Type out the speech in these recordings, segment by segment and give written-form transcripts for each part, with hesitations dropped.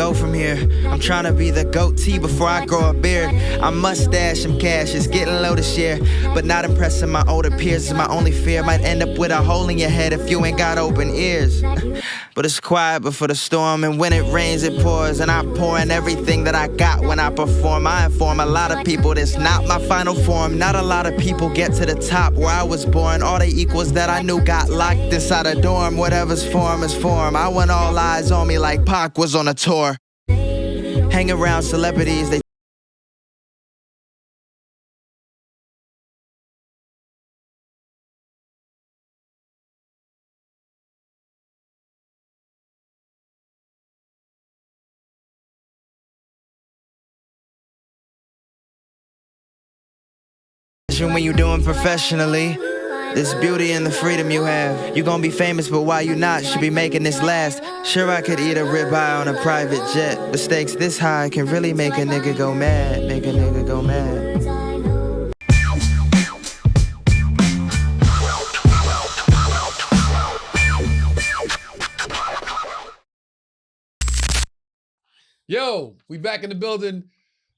go from here. I'm trying to be the goatee before I grow a beard. I must stash some cash, it's getting low this year. But not impressing my older peers is my only fear. Might end up with a hole in your head if you ain't got open ears. But it's quiet before the storm, and when it rains it pours. And I pour in everything that I got when I perform. I inform a lot of people that's not my final form. Not a lot of people get to the top where I was born. All the equals that I knew got locked inside a dorm. Whatever's form is form. I want all eyes on me like Pac was on a tour. Hang around celebrities, they when you doing professionally. There's beauty in the freedom you have. You gon' be famous, but why you not? Should be making this last. Sure, I could eat a ribeye on a private jet, but stakes this high can really make a nigga go mad. Make a nigga go mad. Yo, we back in the building.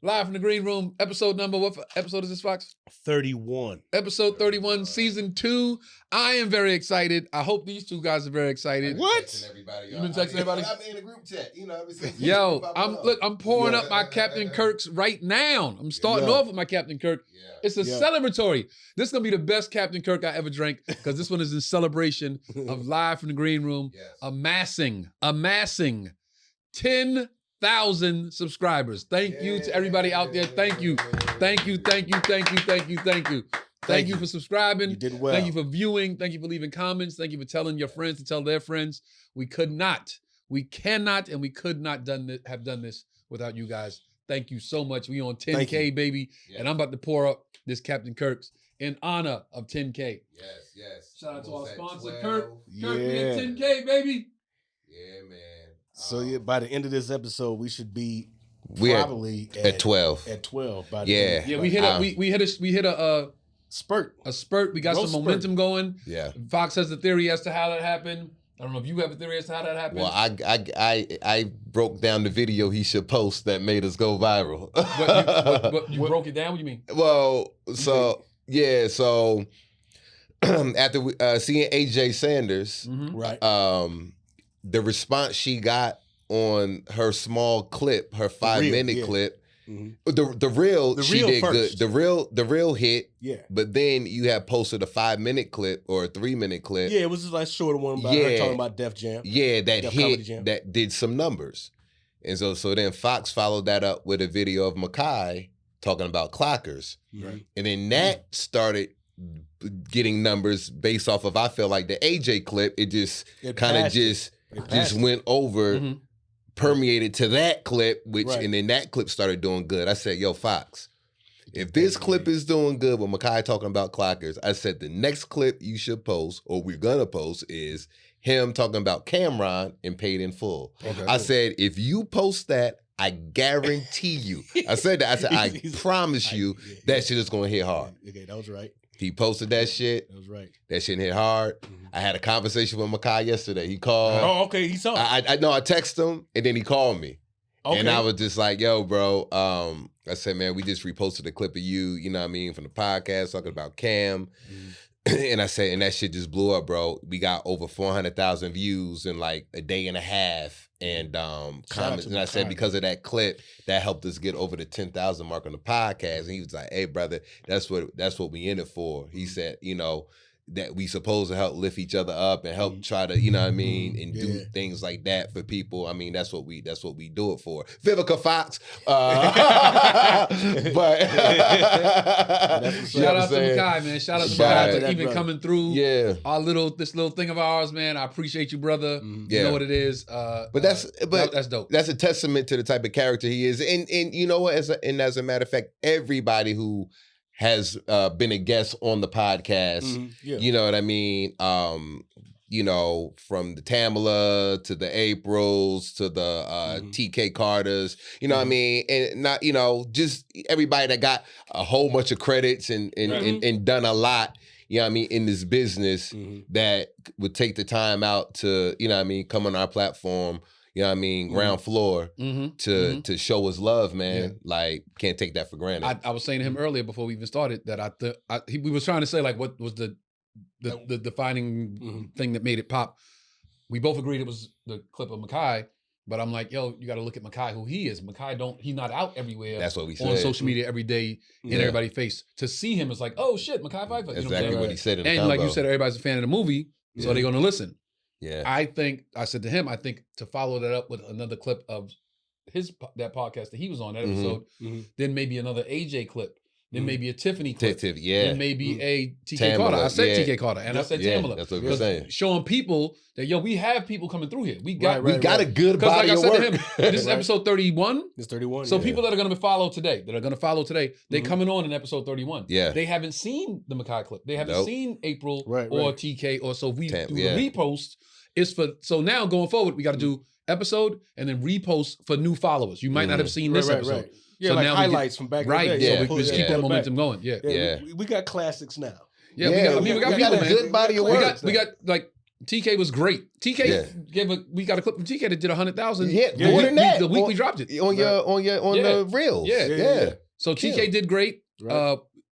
Live from the green room. Episode number, what episode is this, Fox? 31. Episode 31, season 2. I am very excited. I hope these two guys are very excited. What? You been texting everybody? I'm in a group chat. You know, Yo, I'm pouring up my Captain Kirk's right now. I'm starting off with my Captain Kirk. Yeah. It's a celebratory. This is gonna be the best Captain Kirk I ever drank because this one is in celebration of Live from the green room, amassing 10,000 subscribers. Thank you to everybody out there. Thank you for subscribing. You did well. Thank you for viewing. Thank you for leaving comments. Thank you for telling your friends to tell their friends. We cannot, and we could not have done this without you guys. Thank you so much. We on 10K, baby. Yeah. And I'm about to pour up this Captain Kirk's in honor of 10K. Yes. Shout out to our sponsor, Kirk. Kirk, we hit 10K, baby. Yeah, man. So by the end of this episode, we should be probably at 12. At 12. By the end. Yeah, we hit a spurt. A spurt. We got some momentum going. Yeah. Fox has a theory as to how that happened. I don't know if you have a theory as to how that happened. Well, I broke down the video he should post that made us go viral. You broke it down? What do you mean? Well, so after seeing AJ Sanders, right? The response she got on her small clip, her 5-minute clip, the reel she did first. Good. The real hit. Yeah. But then you have posted a 5-minute clip or a 3-minute clip. Yeah, it was just like shorter one about her talking about Def Jam. Yeah, that hit that did some numbers. And so then Fox followed that up with a video of Makai talking about clockers. Right. And then that started getting numbers based off of, I feel like the AJ clip, it went over, permeated to that clip, and then that clip started doing good. I said, yo, Fox, if this clip is doing good with Makai talking about clockers, I said the next clip you should post, or we're gonna post, is him talking about Cameron and Paid in Full. Okay, I said, if you post that, I guarantee you. I said that. I said, I promise you that shit is gonna hit hard. Okay, that was right. He posted that shit. That was right. That shit hit hard. I had a conversation with Makai yesterday. He called. Oh, okay. He saw it. I texted him, and then he called me. Okay. And I was just like, yo, bro. I said, man, we just reposted a clip of you, you know what I mean, from the podcast talking about Cam. And I said, and that shit just blew up, bro. We got over 400,000 views in like a day and a half. And comments. And I said, because of that clip, that helped us get over the 10,000 mark on the podcast. And he was like, hey, brother, that's what we in it for. He said, you know, that we supposed to help lift each other up and help try to, you know what I mean, and do things like that for people. I mean, that's what we do it for. Vivica Fox. But shout out to Makai, man. Shout out to Makai for even coming through this little thing of ours, man. I appreciate you, brother. You know what it is. But that's dope. That's a testament to the type of character he is. And you know what? As a matter of fact, everybody who has been a guest on the podcast. You know what I mean? You know, from the Tamala to the Aprils to the TK Carters, you know what I mean? And not, you know, just everybody that got a whole bunch of credits and done a lot, you know what I mean, in this business that would take the time out to, you know what I mean, come on our platform, you know what I mean, ground floor to show us love, man. Like, can't take that for granted. I was saying to him earlier before we even started that we was trying to say like what was the defining thing that made it pop. We both agreed it was the clip of Mekhi, but I'm like, yo, you got to look at Mekhi, who he is. Mekhi he's not out everywhere. That's what we said. On social media every day in everybody's face. To see him is like, oh shit, Mekhi Phifer. Exactly what he said in the And combo. like you said, everybody's a fan of the movie, so they're going to listen. Yeah. I said to him, I think to follow that up with another clip of that podcast that he was on, that episode, then maybe another AJ clip. Then maybe a Tiffany clip. Then maybe a TK Carter. I said TK Carter. And I said Tamala. That's what we're saying. Showing people that, yo, we have people coming through here. We got a good body of work. Because like I said to him, this is episode 31. It's 31. So people that are going to follow today, they coming on in episode 31. Yeah. They haven't seen the Mekhi clip. They haven't seen April or TK or so we do the repost. So now going forward, we got to do episode and then repost for new followers. You might not have seen this episode. Yeah, so like now highlights from back in the day. Yeah, so we just keep that momentum going. We got classics now. We got people, a good body of work. We got like TK was great. TK we got a clip from TK that did 100,000. More than that. The week we dropped it on the reels. Yeah. So TK did great.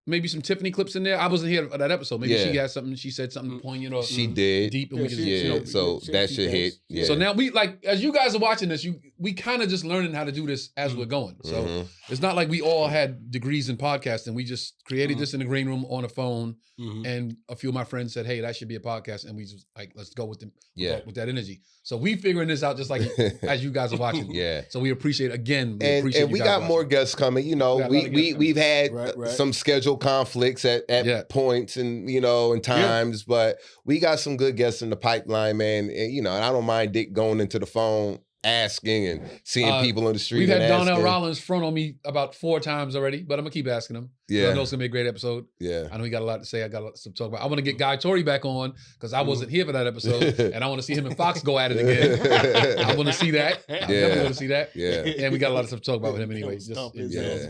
Maybe some Tiffany clips in there. I wasn't here for that episode. Maybe she had something. She said something poignant or she did deep. And so that should hit. Yeah. So now we like as you guys are watching this, we kind of just learning how to do this as we're going. So it's not like we all had degrees in podcasting. We just created this in the green room on a phone, and a few of my friends said, "Hey, that should be a podcast," and we just like let's go with them with that energy. So we figuring this out just like as you guys are watching. So we appreciate again. We got more guests coming. You know, we've had some scheduled conflicts at points and and times, but we got some good guests in the pipeline, man. And and I don't mind Dick going into the phone asking and seeing people on the street. We've had Donnell Rollins front on me about 4 times already, but I'm gonna keep asking him. I know it's gonna be a great episode. I know he got a lot to say. I got a lot to talk about. I want to get Guy Torrey back on because I wasn't here for that episode, and I want to see him and Fox go at it again. I want to see that. I definitely want to see that. And we got a lot of stuff to talk about with him anyway.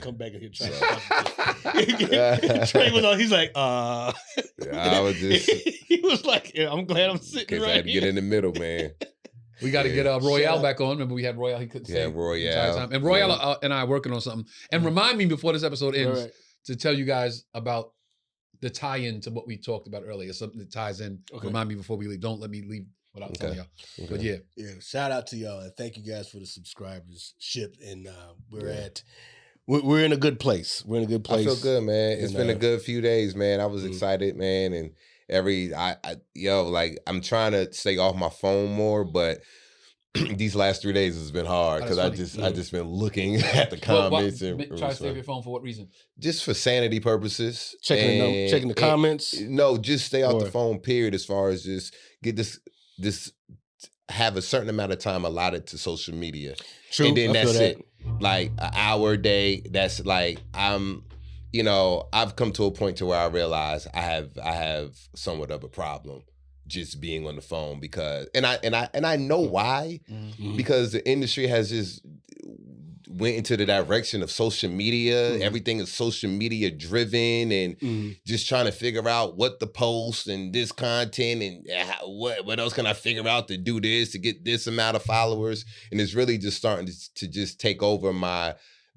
Come back in here trying to Trey was on. He's like, I was just. He was like, I'm glad I'm sitting right I had to get in the middle, man. We got to get Royale back on. Remember, we had Royale. He couldn't say Royale. Time. And Royale and I are working on something. And remind me before this episode ends to tell you guys about the tie-in to what we talked about earlier. Something that ties in. Remind me before we leave. Don't let me leave without telling y'all. But yeah. Shout out to y'all and thank you guys for the subscribership. And we're in a good place. We're in a good place. I feel good, man. It's been a good few days, man. I was excited, man, and I'm trying to stay off my phone more, but these last 3 days has been hard because I just been looking at the comments and try to stay off your phone for what reason? Just for sanity purposes, checking the comments. No, just stay off the phone. Period. As far as just get this have a certain amount of time allotted to social media. True, and then that's it. Like an hour a day. That's like I've come to a point to where I realize I have somewhat of a problem just being on the phone because I know why because the industry has just went into the direction of social media. Everything is social media driven and just trying to figure out what to post and this content and what else can I figure out to do this to get this amount of followers, and it's really just starting to just take over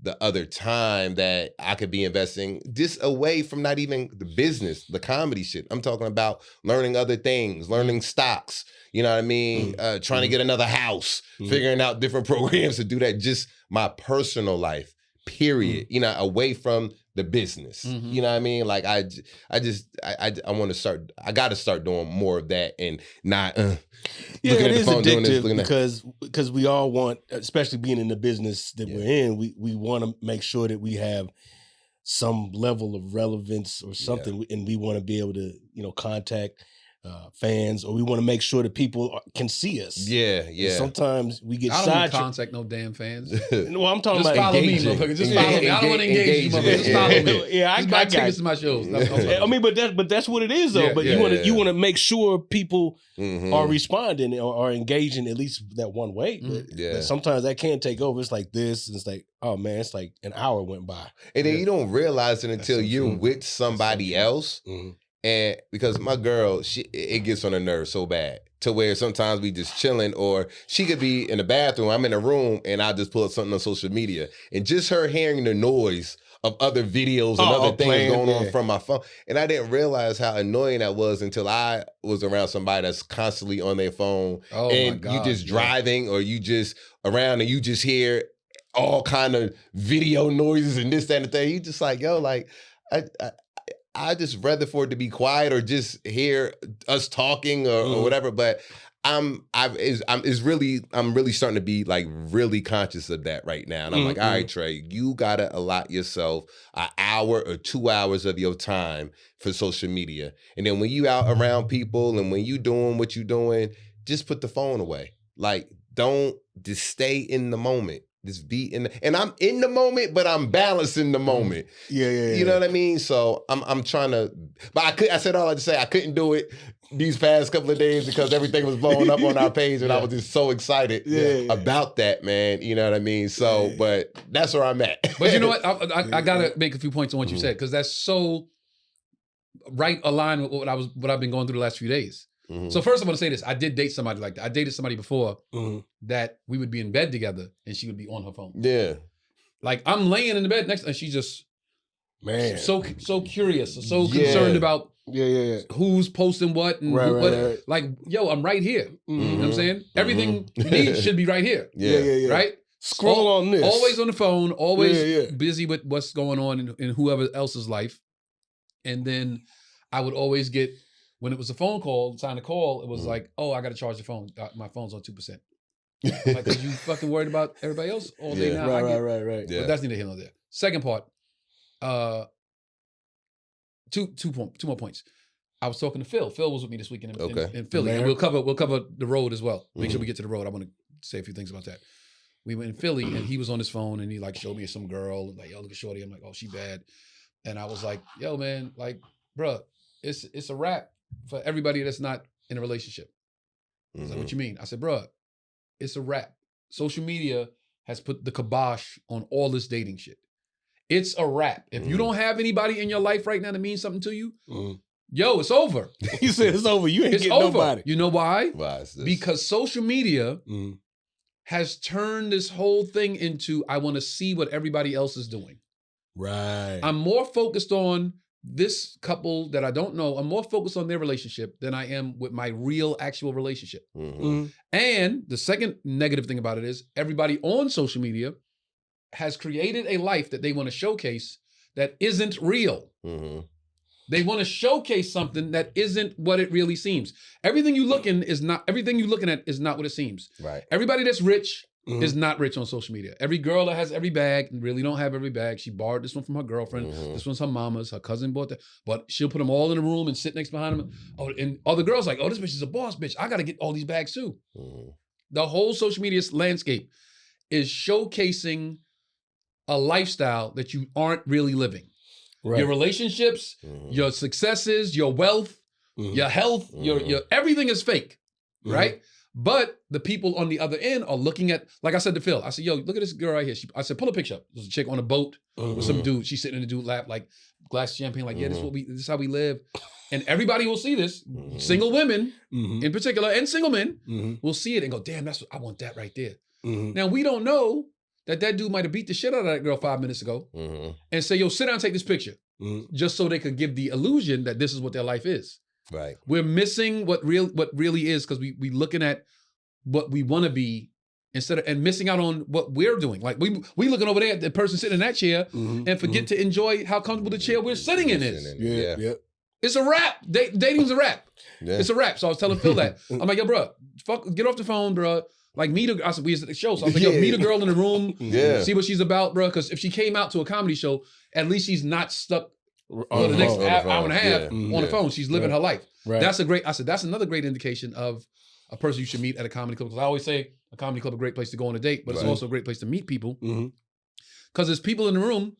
the other time that I could be investing just away from not even the business, the comedy shit. I'm talking about learning other things, learning stocks, you know what I mean? Trying to get another house, figuring out different programs to do that. Just my personal life, period. Away from the business. You know what I mean? Like I want to start. I got to start doing more of that and not looking at the phone doing this. Because we all want, especially being in the business that we're in, we want to make sure that we have some level of relevance or something, and we want to be able to contact fans, or we want to make sure that people can see us. And sometimes we get sidetracked. I don't contact no damn fans. Well, I'm talking just about follow me, motherfucker. Just follow me. I don't want to engage you, motherfucker. Just follow me. I buy tickets to my shows. I mean, but that's what it is, though. But you want to make sure people are responding or are engaging at least that one way. But sometimes that can take over. It's like this, and it's like, oh man, it's like an hour went by, and then you don't realize it until you're with somebody else. And because my girl, it gets on her nerves so bad to where sometimes we just chilling, or she could be in the bathroom, I'm in a room, and I just pull up something on social media, and just her hearing the noise of other videos and other things going on from my phone. And I didn't realize how annoying that was until I was around somebody that's constantly on their phone. Oh, and my God, you just driving, or you just around and you just hear all kind of video noises and this, that, and the thing. You just like, yo, like, I just rather for it to be quiet or just hear us talking or whatever. But I'm really starting to be like really conscious of that right now. And I'm like, all right, Trey, you gotta allot yourself an hour or 2 hours of your time for social media. And then when you out around people and when you doing what you doing, just put the phone away. Like, don't just stay in the moment. Just be in and I'm in the moment, but I'm balancing the moment. Yeah. You know what I mean? So I'm trying to, but I said all I had to say, I couldn't do it these past couple of days because everything was blowing up on our page, and I was just so excited about that, man. You know what I mean? So, but that's where I'm at. But you know what? I gotta make a few points on what you said, because that's so right aligned with what I've been going through the last few days. So first I'm going to say this. I did date somebody like that. I dated somebody before that we would be in bed together and she would be on her phone. Yeah. Like, I'm laying in the bed next to her and she just, man, so curious, so concerned about who's posting what and right. Like, yo, I'm right here. You know what I'm saying? Everything you need should be right here. Yeah. Right? Scroll on this. Always on the phone, always busy with what's going on in whoever else's life. And then I would always get, when it was a phone call, time to call, it was like, oh, I got to charge the phone. My phone's on 2%. Like, cause you fucking worried about everybody else all day now. Right. But that's neither here nor there. Second part, two more points. I was talking to Phil. Phil was with me this weekend in Philly, and we'll cover the road as well. Make sure we get to the road. I want to say a few things about that. We went in Philly, and he was on his phone, and he like showed me some girl, like, yo, look at shorty. I'm like, oh, she bad, and I was like, yo, man, like, bruh, it's a wrap for everybody that's not in a relationship. He's like, what you mean? I said, bruh, it's a wrap. Social media has put the kibosh on all this dating shit. It's a wrap. If you don't have anybody in your life right now that means something to you, yo, it's over. You said it's over. You ain't getting nobody. You know why? Why is this? Because social media has turned this whole thing into, I want to see what everybody else is doing. Right. I'm more focused on this couple that I don't know. I'm more focused on their relationship than I am with my real, actual relationship. And the second negative thing about it is everybody on social media has created a life that they want to showcase that isn't real. They want to showcase something that isn't what it really seems. Everything you're looking at is not what it seems. Right. Everybody that's rich is not rich on social media. Every girl that has every bag really don't have every bag. She borrowed this one from her girlfriend. This one's her mama's. Her cousin bought that. But she'll put them all in a room and sit next behind them. Oh, and all the girls like, oh, this bitch is a boss bitch. I got to get all these bags too. The whole social media landscape is showcasing a lifestyle that you aren't really living. Right. Your relationships, your successes, your wealth, your health, your everything is fake, right? But the people on the other end are looking at, like I said to Phil, I said, yo, look at this girl right here. I said, pull a picture up. There's a chick on a boat with some dude. She's sitting in the dude's lap, like glass of champagne, like, yeah, this is how we live. And everybody will see this. Single women in particular, and single men will see it and go, damn, I want that right there. Now, we don't know that dude might have beat the shit out of that girl 5 minutes ago and say, yo, sit down and take this picture. Just so they could give the illusion that this is what their life is. Right. We're missing what really is, because we looking at what we want to be and missing out on what we're doing. Like we looking over there at the person sitting in that chair and forget to enjoy how comfortable the chair we're sitting in is. Yeah. It's a wrap. Dating's a wrap. Yeah. It's a wrap. So I was telling Phil that. I'm like, yo, bro, get off the phone, bro. Like, we was at the show, so I was like, yo, meet a girl in the room, see what she's about, bro. Because if she came out to a comedy show, at least she's not stuck for the next hour and a half on the phone. She's living her life. Right. That's another great indication of a person you should meet at a comedy club. Because I always say a comedy club is a great place to go on a date, but it's also a great place to meet people. Because there's people in the room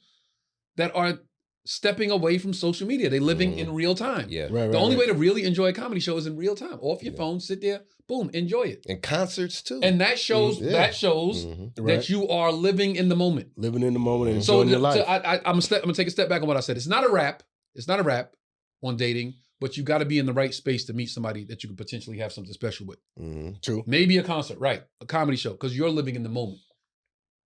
that are stepping away from social media. They're living in real time. Yeah. The only way to really enjoy a comedy show is in real time. Off your phone, sit there, boom, enjoy it. And concerts too. And that shows that you are living in the moment. Living in the moment and enjoying your life. I'm gonna take a step back on what I said. It's not a rap. It's not a rap on dating, but you got to be in the right space to meet somebody that you could potentially have something special with. True. Maybe a concert, right? A comedy show, because you're living in the moment.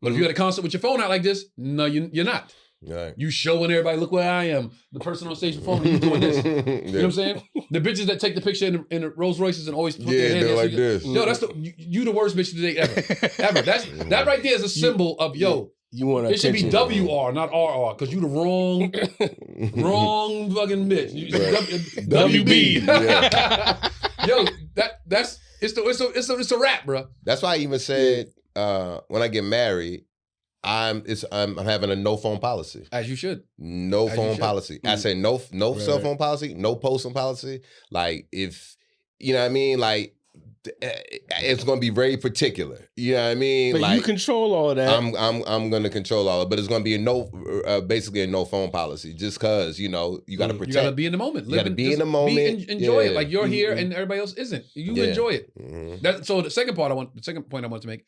But if you're at a concert with your phone out like this, no, you're not. Right. You showing everybody, look where I am. The person on stage performing, you doing this. You know what I'm saying? The bitches that take the picture in the Rolls Royces and always put their hand like this. Yo, that's you the worst bitch today ever. That right there is a symbol of You want it should be WR, not RR, because you the wrong fucking bitch. WB. Yo, it's a rap, bro. That's why I even said when I get married, I'm having a no phone policy. As you should. No phone policy. I say no cell phone policy, no posting policy. Like if you know what I mean, like it's going to be very particular. You know what I mean? But like, you control all that. I'm going to control all of it, but it's going to be basically a no phone policy, just because you know you got to protect. You got to be in the moment. You got to be in the moment. Enjoy it. Like you're here and everybody else isn't. You enjoy it. So the second point I want to make.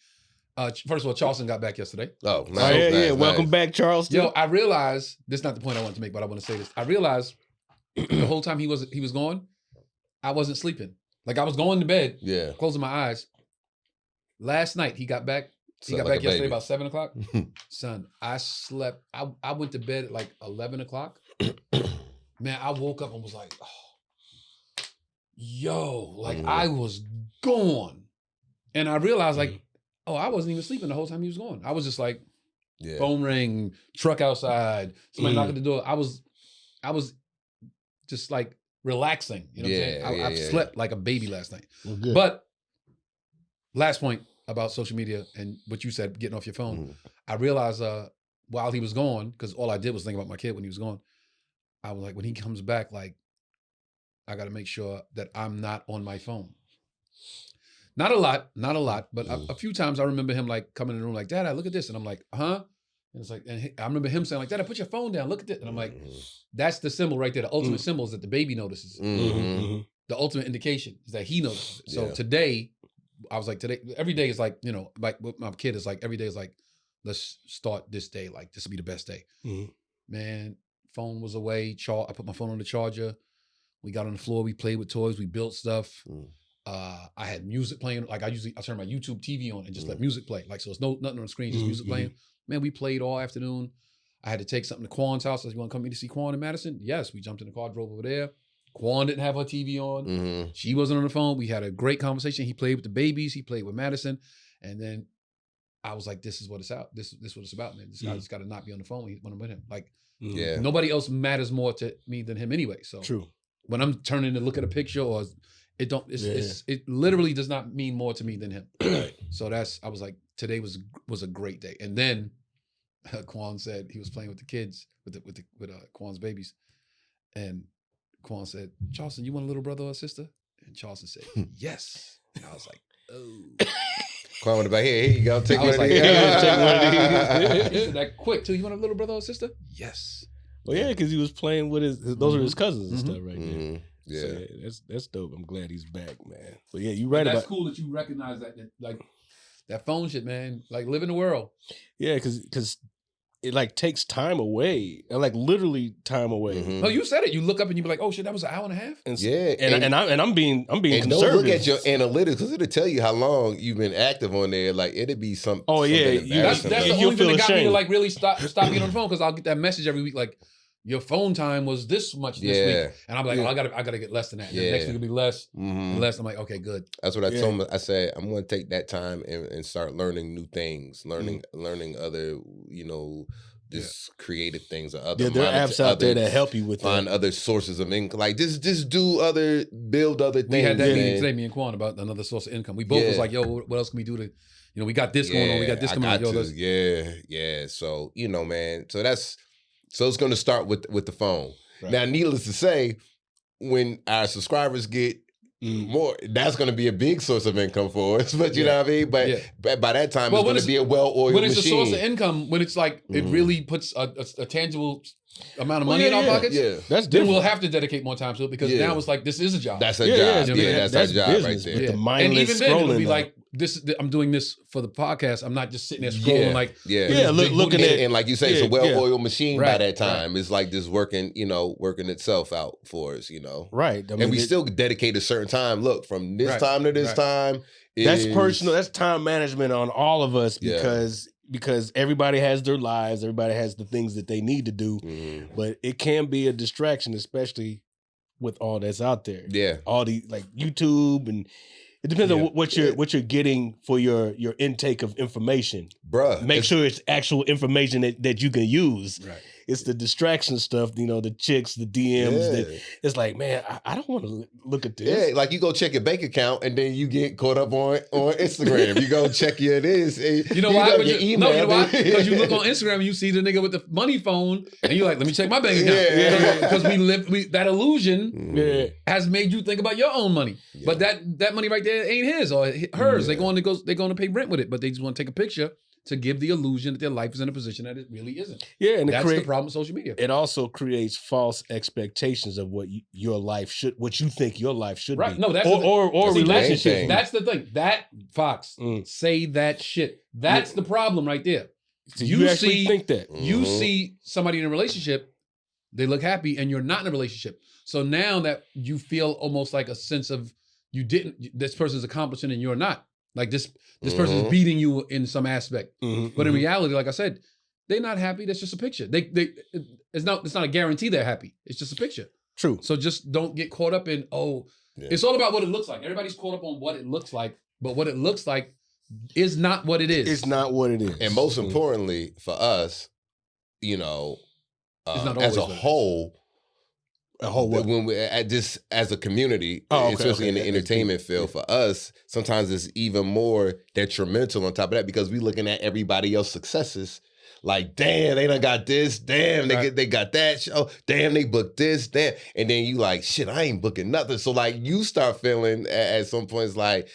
First of all, Charleston got back yesterday. Oh, nice. Yeah. Welcome back, Charleston. Yo, I realized this is not the point I want to make, but I want to say this. I realized the whole time he was gone, I wasn't sleeping. Like I was going to bed, closing my eyes. Last night he got back. He got back yesterday about 7:00. Son, I slept. I went to bed at like 11:00. Man, I woke up and was like, oh, yo, like I was gone, and I realized like, oh, I wasn't even sleeping the whole time he was gone. I was just like, phone ring, truck outside, somebody knocked at the door. I was just like relaxing. You know what I'm saying? I slept like a baby last night. Well, but last point about social media and what you said, getting off your phone. I realized while he was gone, because all I did was think about my kid when he was gone, I was like, when he comes back, like, I got to make sure that I'm not on my phone. Not a lot, but a few times I remember him like coming in the room like, Dad, look at this. And I'm like, huh? And it's like, and I remember him saying like, Dad, put your phone down, look at this. And I'm like, that's the symbol right there. The ultimate symbol is that the baby notices. The ultimate indication is that he notices it. So today, I was like, every day is like, you know, like with my kid is like, every day is like, let's start this day. Like this will be the best day. Man, phone was away. I put my phone on the charger. We got on the floor. We played with toys. We built stuff. I had music playing. Like I turn my YouTube TV on and just let music play. Like, so it's nothing on the screen, just music playing. Man, we played all afternoon. I had to take something to Quan's house. I said, you want to come to see Quan in Madison? Yes, we jumped in the car, drove over there. Quan didn't have her TV on. She wasn't on the phone. We had a great conversation. He played with the babies. He played with Madison. And then I was like, this is what it's out. This is what it's about, man. This guy just got to not be on the phone when I'm with him. Like, nobody else matters more to me than him anyway. So true. When I'm turning to look at a picture or it literally does not mean more to me than him. So I was like, today was a great day. And then Quan said he was playing with the kids, with Quan's babies. And Quan said, Charleston, you want a little brother or a sister? And Charleston said, yes. And I was like, oh. Quan went about here you go, take one of these. He said that quick too. You want a little brother or sister? Yes. Well, yeah, because he was playing with those are his cousins and stuff right there. Yeah, so that's dope. I'm glad he's back, man. But yeah, you're right about. That's cool that you recognize that like that phone shit, man. Like live in the world. Yeah, because it like takes time away, like literally time away. No, you said it. You look up and you be like, oh shit, that was an hour and a half. And, I'm being conservative. Don't look at your analytics because it'll tell you how long you've been active on there. Like it'll be some. Oh yeah, that's the only thing that got me to like really stop getting on the phone, because I'll get that message every week like, your phone time was this much this week, and I'm like, oh, I gotta get less than that. Next week will be less, and less. I'm like, okay, good. That's what I told him. I said I'm going to take that time and start learning new things, learning other, just creative things or other. There are apps out there that help you with find other sources of income. Like just build other things. We had that meeting today, me and Quan, about another source of income. We both was like, yo, what else can we do to, we got this going on, we got this coming on. Yeah. So man. So it's going to start with the phone. Right. Now, needless to say, when our subscribers get more, that's going to be a big source of income for us. But you know what I mean? But by that time, it's going to be a well-oiled machine. When it's a source of income, when it's like it really puts a tangible amount of money in our pockets, that's then we'll have to dedicate more time to it, because now it's like this is a job. That's a job. That's a job right there. The mindless and even then, it'll be like I'm doing this for the podcast. I'm not just sitting there scrolling looking at and like you say, it's a well-oiled machine by Right, that time. It's like just working itself out for us, Right. I mean, and we still dedicate a certain time. Look, from this time to this time. That's personal. That's time management on all of us because everybody has their lives. Everybody has the things that they need to do. Mm-hmm. But it can be a distraction, especially with all that's out there. Yeah. All the like YouTube, and it depends on what you're getting for your intake of information. Bruh. Make sure it's actual information that you can use. Right. It's the distraction stuff, the chicks, the DMs. That it's like, man, I don't want to look at this. Yeah, like you go check your bank account and then you get caught up on Instagram. You go check your this. You know why? Because you look on Instagram and you see the nigga with the money phone and you're like, let me check my bank account. Because that illusion has made you think about your own money. Yeah. But that money right there ain't his or hers. They're going to pay rent with it, but they just want to take a picture to give the illusion that their life is in a position that it really isn't. Yeah, and that's the problem with social media. It also creates false expectations of what what you think your life should be. No, that's or relationships. That's the thing. That Fox, say that shit. That's the problem right there. So you actually think that. You see somebody in a relationship, they look happy, and you're not in a relationship. So now that you feel almost like a sense of this person's accomplishing and you're not. Like this person's beating you in some aspect. But in reality, like I said, they're not happy. That's just a picture. It's not a guarantee they're happy. It's just a picture. True. So just don't get caught up in, it's all about what it looks like. Everybody's caught up on what it looks like, but what it looks like is not what it is. It's not what it is. And most importantly for us, as a whole, what? When we as a community, especially in the entertainment field, for us, sometimes it's even more detrimental on top of that because we looking at everybody else's successes. Like, damn, they done got this. Damn, they got that show. Damn, they booked this. Damn, and then you like, shit, I ain't booking nothing. So like, you start feeling at some points like,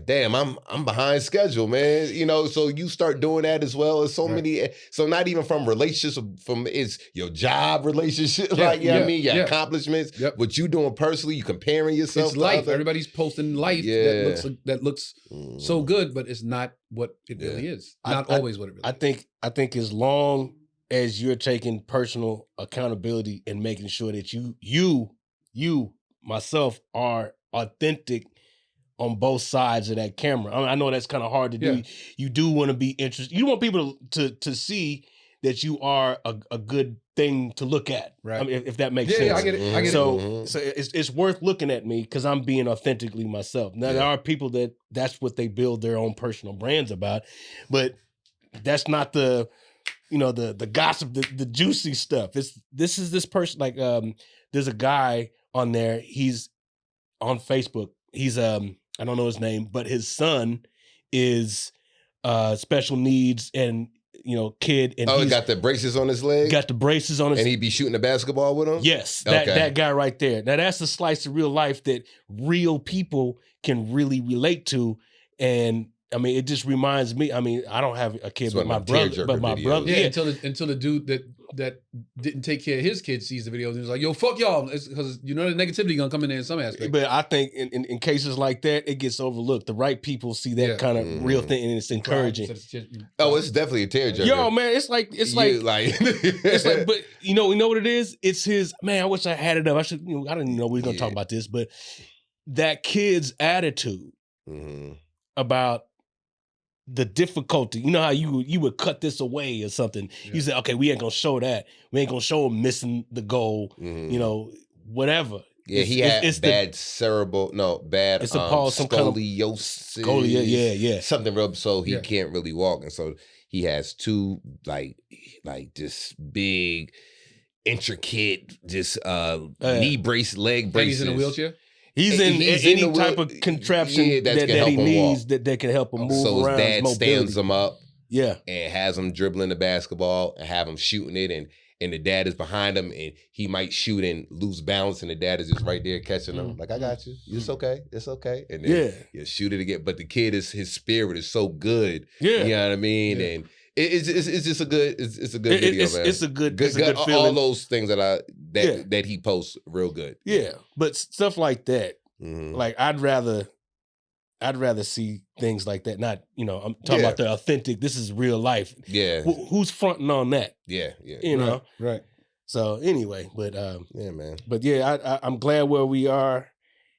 damn, I'm behind schedule, man. So you start doing that as well as so many. So not even from relationships, from it's your job relationship, your accomplishments, what you doing personally, you comparing yourself. It's life. Everybody's posting life that looks so good, but it's not what it really is. Not always what it really is. I think as long as you're taking personal accountability and making sure that you myself are authentic on both sides of that camera. I know that's kind of hard to do. You do want to be interested. You want people to see that you are a good thing to look at. Right. I mean, if that makes sense. Yeah, I get it. So it's worth looking at me because I'm being authentically myself. Now there are people that's what they build their own personal brands about, but that's not the gossip, the juicy stuff. This person like there's a guy on there. He's on Facebook. He's I don't know his name, but his son is special needs and kid. And he got the braces on his leg? Got the braces on his and he'd be shooting the basketball with him? Yes, that guy right there. Now that's a slice of real life that real people can really relate to. And I mean, it just reminds me, I don't have a kid, but my brother. Yeah, until the dude that didn't take care of his kids sees the video and he's like, yo, fuck y'all. Because the negativity gonna come in there in some aspect. But I think in cases like that, it gets overlooked. The right people see that kind of real thing and it's encouraging. Oh, it's definitely a tearjerker. Yo, man, it's like but you know what it is? It's his, man, I wish I had it up. I didn't know we were gonna talk about this, but that kid's attitude about the difficulty, how you would cut this away or something. Yeah. You say, okay, we ain't gonna show that. We ain't gonna show him missing the goal. Whatever. Yeah, he had bad it's scoliosis. Yeah. Something real, so he can't really walk, and so he has two like this big, intricate, just knee brace, leg braces. And he's in a wheelchair. He's in any type of contraption that he needs that can help him move so around. So his dad stands him up, and has him dribbling the basketball and have him shooting it, and the dad is behind him, and he might shoot and lose balance, and the dad is just right there catching him, like, I got you, it's okay, and then you shoot it again. But the kid his spirit is so good, you know what I mean, and it's just a good video, man. It's a good feeling. All those things that he posts real good. Yeah, but stuff like that, like I'd rather I'd rather see things like that. Not, I'm talking about the authentic. This is real life. Yeah. Who's fronting on that? Yeah. You know. Right. So anyway, but yeah, man. But yeah, I'm glad where we are.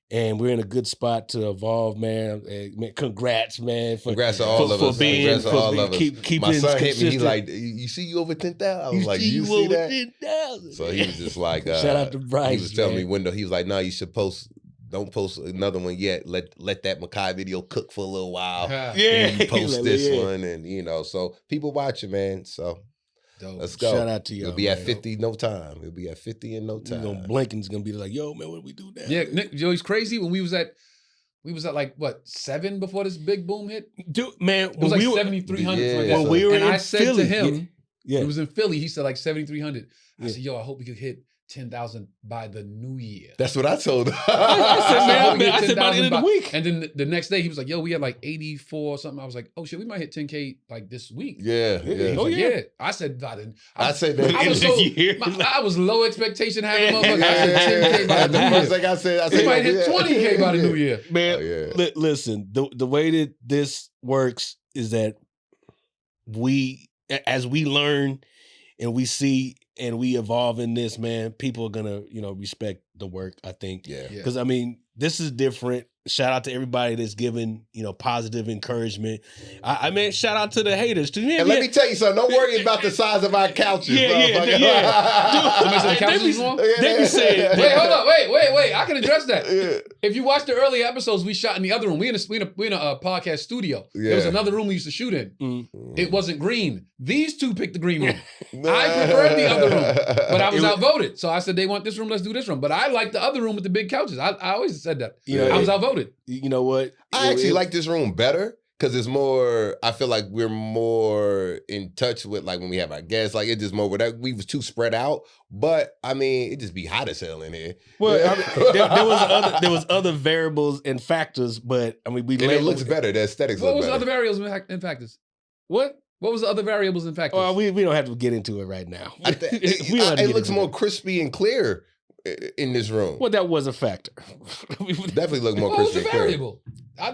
And we're in a good spot to evolve, man. Man, congrats, man. Congrats to all of us. Congrats to all of us. Keep My son consistent. hit me. He like, you see you over 10,000? I was like, you see that? 10,000. So he was just like, shout out to Bryce. He was telling me window. He was like, no, you should don't post another one yet. Let that Makai video cook for a little while. And you post this one, and so people watching, man. So. Dope. Let's go. Shout out to y'all. We'll be at 50 in no time. We'll be at 50 in no time. Blinking's gonna be like, yo, man, what do we do now? Yeah, Nick, Joey's crazy. When we was at like what 7 before this big boom hit. Dude, man, it was like 7,300. Yeah. When we were and in I said Philly, to him, it was in Philly. He said like 7,300. I said, yo, I hope we could hit 10,000 by the new year. That's what I told him. I said by the end of the week. And then the next day he was like, yo, we had like 84 or something. I was like, oh shit, we might hit 10K like this week. Yeah. Yeah. I said by the I said that. I was low expectation having motherfucker. I said 10K by the new year. Like I said we might hit 20K by the new year. Man, listen, the way that this works is that as we learn and we see and we evolve in this, man, people are gonna, respect the work, I think. Yeah. Because I mean, this is different. Shout out to everybody that's giving, positive encouragement. I mean, shout out to the haters too. And let me tell you something. Don't worry about the size of our couches. Yeah. Dude, the couches is wrong? They be saying, wait, hold up, wait. I can address that. Yeah. If you watch the early episodes, we shot in the other room. We in a podcast studio. Yeah. There was another room we used to shoot in. Mm. It wasn't green. These two picked the green room. I preferred the other room, but I was outvoted. So I said, they want this room, let's do this room. But I like the other room with the big couches. I always said that. I was outvoted. You know what? I actually like this room better because it's more, I feel like we're more in touch with like when we have our guests. Like it's just more, we was too spread out. But I mean, it just be hot as hell in here. Well, I mean, there was other variables and factors, but I mean, it looks better. The aesthetics look better. What was the other variables and factors? What was the other variables and factors? Oh, we don't have to get into it right now. It looks more crispy and clear in this room. Well, that was a factor. Definitely look more crispy and clear. Variable?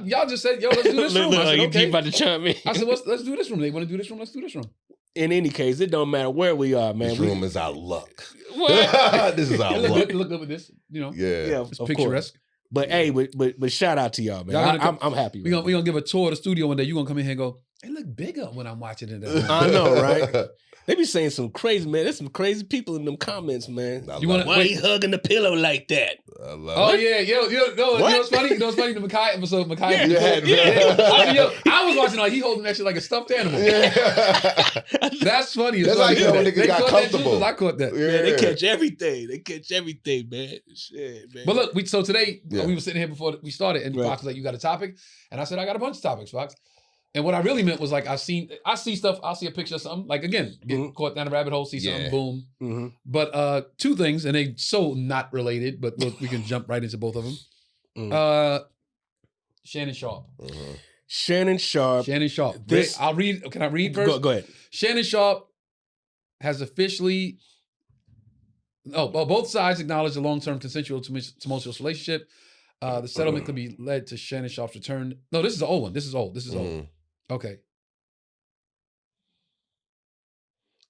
Y'all just said, yo, let's do this room. I said, okay. You about to chime in. I said, let's do this room. They want to do this room, let's do this room. In any case, it don't matter where we are, man. This room is our luck. What? This is our luck. Look up at this, Yeah, it's picturesque. But hey, but shout out to y'all, man. I'm happy. We're gonna give a tour of the studio one day. You're gonna come in here and go, it look bigger when I'm watching it. I know, right? They be saying some crazy, man. There's some crazy people in them comments, man. Why he hugging the pillow like that? I love it. Yeah, you know what's funny? You know what's funny? The Makai episode, I was watching like he holding that shit like a stuffed animal. Yeah. That's funny. That's like when niggas got comfortable. I caught that. Yeah, they catch everything. Man. Shit, man. But look, so today we were sitting here before we started, and Fox was like, "You got a topic?" And I said, "I got a bunch of topics, Fox." And what I really meant was like I see stuff, I'll see a picture of something, like again, get caught down a rabbit hole, see something, boom. Mm-hmm. But two things, and they so not related, but we can jump right into both of them. Shannon Sharpe. Mm-hmm. Shannon Sharpe. I'll read. Can I read first? Go ahead. Shannon Sharpe has officially. Both sides acknowledge the long-term consensual tumultuous relationship. The settlement could be led to Shannon Sharpe's return. No, this is the old one. This is old. Okay.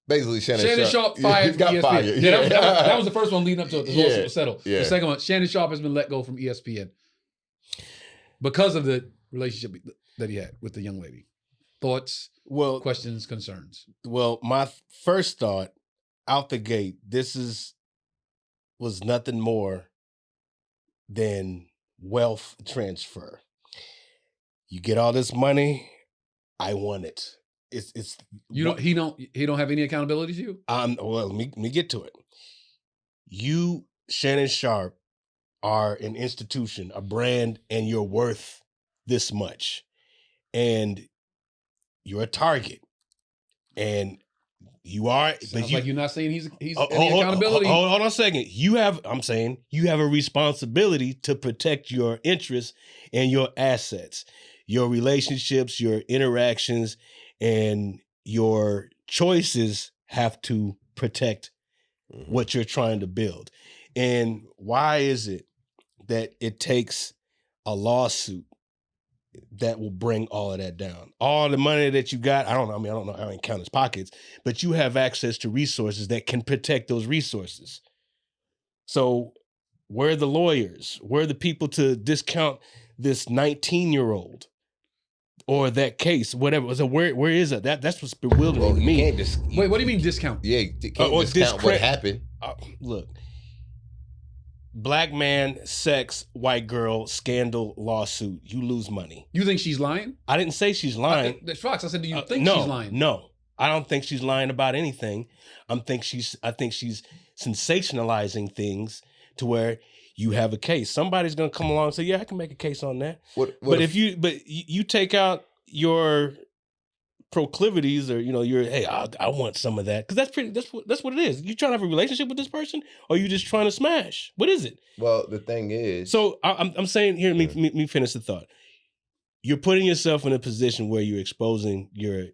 Basically, Shannon Sharpe fired from ESPN. Fired. Yeah, that was the first one leading up to it. The lawsuit was settled. Yeah. The second one, Shannon Sharpe has been let go from ESPN because of the relationship that he had with the young lady. Thoughts, questions, concerns? Well, my first thought out the gate, was nothing more than wealth transfer. You get all this money, I want it. It's he don't have any accountability to you? Well, let me get to it. You, Shannon Sharpe, are an institution, a brand, and you're worth this much. And you're a target. And you are, but like you're not saying he's any accountability. Hold on a second. I'm saying you have a responsibility to protect your interests and your assets, your relationships, your interactions, and your choices have to protect what you're trying to build. And why is it that it takes a lawsuit that will bring all of that down. All the money that you got, I don't know, I ain't count his pockets, but you have access to resources that can protect those resources. So where are the lawyers? Where are the people to discount this 19-year-old or that case, whatever? So where is it? That's what's bewildering to me. Wait, what do you mean discount? Yeah, you can't discount what happened. Look, black man, sex, white girl, scandal, lawsuit. You lose money. You think she's lying? I didn't say she's lying. That's Fox. I said, do you think no, she's lying? No, I don't think she's lying about anything. I think she's sensationalizing things to where you have a case. Somebody's gonna come along and say, "Yeah, I can make a case on that." But if you take out your proclivities or hey, I want some of that, because that's what it is. You trying to have a relationship with this person, or you just trying to smash? What is it? Well, the thing is, so I'm saying here. Let me finish the thought. You're putting yourself in a position where you're exposing your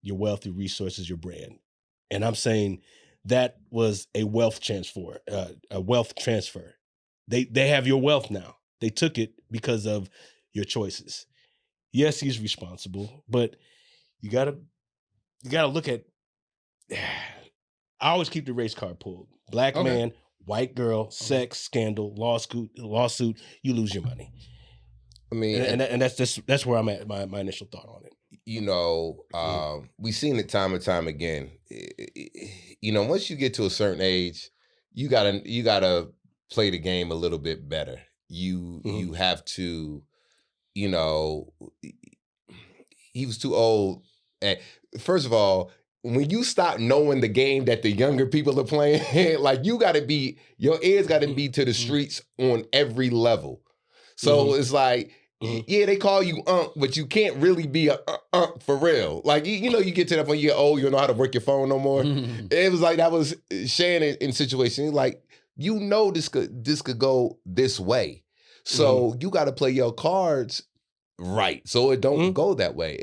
wealth, your resources, your brand, and I'm saying that was a wealth transfer. They have your wealth now. They took it because of your choices. Yes, he's responsible, but you gotta look at. I always keep the race card pulled. Black man, white girl, sex, scandal, lawsuit. You lose your money. I mean, and that's where I'm at. My initial thought on it. We've seen it time and time again. Once you get to a certain age, you gotta play the game a little bit better. You have to, he was too old. First of all, when you stop knowing the game that the younger people are playing, like your ears gotta be to the streets on every level. So it's like, yeah, they call you but you can't really be a for real. Like, you get to that point, you get old, you don't know how to work your phone no more. It was like, that was Shannon in situation. Like, this could go this way. So you got to play your cards right, so it don't go that way.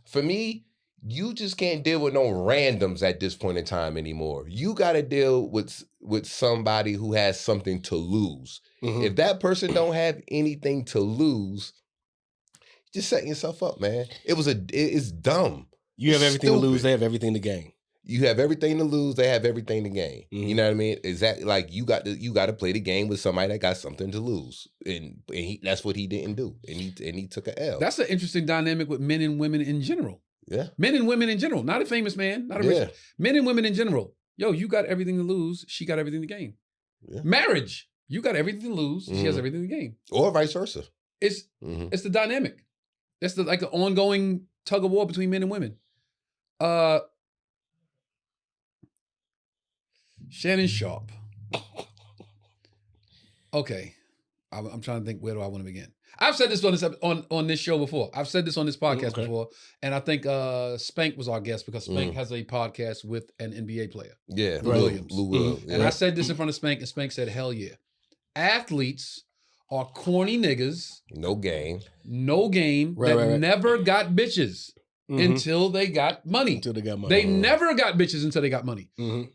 For me, you just can't deal with no randoms at this point in time anymore. You got to deal with somebody who has something to lose. If that person don't have anything to lose, just setting yourself up, man. It's dumb. You have everything to lose, they have everything to gain. You have everything to lose, they have everything to gain. You know what I mean? Exactly. Like, you got to play the game with somebody that got something to lose, and that's what he didn't do, and he took an L. That's an interesting dynamic with men and women in general. Yeah, men and women in general, not a famous man, not a rich. Men and women in general. Yo, you got everything to lose, she got everything to gain. Yeah. Marriage, you got everything to lose, she has everything to gain, or vice versa. It's the dynamic. It's the ongoing tug of war between men and women. Shannon Sharpe. Okay, I'm trying to think, where do I want to begin? I've said this on this show before. I've said this on this podcast before, and I think Spank was our guest, because Spank has a podcast with an NBA player. Yeah, Williams. Lou Williams. And I said this in front of Spank, and Spank said, "Hell yeah, athletes are corny niggas. No game. That never got bitches." Until they got money. They never got bitches until they got money.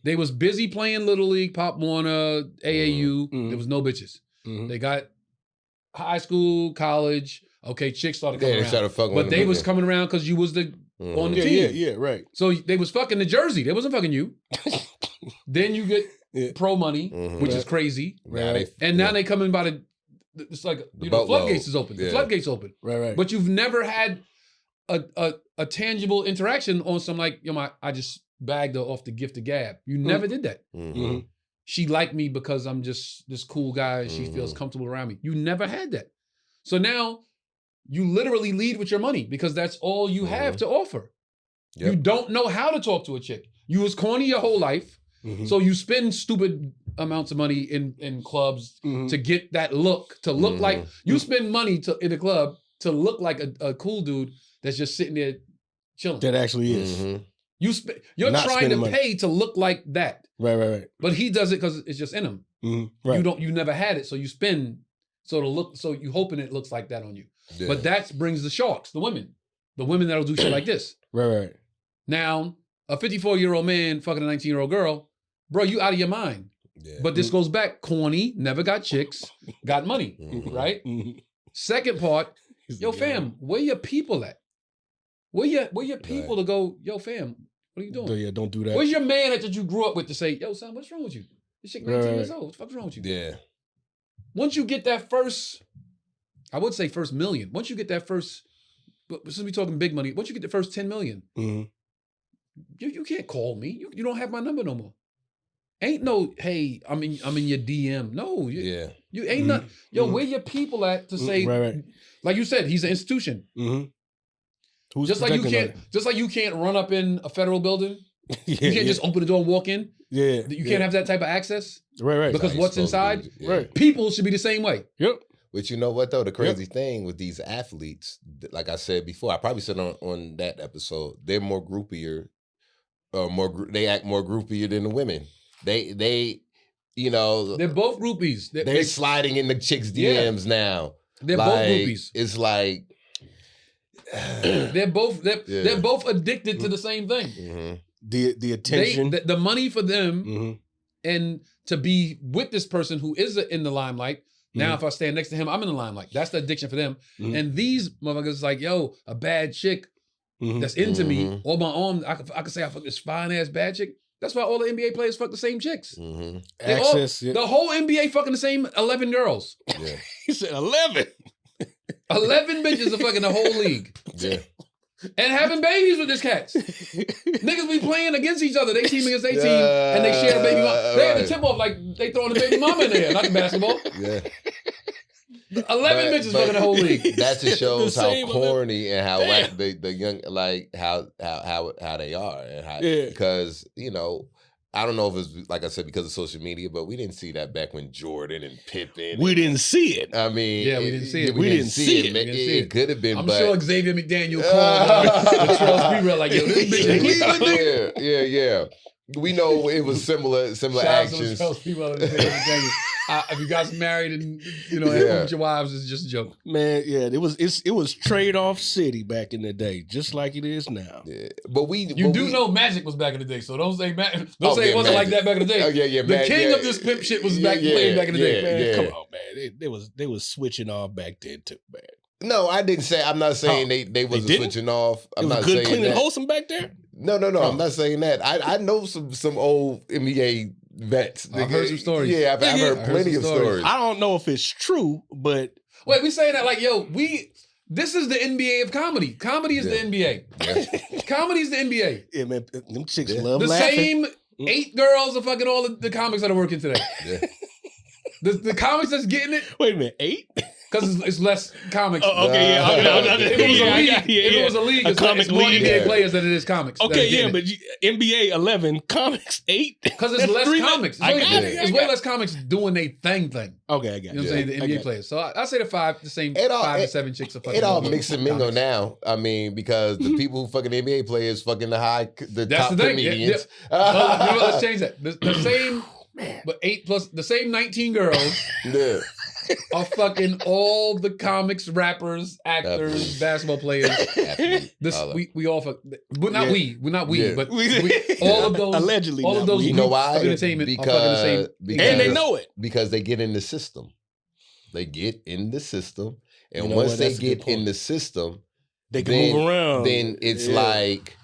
They was busy playing Little League, Pop Warner, AAU. There was no bitches. They got high school, college. Okay, chicks started coming around. But they was coming around because you was on the team. Yeah, right. So they was fucking the jersey. They wasn't fucking you. Then you get pro money, which is crazy. Now they come in by it's like, the floodgates is open. The floodgates open. Right. But you've never had a tangible interaction on some, like, I just bagged her off the gift of gab. You never did that. She liked me because I'm just this cool guy and she feels comfortable around me. You never had that. So now you literally lead with your money, because that's all you have to offer. Yep. You don't know how to talk to a chick. You was corny your whole life. So you spend stupid amounts of money in clubs to get that look, to look like you spend money in a club to look like a cool dude that's just sitting there chilling. That actually is. You're not trying to pay to look like that. Right. But he does it because it's just in him. Right. You never had it, so you spend so you hoping it looks like that on you. Yeah. But that brings the sharks, the women that'll do shit like this. Right. Now, a 54-year-old man fucking a 19-year-old girl, bro, you out of your mind. Yeah. But this goes back, corny, never got chicks, got money, right? Second part, Yo, fam, where your people at? Where your people to go, yo, fam, what are you doing? Yeah, don't do that. Where's your man that you grew up with to say, yo, son, what's wrong with you? This shit 19 years old. What the fuck's wrong with you? Yeah. Once you get that first, I would say first million. Once you get that first, but since we talking big money, once you get the first 10 million, you can't call me. You don't have my number no more. Ain't no, hey, I'm in your DM. No, you ain't not. Yo, where your people at to say, like you said, he's an institution. Who's just like you can't run up in a federal building. You can't just open the door and walk in. You can't have that type of access. Right. Because what's inside, right. People should be the same way. Yep. But you know what though? The crazy thing with these athletes, like I said before, I probably said on that episode, they're more groupier, they act more groupier than the women. They, you know, they're both groupies. They're sliding in the chicks' DMs now. They're both groupies. It's like they're both addicted to the same thing. The attention, the money for them, and to be with this person who is in the limelight. Now, if I stand next to him, I'm in the limelight. That's the addiction for them. And these motherfuckers like, yo, a bad chick that's into me, on my own, I could say I fuck this fine ass bad chick. That's why all the NBA players fuck the same chicks. The whole NBA fucking the same 11 girls. Yeah. He said 11. 11 bitches are fucking the whole league. Yeah. And having babies with this cats. Niggas be playing against each other. They team against their team and they share a baby mama. They have the tip off like they throwing the baby mama in there, not the basketball. Yeah. 11 bitches fucking the whole league. That just shows how corny and how whack the young, like how they are, and how, because you know, I don't know if it's like I said because of social media, but we didn't see that back when Jordan and Pippen. We didn't see it. I mean, we didn't see it. We didn't see it. It could have been. I'm sure Xavier McDaniel called Charles Sprewell like, yo, this bitch in Cleveland, nigga. Yeah. We know it was similar actions. If you guys married and you know with your wives, it's just a joke. Man, it was trade-off city back in the day, just like it is now. Yeah. But you know Magic was back in the day, so don't say it wasn't like that back in the day. Oh yeah. The king of this pimp shit was back in the day. Man, come on, man. They was switching off back then too, man. No, I didn't say. I'm not saying they wasn't switching off. I'm not good, saying clean, that. and wholesome back there. No. I'm not saying that. I know some old NBA vets. I've heard some stories. Yeah, I've heard plenty of stories. I don't know if it's true, but wait, we saying that like, yo, this is the NBA of comedy. Comedy is the NBA. Yeah. Comedy is the NBA. Yeah, man, them chicks love the laughing. Same 8 girls are fucking all the comics that are working today. Yeah. The comics that's getting it. Wait a minute, 8? Because it's less comics. Okay, If it was a league, it's more NBA players than it is comics. Okay, but NBA 11, comics 8? Because it's less comics. It's way less comics doing their thing. Okay, I got it. You know what I'm saying? The NBA players. So I say the same 5 to 7 chicks are fucking. It all mix and mingle now. I mean, because the people who fucking NBA players fucking the top comedians. Let's change that. The same, but 8 plus the same 19 girls. Yeah. Are fucking all the comics, rappers, actors, basketball players. We all fuck, but not we. We're not we, but all of those allegedly. All of those you know why? Of entertainment are fucking the same. And they know it because they get in the system. They get in the system, and once they get in the system, they can move around. Then it's like.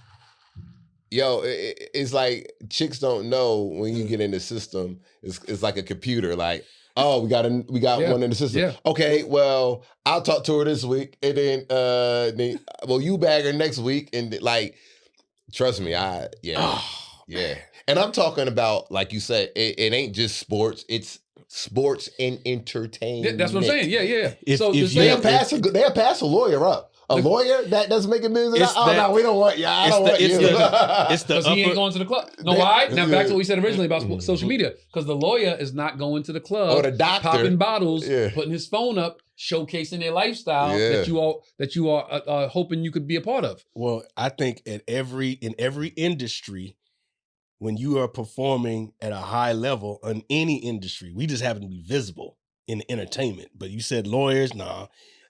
Yo, it's like chicks don't know when you get in the system. It's like a computer. Like, oh, we got one in the system. Yeah. Okay, well, I'll talk to her this week, and then you bag her next week, and like, trust me, yeah. And I'm talking about, like you said, it ain't just sports. It's sports and entertainment. That's what I'm saying. Yeah. They'll pass a lawyer up. A lawyer that doesn't make $1 million. No, we don't want you. I don't want you. It's the he ain't going to the club. No, why? Now back to what we said originally about social media. Because the lawyer is not going to the club or the doctor popping bottles, putting his phone up, showcasing their lifestyle that you are hoping you could be a part of. Well, I think in every industry, when you are performing at a high level in any industry, we just happen to be visible in entertainment. But you said lawyers, nah.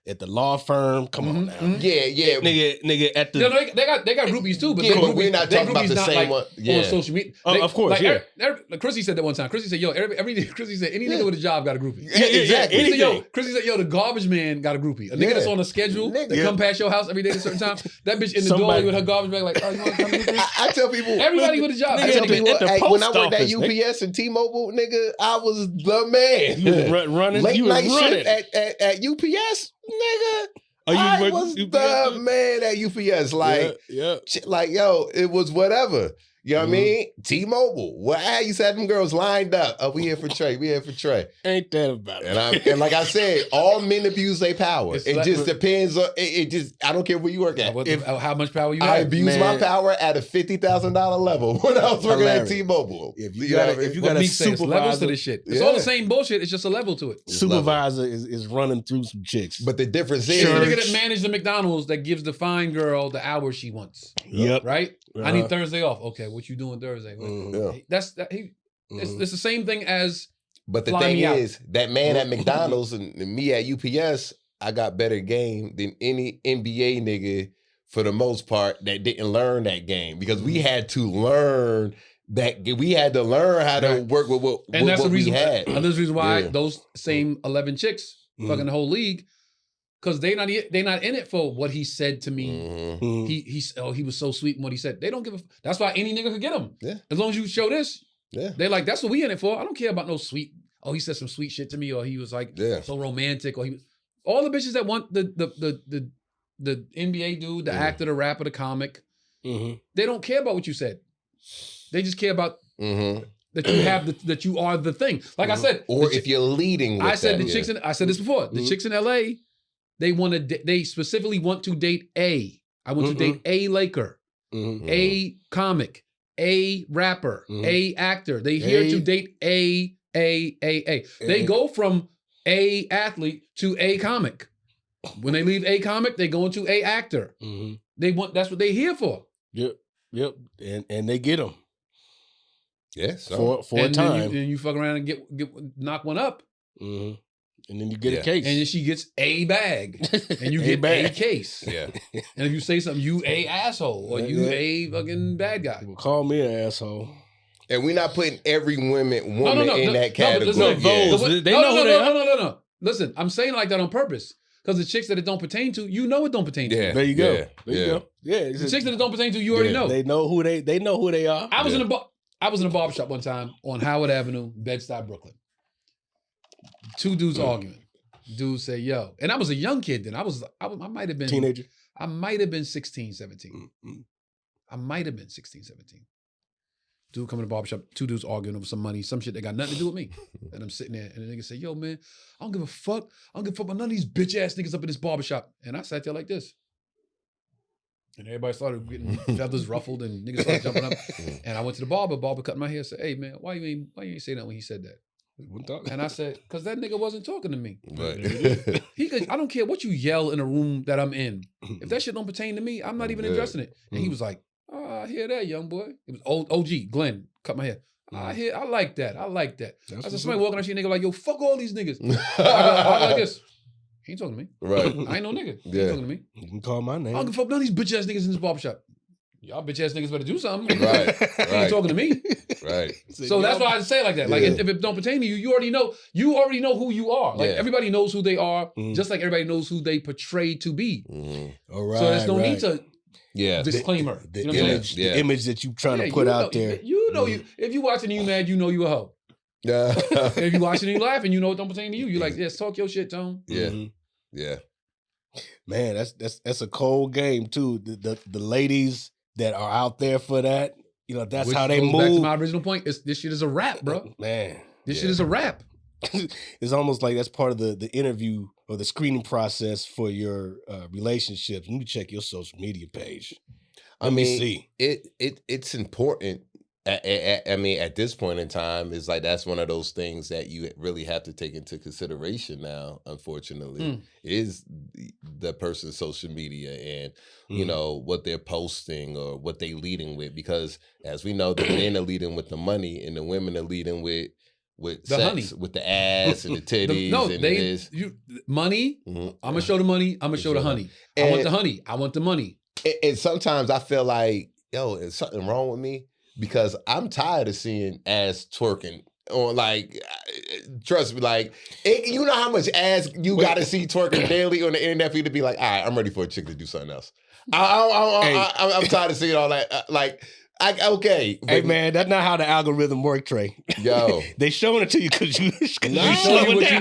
at the law firm. Come on now. Yeah. Nigga at the. No, they got groupies too, but we're not talking about the same one. On social media. Of course, like Chrissy said that one time. Chrissy said, "Yo, Chrissy said any nigga with a job got a groupie." Yeah, exactly. Chrissy said, "Yo, the garbage man got a groupie. A nigga that's on a schedule that come past your house every day at a certain time. That bitch in the door with her garbage bag, like, oh, you want to come to me?" I tell people, everybody with a job. I tell people, when I worked at office, UPS and T-Mobile, nigga, I was the man. You was running. Late night running shift at UPS, nigga. I was the man at UPS. Like, like, yo, it was whatever. You know what I mean? T-Mobile. Well, I used to have them girls lined up. Oh, we here for Trey. We here for Trey. Ain't that about it? And like I said, all men abuse their power. It just depends on. It just. I don't care where you work at. How much power you have. I abused my power at a $50,000 level when I was working at T-Mobile. If you got a supervisor, levels to this shit. It's all the same bullshit. It's just a level to it. Supervisor is running through some chicks. But the difference is the nigga that managed the McDonald's that gives the fine girl the hours she wants. Yep. Right. I need Thursday off. Okay, what you doing Thursday? It's the same thing as. But the thing is, that man at McDonald's and me at UPS, I got better game than any NBA nigga for the most part that didn't learn that game because we had to learn that we had to learn how to work with what we had. And that's the reason why those same 11 chicks fucking the whole league. Because they not in it for what he said to me. He was so sweet in what he said. They don't give a. That's why any nigga could get him. Yeah. As long as you show this. Yeah. They're like, that's what we in it for. I don't care about no sweet. Oh, he said some sweet shit to me, or he was like so romantic, or he was all the bitches that want the NBA dude, the actor, the rapper, the comic. They don't care about what you said. They just care about that you have that you are the thing. Like I said, or if you're leading. With I said the chicks. I said this before. The chicks in LA. They specifically want to date A. I want to date A Laker, A comic, A rapper, A actor. They here to date A. They go from A athlete to A comic. When they leave A comic, they go into A actor. That's what they here for. Yep. And they get them. Yes. For a time. And you fuck around and get knock one up. And then you get a case. And then she gets a bag. And you get a case. Yeah. And if you say something, you a asshole. Or you a fucking bad guy. People call me an asshole. And we're not putting every woman in that category. No. Listen, I'm saying like that on purpose. Because the chicks that it don't pertain to, you know it don't pertain to. Yeah. There you go. There you go. Yeah. The chicks that it don't pertain to, you already know. They know who they are. I was in a barbershop one time on Howard Avenue, Bed-Stuy, Brooklyn. Two dudes arguing. Dude said, yo. And I was a young kid then. I might have been. Teenager? I might have been 16, 17. I might have been 16, 17. Dude come in the barbershop, two dudes arguing over some money, some shit that got nothing to do with me. And I'm sitting there and the nigga say, yo, man, I don't give a fuck. I don't give a fuck about none of these bitch ass niggas up in this barbershop. And I sat there like this. And everybody started getting feathers ruffled and niggas started jumping up. And I went to the barber cut my hair, said, hey man, why you ain't say that when he said that? And I said, because that nigga wasn't talking to me. Right. I don't care what you yell in a room that I'm in. If that shit don't pertain to me, I'm not even addressing it. And he was like, oh, I hear that, young boy. It was OG, Glenn, cut my hair. I like that. I said, somebody walking out here, nigga like, yo, fuck all these niggas. I like this. He ain't talking to me. Right. I ain't no nigga. He ain't talking to me. You can call my name. I don't give a fuck none of these bitch ass niggas in this barbershop. Y'all bitch ass niggas better do something. Right. He ain't talking to me. Right. So that's why I say it like that. Like if it don't pertain to you, you already know who you are. Like everybody knows who they are, just like everybody knows who they portray to be. All right. So there's no need to disclaimer. The image that you trying to put out there. You know if you watching and you mad, you know you a hoe. Yeah. If you watching and you laughing, you know it don't pertain to you. You like, yes, talk your shit, Tone. Yeah. Yeah. Man, that's a cold game too. The ladies that are out there for that, you know, that's how they move. Back to my original point. This shit is a rap, bro. Man, this shit is a rap. It's almost like that's part of the interview or the screening process for your relationships. Let me check your social media page. Let me see. It's important. I mean, at this point in time, it's like that's one of those things that you really have to take into consideration now, unfortunately, is the person's social media and, you know, what they're posting or what they leading with. Because as we know, the men are leading with the money and the women are leading with with The sex, honey. with the ass and the titties and this. Money. Mhm. I'm gonna show the money. I'm gonna show the honey. I want the honey. I want the money. And sometimes I feel like, yo, is something wrong with me? Because I'm tired of seeing ass twerking. Or like, trust me, like, you know how much ass you got to see twerking daily on the internet for you to be like, all right, I'm ready for a chick to do something else. I'm tired of seeing all that. Okay. Hey man, that's not how the algorithm works, Trey. Yo. They showing it to you because you They show you what you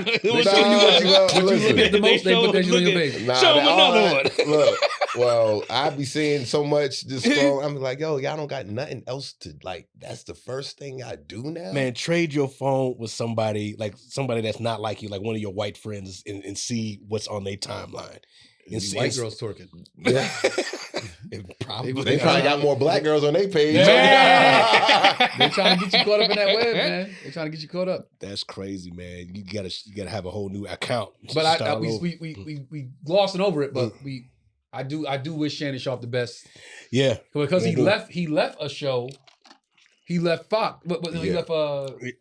look at the most. They put that shit on your page. Show them another one. Look, well, I be seeing so much just scroll. I'm like, yo, y'all don't got nothing else to like. That's the first thing I do now. Man, trade your phone with somebody that's not like you, like one of your white friends, and see what's on their timeline. And see, White girls twerking. Yeah. They They probably got more black girls on their page. They're trying to get you caught up in that web, man. They're trying to get you caught up. That's crazy, man. You gotta have a whole new account. But we glossing over it, but I do wish Shannon Sharpe the best. Yeah, because he left a show. He left Fox, but he left ESPN,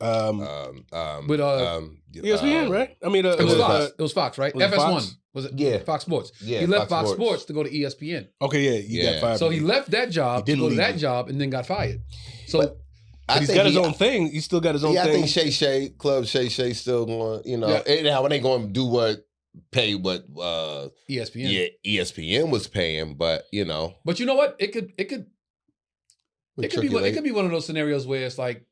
right? I mean, it was Fox. It was Fox, right? FS1 Fox? was it? Yeah, Fox Sports. Yeah, he left Fox Sports to go to ESPN. Okay, yeah, he got fired. So he left that job to go to that job and then got fired. So. But he's got his own thing. He still got his own thing. I think Shay Club Shay still going. You know, now it ain't going to do what ESPN. Yeah, ESPN was paying, but you know. But you know what? It could be one of those scenarios where it's like,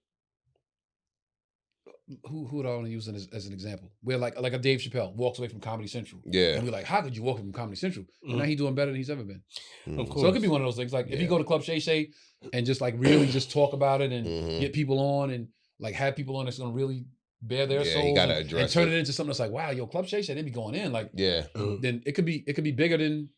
who would I want to use as an example? Where like a Dave Chappelle walks away from Comedy Central. Yeah. And we're like, how could you walk away from Comedy Central? And now he's doing better than he's ever been. Of course. So it could be one of those things. Like if you go to Club Shay and just like really just talk about it and get people on and like have people on that's gonna really bare their soul you gotta address and turn it into something that's like, wow, yo, Club Shay they be going in. Like then it could be bigger than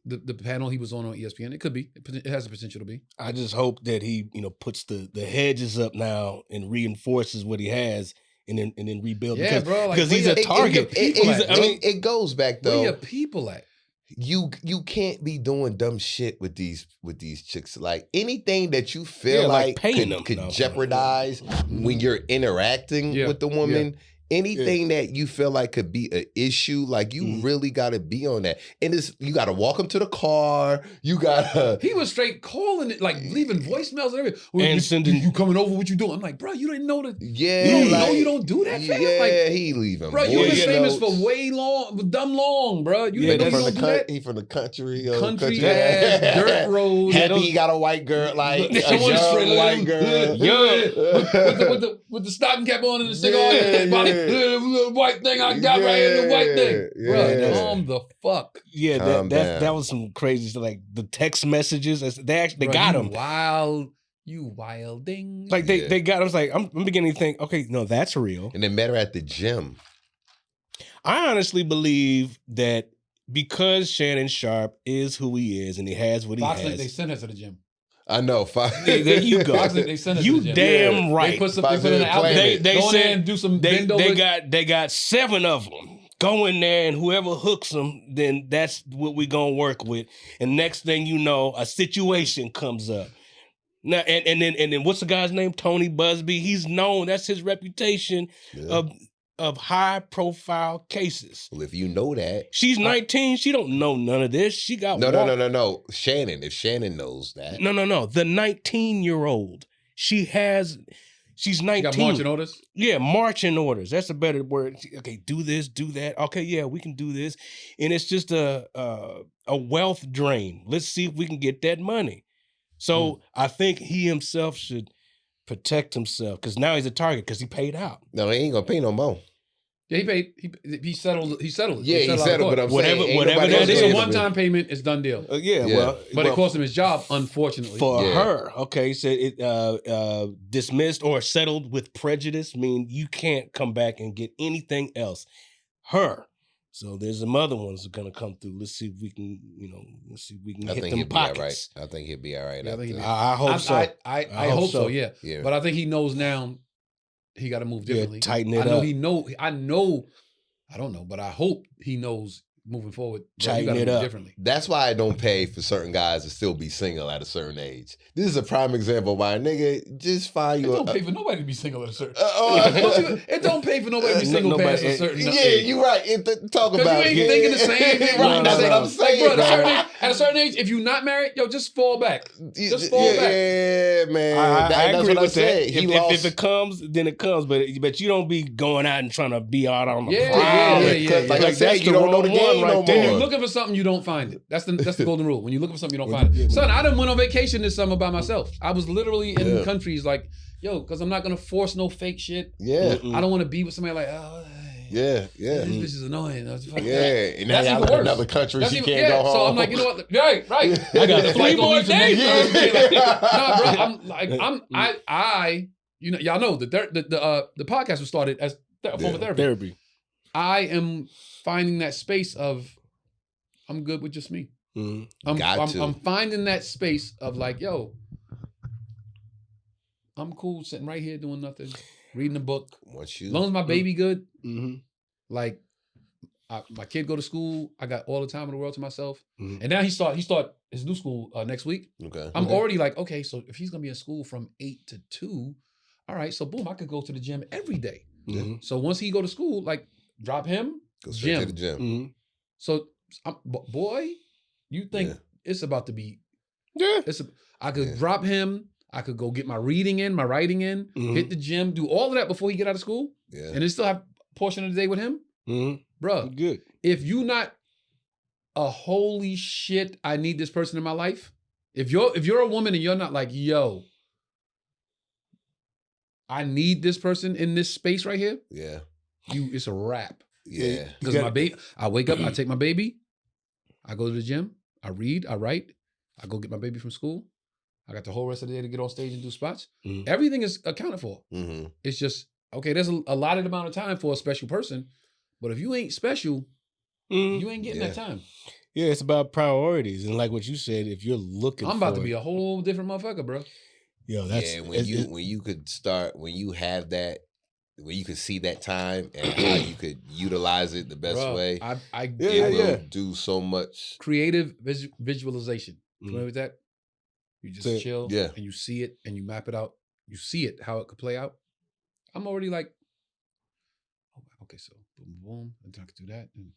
the panel he was on ESPN. It could be. It has the potential to be. I just hope that he, puts the hedges up now and reinforces what he has and then rebuild. Yeah, bro. Because he's a target. It goes back though. Where your people at? You can't be doing dumb shit with these chicks. Like anything that you feel like paying them could jeopardize when you're interacting with the woman. Anything that you feel like could be an issue, like you really got to be on that. And you got to walk him to the car. You got to. He was straight calling it, like leaving voicemails and everything. And sending you coming over? What you doing? I'm like, bro, you didn't know that. Yeah, you don't know you don't do that, fam. Yeah, like, he leaving. Bro, you've been famous for way long, bro. You think you don't do that? He from the country, country ass dirt road. Happy he got a white girl, like a young white girl, with the stocking cap on and the cigar. The white thing I got right here, the white thing. Bro, calm the fuck. Yeah, that was some crazy stuff. Like the text messages, they got him. You wilding. Like they got him. I was like, I'm beginning to think, okay, no, that's real. And they met her at the gym. I honestly believe that because Shannon Sharpe is who he is and he has what he has. They sent her to the gym. I know. There you go. They sent us you to the gym. damn right. They put in an outfit. They go in there and do some bend over. They got 7 of them. Go in there and whoever hooks them, then that's what we gonna work with. And next thing you know, a situation comes up. Now and then what's the guy's name? Tony Busby. He's known. That's his reputation of high profile cases. Well, if you know that. She's 19, she don't know none of this. She got No. Shannon, if Shannon knows that. No. The 19-year-old. She's 19. She got marching orders? Yeah, marching orders. That's a better word. Okay, do this, do that. Okay, yeah, we can do this. And it's just a wealth drain. Let's see if we can get that money. So I think he himself should protect himself because now he's a target because he paid out. No, he ain't gonna pay no more. Yeah, he paid. He settled. He settled. Yeah, he settled. But I'm saying whatever that it's is. a one-time payment. It's done deal. But it cost him his job, unfortunately. For her, okay, so it dismissed or settled with prejudice. Mean you can't come back and get anything else. Her. So there's some other ones that are gonna come through. Let's see if we can, hit them pockets. I think he'll be all right. I hope so. I hope so. Yeah. But I think he knows now. He got to move differently. Tighten it up. I know. I don't know, but I hope he knows moving forward, bro, you Tighten gotta it move up. differently. That's why I don't pay for certain guys to still be single at a certain age. This is a prime example why a nigga just find It you don't a... pay for nobody to be single at a certain. It don't pay for nobody to be single Nobody- past a certain Yeah, age. you right. Talk Because about you ain't thinking the same. Right, that's what I'm saying. Like, bro, at a certain age, if you're not married, yo, just fall back. Just fall back. Yeah, man. I That's agree what I'm with that. saying. If it comes, then it comes. But you don't be going out and trying to be out on the Yeah, prowl. yeah. Like I Like, said, that's you the don't know the wrong game one no right there. When more. you're looking for something, you don't find it. That's the golden rule. When you're looking for something, you don't find it. Son, I done went on vacation this summer by myself. I was literally in countries like, yo, because I'm not gonna force no fake shit. Yeah. I don't want to be with somebody like, oh, Yeah. this bitch is annoying. Yeah. And now That's y'all even in worse. another country, That's she even- can't go home. So I'm like, you know what? Right. I got 3 more days. Nah, bro. I'm like, you know, y'all know that the podcast was started as a form of therapy. I am finding that space of I'm good with just me. Mm-hmm. I'm finding that space of like, yo, I'm cool sitting right here doing nothing, reading a book. Once you, As long as my baby good, Mm-hmm. like my kid go to school, I got all the time in the world to myself. Mhm. And now he start his new school next week. okay. I'm already like, okay, so if he's gonna be in school from 8 to 2, all right, so boom, I could go to the gym every day. Mm-hmm. So once he go to school, like drop him, Go straight to gym. the gym. Mm-hmm. So boy, you think Yeah. it's about to be? Yeah. I could drop him. I could go get my reading in, my writing in, Mhm. hit the gym, do all of that before he get out of school, Yeah. and then still have a portion of the day with him, Mm-hmm. bruh. Good. If you not a holy shit, I need this person in my life. If you're a woman and you're not like, yo, I need this person in this space right here, Yeah. it's a wrap. Yeah. Because my baby, I wake up, I take my baby, I go to the gym, I read, I write, I go get my baby from school. I got the whole rest of the day to get on stage and do spots. Mhm. Everything is accounted for. Mm-hmm. It's just, okay, there's a allotted amount of time for a special person, but if you ain't special, Mhm. you ain't getting that time. Yeah, it's about priorities. And like what you said, if you're looking I'm about for to be a whole different motherfucker, bro. yo, that's Yeah. When you could start, when you have that, when you could see that time and how you could utilize it the best Bruh, way, I Yeah, it will yeah. do so much. creative visualization. Mhm. Familiar with that? You just So, chill yeah. and you see it and you map it out. You see it, how it could play out. I'm already like, oh, okay, so boom, boom, and I could do that. And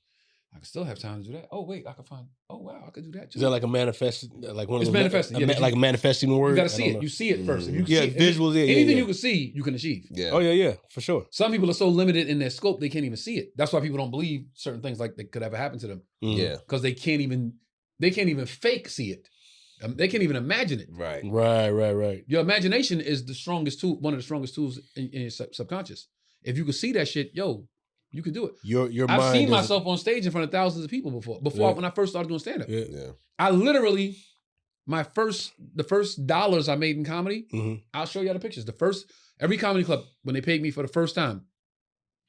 I could still have time to do that. Oh, wait, I could find, oh, wow, I could do that too. is that like a manifest, like one of It's those manifesting, yeah, but like a manifesting word? You got to I see don't it. know. You see it first. If you Yeah, see it, visuals. Yeah, anything yeah. you can see, you can achieve. Yeah. Oh yeah, for sure. Some people are so limited in their scope, they can't even see it. That's why people don't believe certain things like that could ever happen to them Mhm. Yeah. because they can't even fake see it. They can't even imagine it. Right. Right. Your imagination is the strongest tool, one of the strongest tools in your subconscious. If you can see that shit, yo, you can do it. Your mind I've seen is- myself on stage in front of thousands of people before Yeah. when I first started doing stand-up. Yeah. Yeah. I literally, the first dollars I made in comedy, Mhm. I'll show you the pictures. Every comedy club, when they paid me for the first time,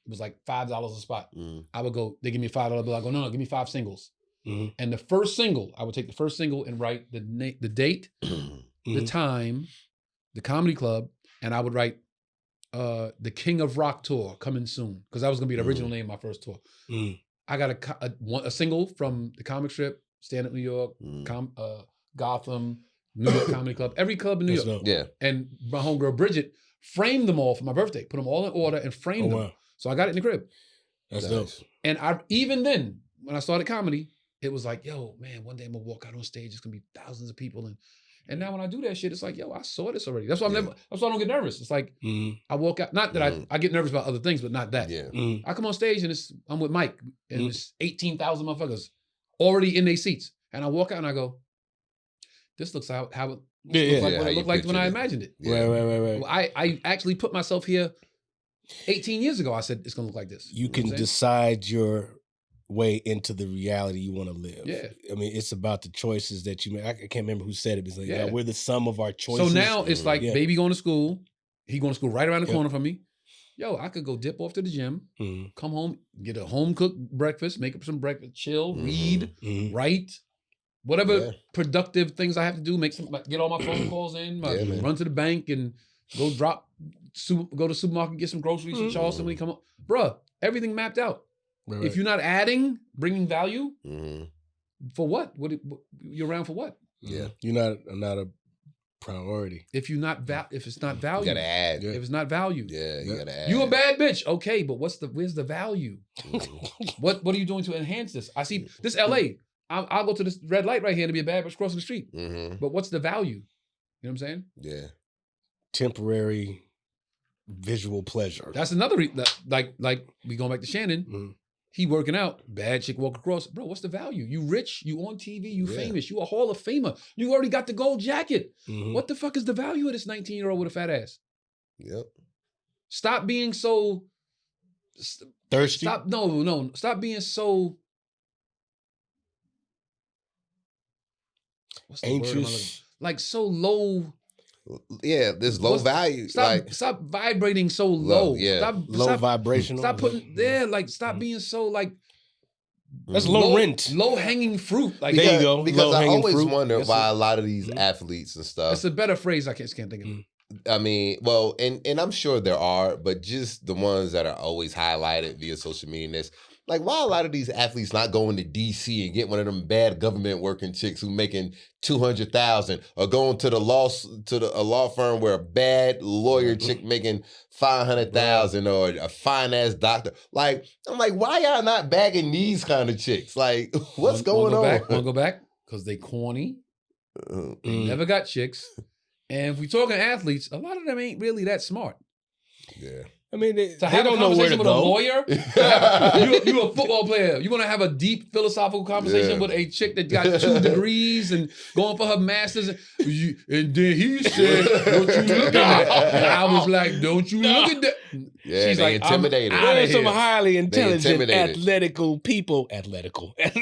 it was like $5 a spot. Mm. I would go, they give me a $5 bill. I go, no, give me 5 singles. Mhm. And the first single, I would take the first single and write the date, the Mhm. time, the comedy club, and I would write the King of Rock tour coming soon, because that was gonna be the original name of my first tour. Mhm. I got a single from the comic strip, Stand Up New York, Mm. Gotham, New York Comedy Club, every club in New That's York. dope. Yeah. And my homegirl Bridget framed them all for my birthday, put them all in order and framed Oh them. wow, So I got it in the crib. that's Nice. dope. And even then, when I started comedy, it was like, yo, man, one day I'm gonna walk out on stage, it's gonna be thousands of people. And now when I do that shit, it's like, yo, I saw this already. That's why that's why I don't get nervous. It's like Mhm. I walk out, not that I get nervous about other things, but not that. Yeah. Mhm. I come on stage and I'm with Mike and it's 18,000 motherfuckers already in their seats. And I walk out and I go, this looks how it Yeah, looks yeah. like Yeah, what how it you looked like when I pictured it. imagined it. Yeah. Right. Well, I actually put myself here 18 years ago. I said, it's gonna look like this. You know can what I'm saying? decide your way into the reality you want to live. Yeah. I mean, it's about the choices that you make. I can't remember who said it, but it's like, Yeah. we're the sum of our choices. So now it's like Yeah. baby going to school. He going to school right around the Yep. corner from me. Yo, I could go dip off to the gym, Mhm. come home, get a home cooked breakfast, make up some breakfast, chill, Mhm. read, Mhm. write, whatever Yeah. productive things I have to do. Get all my phone calls in, Yeah, man. run to the bank and go go to supermarket, get some groceries from Charleston when he come up. Bruh, everything mapped out. Right. If you're not bringing value, for what? You're around for what? Yeah. You're not a priority. If you're not if it's not value, You gotta add. If it's not value, You gotta add. You a bad bitch, okay? But where's the value? What are you doing to enhance this? I see this LA. I'll go to this red light right here to be a bad bitch crossing the street. But what's the value? You know what I'm saying? Yeah. Temporary visual pleasure. That's another like we going back to Shannon. He working out, bad chick walk across. Bro, what's the value? You rich, you on TV, you famous, you a Hall of Famer. You already got the gold jacket. What the fuck is the value of this 19-year-old with a fat ass? Yep. Stop being so thirsty. Stop being so what's the anxious. Like so low. Yeah, there's low value. Stop vibrating so low. Yeah. Low vibrational. Stop putting stop being so like that's low rent. Low hanging fruit. Like there you go. Because I always fruit. wonder why a lot of these athletes and stuff. It's a better phrase I can't think of it. I mean, well, and I'm sure there are, but just the ones that are always highlighted via social media and this. Like, why a lot of these athletes not going to DC and get one of them bad government working chicks who making $200,000, or going to a law firm where a bad lawyer chick making $500,000, or a fine ass doctor? Like, I'm like, why y'all not bagging these kind of chicks? Like, what's going on? Wanna go back? Because they corny. They never got chicks. And if we talking athletes, a lot of them ain't really that smart. Yeah. I mean, they have don't a know where to conversation with go. a lawyer. You a football player. You want to have a deep philosophical conversation with a chick that got 2 degrees and going for her masters. And then he said, "What you looking at?" And I was like, "Don't you look at that?" Yeah, she's they like, intimidated. There's some highly intelligent, intimidated. athletical people. Athletic. They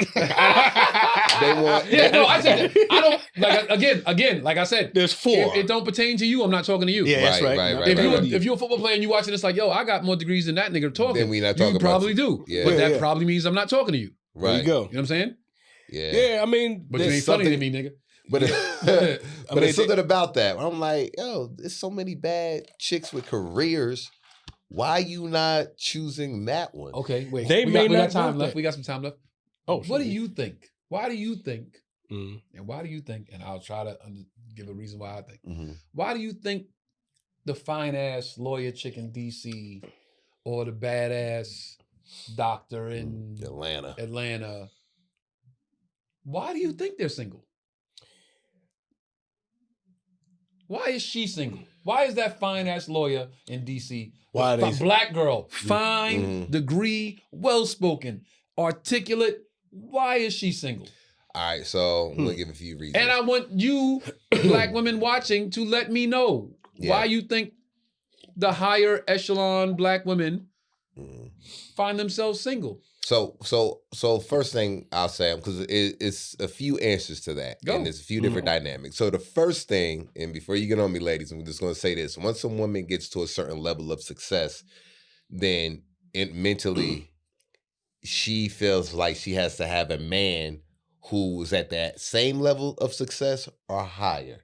want. Yeah, no, I said that. I don't like again. Like I said, There's 4. If it don't pertain to you, I'm not talking to you. Yeah, that's right. If you're a football player and you watching this, like, yo, I got more degrees than that nigga talking. Then we not talking you about probably you. do. Yeah. But Yeah, that probably means I'm not talking to you. Right. There you go. You know what I'm saying? Yeah. Yeah, I mean, But you ain't funny to me, nigga. But it's something about that. I'm like, yo, there's so many bad chicks with careers. Why you not choosing that one? Okay, wait. They we may got not time want left. that. We got some time left. Oh, what do you think? Why do you think? Mm. And why do you think? And I'll try to give a reason why I think. Mm-hmm. Why do you think the fine ass lawyer chick in DC or the badass doctor in Atlanta? Why do you think they're single? Why is she single? Why is that fine ass lawyer in DC? Why are they Black girl, fine, degree, well spoken, articulate. Why is she single? All right, so I'm gonna give a few reasons. And I want you, black women watching, to let me know why you think the higher echelon black women find themselves single. So first thing I'll say, because it's a few answers to that, and there's a few different dynamics. So the first thing, and before you get on me, ladies, I'm just going to say this: once a woman gets to a certain level of success, then mentally she feels like she has to have a man who's at that same level of success or higher.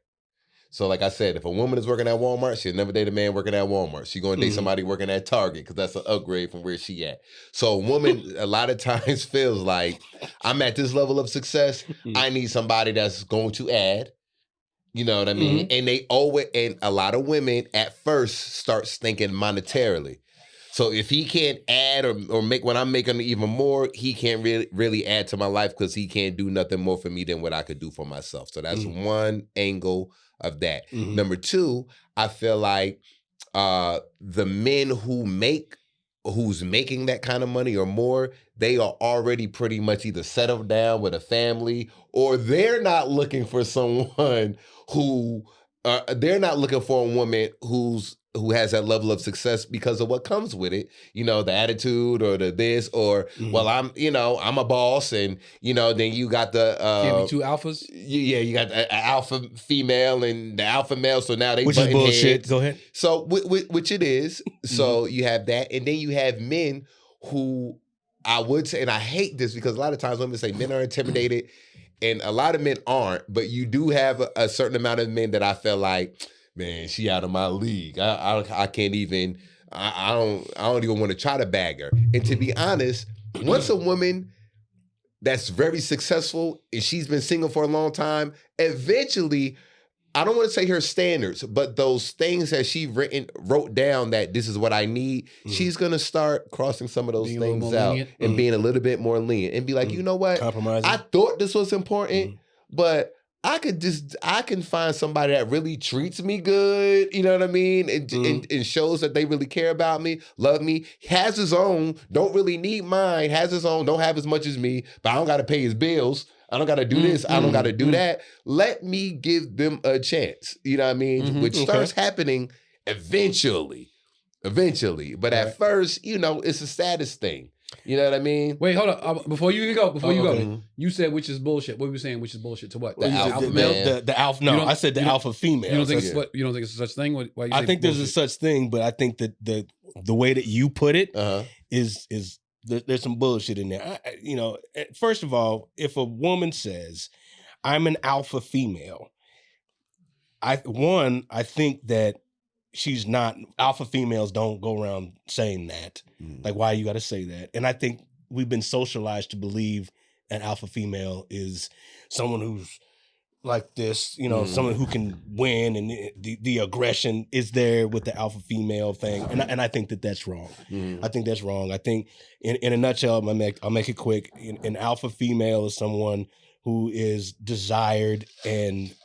So like I said, if a woman is working at Walmart, she'll never date a man working at Walmart. She's going to date somebody working at Target because that's an upgrade from where she at. So a woman a lot of times feels like, I'm at this level of success. I need somebody that's going to add. You know what I mean? And a lot of women at first starts thinking monetarily. So if he can't add or make what I'm making even more, he can't really add to my life because he can't do nothing more for me than what I could do for myself. So that's one angle of that. Number two, I feel like the men who's making that kind of money or more, they are already pretty much either settled down with a family, or they're not looking for someone they're not looking for a woman who has that level of success because of what comes with it, you know, the attitude or the this, or well, I'm a boss, and then you got the Can't be two alphas. Yeah, you got the alpha female and the alpha male, so now they which is bullshit. Heads. Go ahead. So which it is. So you have that, and then you have men who I would say, and I hate this because a lot of times women say men are intimidated, and a lot of men aren't, but you do have a certain amount of men that I feel like, man, she out of my league. I can't even. I don't even want to try to bag her. And to be honest, once a woman that's very successful and she's been single for a long time, eventually, I don't want to say her standards, but those things that she wrote down that this is what I need, she's going to start crossing some of those things out and being a little bit more lenient and be like, you know what? Compromising. I thought this was important, but I can find somebody that really treats me good, you know what I mean? And shows that they really care about me, love me, has his own, don't really need mine, has his own, don't have as much as me, but I don't got to pay his bills. I don't got to do this. I don't got to do that. Let me give them a chance, you know what I mean? Which starts happening eventually. But at first, you know, it's a status thing. You know what I mean? Wait, hold up. Before you go, you said which is bullshit. What were you saying? Which is bullshit to what? The alpha male? The alpha. No, I said the alpha female. You don't think you don't think it's a such thing? Why I think there's a such thing, but I think that the way that you put it is there's some bullshit in there. You know, first of all, if a woman says, "I'm an alpha female," I think that she's not. Alpha females don't go around saying that. Like, why you got to say that? And I think we've been socialized to believe an alpha female is someone who's like this, you know, someone who can win, and the aggression is there with the alpha female thing. And I think that's wrong. I think that's wrong. I think in a nutshell, I'll make it quick. An alpha female is someone who is desired and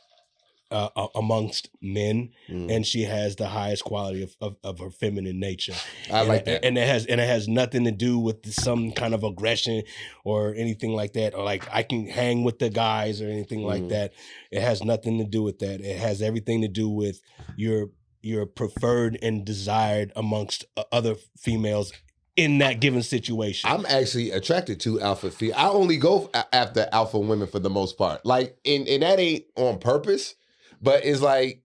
amongst men, and she has the highest quality of her feminine nature. I like that, and it has nothing to do with some kind of aggression or anything like that, or like I can hang with the guys or anything like that. It has nothing to do with that. It has everything to do with your preferred and desired amongst other females in that given situation. I'm actually attracted to alpha female. I only go after alpha women for the most part. Like, and that ain't on purpose. But it's like,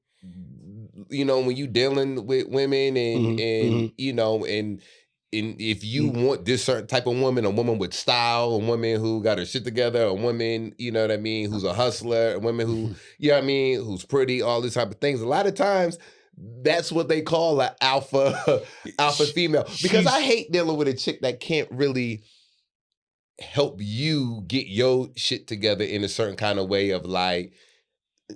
you know, when you dealing with women and you know, and if you want this certain type of woman, a woman with style, a woman who got her shit together, a woman, you know what I mean, who's a hustler, a woman who, you know what I mean, who's pretty, all these type of things. A lot of times, that's what they call an alpha female. Because I hate dealing with a chick that can't really help you get your shit together in a certain kind of way of like,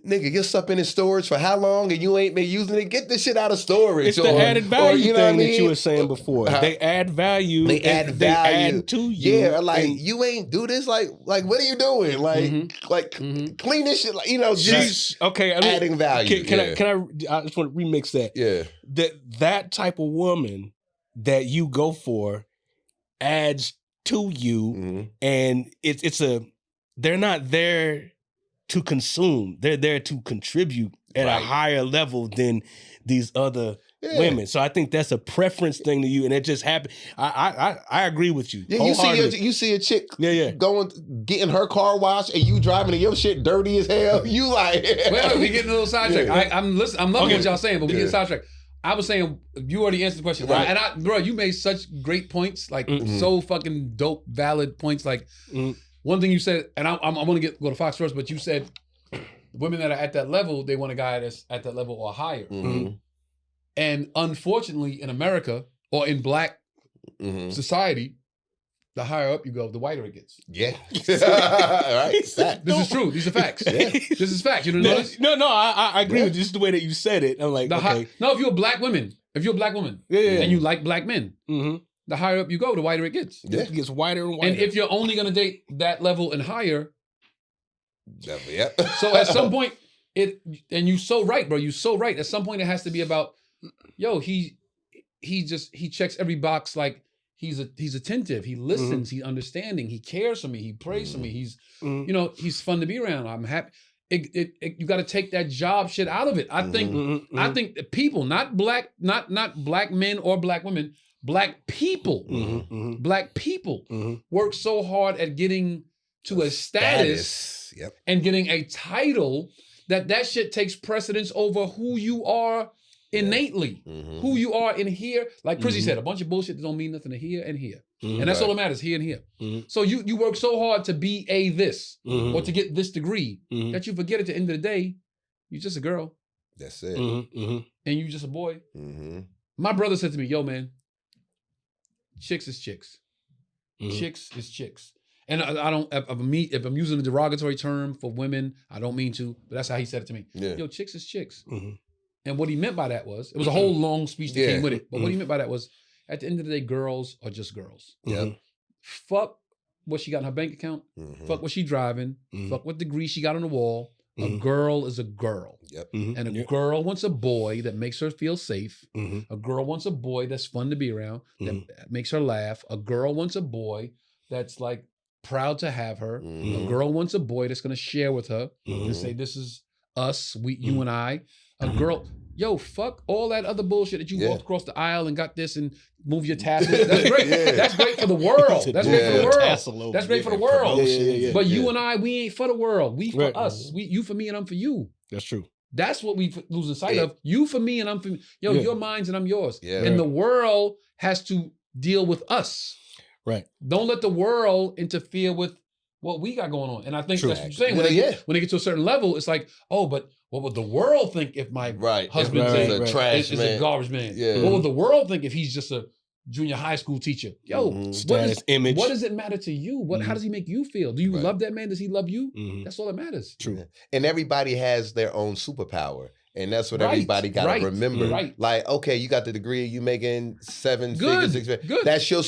nigga, your stuff in storage for how long and you ain't been using it? Get this shit out of storage. It's the added value you know thing what I mean? that you were saying before. They add value. They add value to you. Yeah, like you ain't do this. Like what are you doing? Like clean this shit. Like, you know, just adding value. Can I just want to remix that. Yeah, that type of woman that you go for adds to you, and they're not there to consume. They're there to contribute at a higher level than these other women. So I think that's a preference thing to you, and it just happened. I agree with you. Yeah, you see a chick getting her car washed, and you driving and your shit dirty as hell. You like, well, we getting a little sidetracked. I'm loving what y'all saying, but we get sidetracked. I was saying, you already answered the question, right? And bro, you made such great points, like so fucking dope, valid points, like. One thing you said, and I want to go to Fox first, but you said women that are at that level, they want a guy that's at that level or higher. And unfortunately, in America or in Black society, the higher up you go, the whiter it gets. Yeah. Right. This is true. These are facts. This is facts. You don't know this? No, I agree with you. Just the way that you said it. I'm like, no, if you're a black woman, and you like black men, the higher up you go, the whiter it gets. It gets whiter and whiter. And if you're only going to date that level and higher, definitely, yeah. So at some point, and you're so right, bro. You're so right. At some point, it has to be about, yo, he checks every box. Like he's attentive. He listens. He's understanding. He cares for me. He prays for me. He's you know, he's fun to be around. I'm happy. You got to take that job shit out of it. I think that people, not black men or black women. Black people work so hard at getting to a status. And getting a title that shit takes precedence over who you are innately, who you are in here. Like Chrissy said, a bunch of bullshit that don't mean nothing to here and here. And that's all that matters, here and here. So you work so hard to be a this or to get this degree that you forget at the end of the day, you're just a girl. That's it. And you just a boy. My brother said to me, yo, man, chicks is chicks. Chicks is chicks. And I don't, if I'm using a derogatory term for women, I don't mean to, but that's how he said it to me. Yeah. Yo, chicks is chicks. And what he meant by that was, it was a whole long speech that came with it. But what he meant by that was, at the end of the day, girls are just girls. Yeah. Fuck what she got in her bank account. Fuck what she driving. Fuck what degree she got on the wall. A girl is a girl. Yep. And a girl wants a boy that makes her feel safe. A girl wants a boy that's fun to be around, that makes her laugh. A girl wants a boy that's like proud to have her. A girl wants a boy that's going to share with her and say, this is us, you and I. A girl, yo, fuck all that other bullshit that you walked across the aisle and got this and move your tassel. That's great. That's great for the world. That's great for the world. That's great for the world. But you and I, we ain't for the world. We for us. You for me and I'm for you. That's true. That's what we losing sight of. You for me and I'm for me. Yo, you're mine and I'm yours. Yeah. And the world has to deal with us. Right. Don't let the world interfere with what we got going on. And I think that's what you're saying. When they get to a certain level, it's like, oh, but what would the world think if my husband is a garbage man? Yeah. What would the world think if he's just a junior high school teacher? Yo, image. What does it matter to you? How does he make you feel? Do you love that man? Does he love you? That's all that matters. True. And everybody has their own superpower. And that's what everybody got to remember. Like, okay, you got the degree, you making 7 figures, 6 figures. Good. That's your,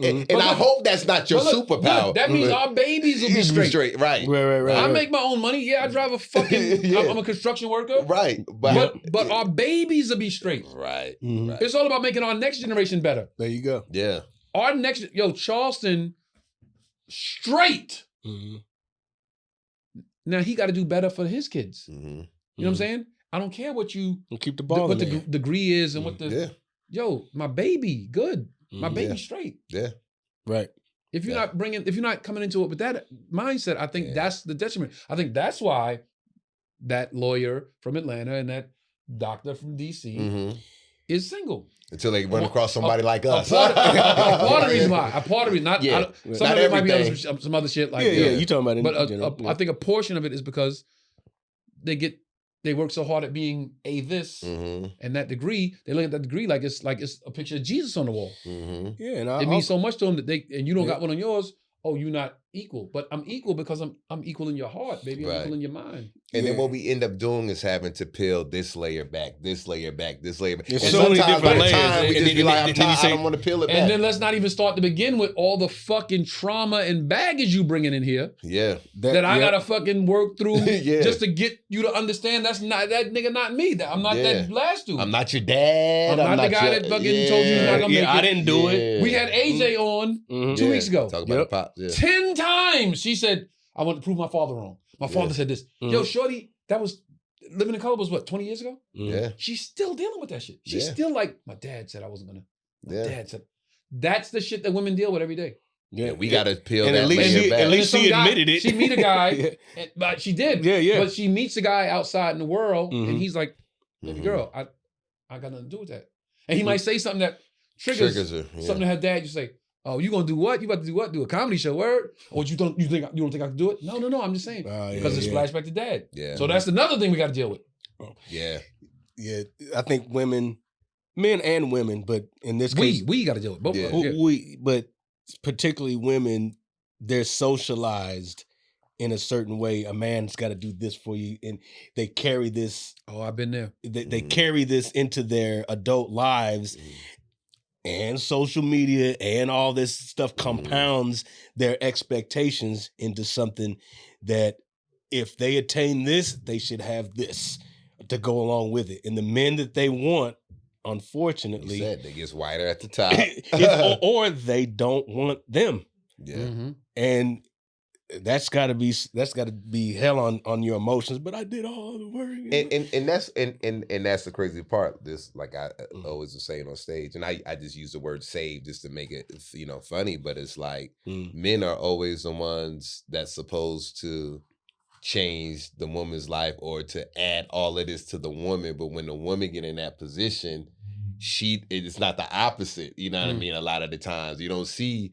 and I hope that's not your superpower. That means our babies will be straight. Right. I make my own money. Yeah, I drive a fucking, I'm a construction worker. Right. But our babies will be straight. Right. It's all about making our next generation better. There you go. Yeah. Our next, Charleston, straight. Now he got to do better for his kids. You know what I'm saying? I don't care what keep the ball what the degree is and what the my baby good, my baby straight. Yeah, right. If you're not coming into it with that mindset, I think that's the detriment. I think that's why that lawyer from Atlanta and that doctor from DC is single. Until they run across somebody like us. Part of the reason why. Some of it might be some other shit like you talking about it. But I think a portion of it is because they work so hard at being this and that degree. They look at that degree like it's a picture of Jesus on the wall. Yeah, and it means so much to them that you don't got one on yours. Oh, you're not equal, but I'm equal because I'm equal in your heart, baby. I'm equal in your mind. And then what we end up doing is having to peel this layer back, this layer back, this layer back. There's so many different layers. We just be like, I'm tired, I don't want to peel it back. And then let's not even start to begin with all the fucking trauma and baggage you bringing in here. Yeah. That I gotta fucking work through just to get you to understand that's not that nigga, not me. I'm not that last dude. I'm not your dad. I'm not the guy that fucking told you you're not gonna make it. I didn't do it. We had AJ on 2 weeks ago. Talk about the pop. 10 times she said, I want to prove my father wrong. My father said this. Yo, shorty, that was living in color was what, 20 years ago? Yeah. She's still dealing with that shit. She's still like, my dad said I wasn't gonna. My dad said. That's the shit that women deal with every day. Yeah, we gotta peel and that layer back. At least she admitted it. She meet a guy, but she did. Yeah. But she meets a guy outside in the world, and he's like, baby girl, I got nothing to do with that. And he might say something that triggers her. Something that her dad just say, oh, you gonna do what? You about to do what? Do a comedy show? Word? Or you don't think I can do it? No. I'm just saying because it's flashback to dad. Yeah. So that's another thing we got to deal with. Yeah. I think men and women, but in this case, we got to deal with both. But particularly women, they're socialized in a certain way. A man's got to do this for you, and they carry this. Oh, I've been there. They carry this into their adult lives. And social media and all this stuff compounds their expectations into something that if they attain this, they should have this to go along with it. And the men that they want, unfortunately, they get whiter at the top, or they don't want them. Yeah, and that's got to be hell on your emotions. But I did all the work, and that's the crazy part. This, like I always was saying on stage, and I just use the word "save" just to make it funny. But it's like men are always the ones that's supposed to change the woman's life or to add all of this to the woman. But when the woman get in that position, it's not the opposite. You know what I mean? A lot of the times you don't see.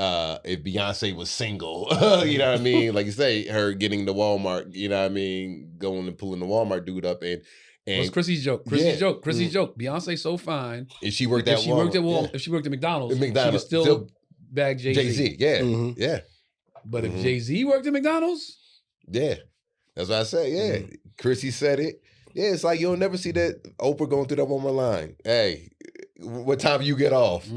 If Beyonce was single, you know what I mean? Like you say, her getting the Walmart, you know what I mean? Going and pulling the Walmart dude up and what's Chrissy's joke? Chrissy's joke. Beyonce's so fine. If she worked at Walmart. If she worked at McDonald's, she could still bag Jay-Z. Jay-Z, yeah, yeah. But if Jay-Z worked at McDonald's? Yeah. That's what I said, yeah. Chrissy said it. Yeah, it's like you'll never see that Oprah going through that one more line. Hey, what time you get off?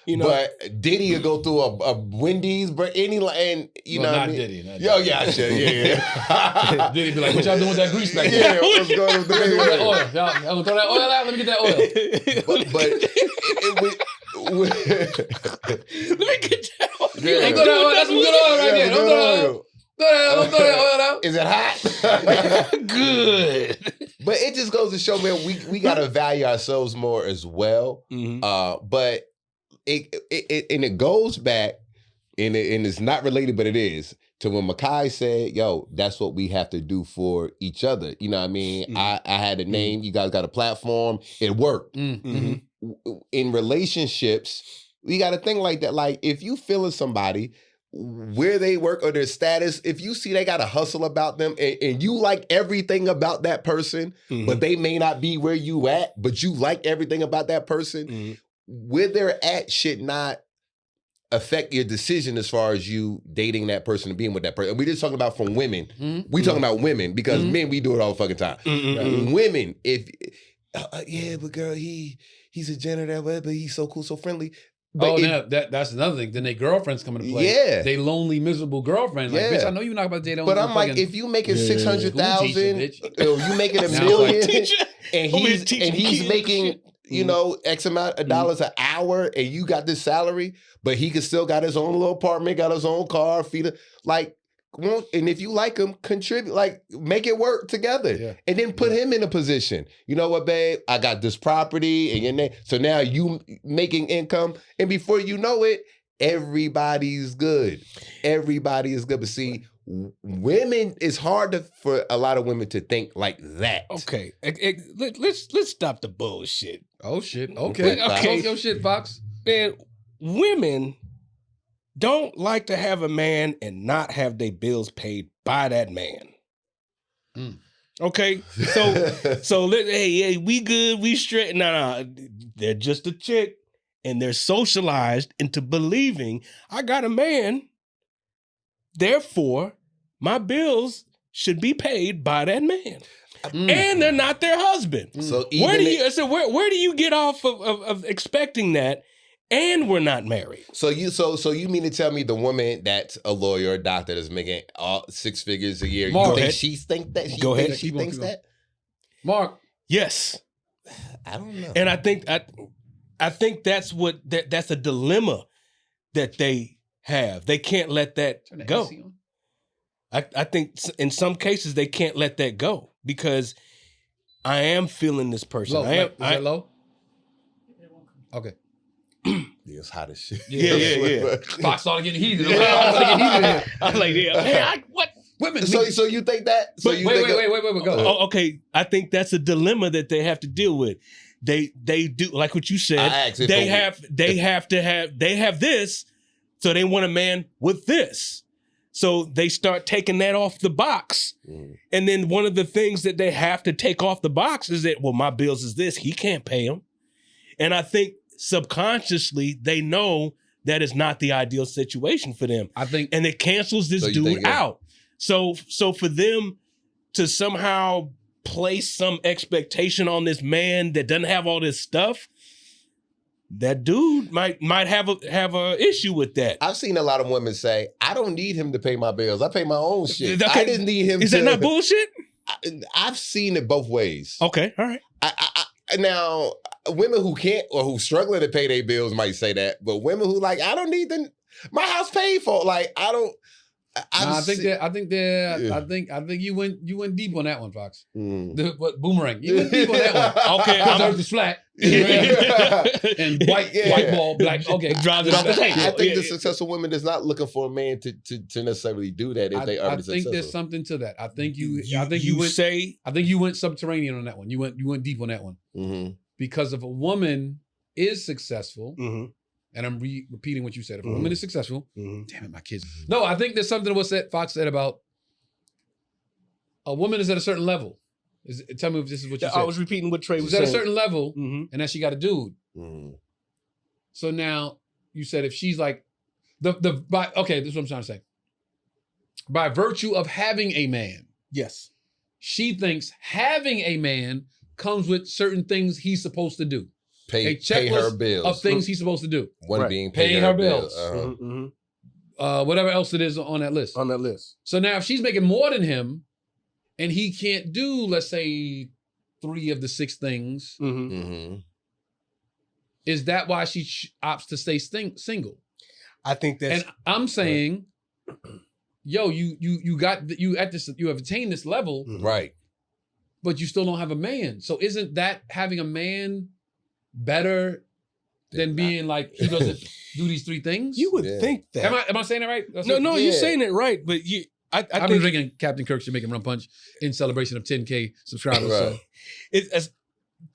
You know, but Diddy will go through a Wendy's, but any and you know, not what I mean? Diddy. Not Yo, Diddy. yeah, I should, yeah. Diddy be like, what y'all doing with that grease back there? Yeah, what's going on with the That oil. Y'all throw that oil out? Let me get that oil. Let me get that oil. Hey, throw that oil. That's some good oil right there. Don't throw that oil. Don't throw that oil out. Is it hot? good. But it just goes to show, man, we gotta value ourselves more as well. But it goes back, and it's not related, but it is to when Makai said, "Yo, that's what we have to do for each other." You know what I mean? I had a name. You guys got a platform. It worked. In relationships, we got to think like that. Like if you feeling somebody, where they work or their status, if you see they got a hustle about them and you like everything about that person, but they may not be where you at, but you like everything about that person, where they're at should not affect your decision as far as you dating that person and being with that person. We're just talking about from women. We talking about women because men, we do it all the fucking time. Women, if, yeah, but girl, he's a janitor, but he's so cool, so friendly. But that's another thing. Then their girlfriends come into play. Yeah. They lonely, miserable girlfriend. Like, bitch, I know you're not about to date on. But I'm like, if you making 600,000, or you making $1 Now, million, and he's making, you know, X amount of dollars an hour, and you got this salary, but he could still got his own little apartment, got his own car, like, and if you like him, contribute, like, make it work together, and then put him in a position. You know what, babe? I got this property, and your name. So now you making income, and before you know it, everybody's good. Everybody is good. But see, women, it's hard for a lot of women to think like that. Okay, let's stop the bullshit. Oh shit. Okay. Okay. Your shit, Fox. Man, women don't like to have a man and not have their bills paid by that man. Okay, so hey, we good, we straight. Nah, they're just a chick, and they're socialized into believing I got a man, therefore my bills should be paid by that man, and they're not their husband. So where do you get off of expecting that? And we're not married. So you mean to tell me the woman that's a lawyer or doctor that's making all 6 figures a year, you think she thinks that? She thinks that? Mark. Yes. I don't know. And I think that's that's a dilemma that they have. They can't let that go. I think in some cases they can't let that go because I am feeling this person. Low. Is that low? Okay. Yeah, it's hot as shit. Yeah. Fox started getting heated. I'm like, yeah. What? Women. So you think that? So wait. Go. Okay. I think that's a dilemma that they have to deal with. They do like what you said. They have this, so they want a man with this. So they start taking that off the box. And then one of the things that they have to take off the box is that, well, my bills is this. He can't pay them. And I think subconsciously they know that is not the ideal situation for them. I think, and it cancels this dude out. So for them to somehow place some expectation on this man that doesn't have all this stuff, that dude might have a issue with that. I've seen a lot of women say, "I don't need him to pay my bills. I pay my own shit. Okay. I didn't need him." Is that not bullshit? I've seen it both ways. Okay, all right. Now, women who can't or who struggling to pay their bills might say that, but women who like, I don't need my house paid for. Like, I don't. I think you went deep on that one, Fox. But Boomerang, you went deep on that one. Okay, I'm just flat and white ball, black. Okay, drives it off the table. I think the successful woman is not looking for a man to necessarily do that if they are successful. I think there's something to that. I think you went subterranean on that one. You went deep on that one because if a woman is successful. And I'm repeating what you said. If a woman is successful, damn it, my kids. No, I think there's something that Fox said about a woman is at a certain level. Tell me if this is what you said. I was repeating what Trey was saying. saying. She's at a certain level, and then she got a dude. So now you said if she's like Okay, this is what I'm trying to say. By virtue of having a man, Yes. she thinks having a man comes with certain things he's supposed to do. Pay her bills. Of things he's supposed to do. One being pay her bills. Whatever else it is on that list. On that list. So now if she's making more than him and he can't do, let's say, 3 of the 6 things, is that why she opts to stay single? I think that's... And I'm saying, yo, you have attained this level, right? But you still don't have a man. So isn't that having a man better than being like he doesn't do these 3 things? You would think that. Am I saying it right? No, you're saying it right, but I've been drinking Captain Kirk's Jamaican Rum Punch in celebration of 10K subscribers. Right. So.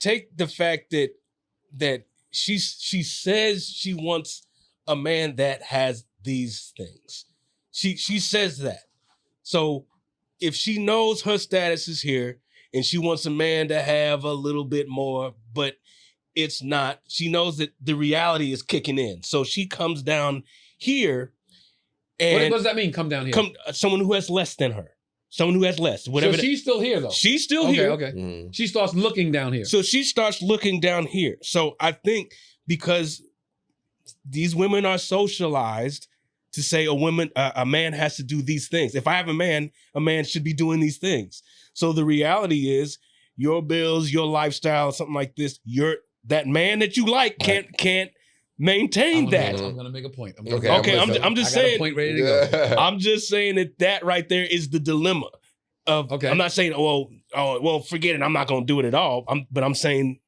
Take the fact that she says she wants a man that has these things. She says that. So if she knows her status is here and she wants a man to have a little bit more, but it's not, she knows that the reality is kicking in. So she comes down here and... What does that mean, come down here? Someone who has less than her. Someone who has less. Whatever. So she's still here, though? She's still here. Okay. She starts looking down here. So she starts looking down here. So I think because these women are socialized to say a man has to do these things. If I have a man should be doing these things. So the reality is your bills, your lifestyle, something like this, that man that you like can't maintain that. I'm gonna make a point. I'm just saying. I got a point ready to go. I'm just saying that right there is the dilemma. I'm not saying, well, forget it. I'm not gonna do it at all. But I'm saying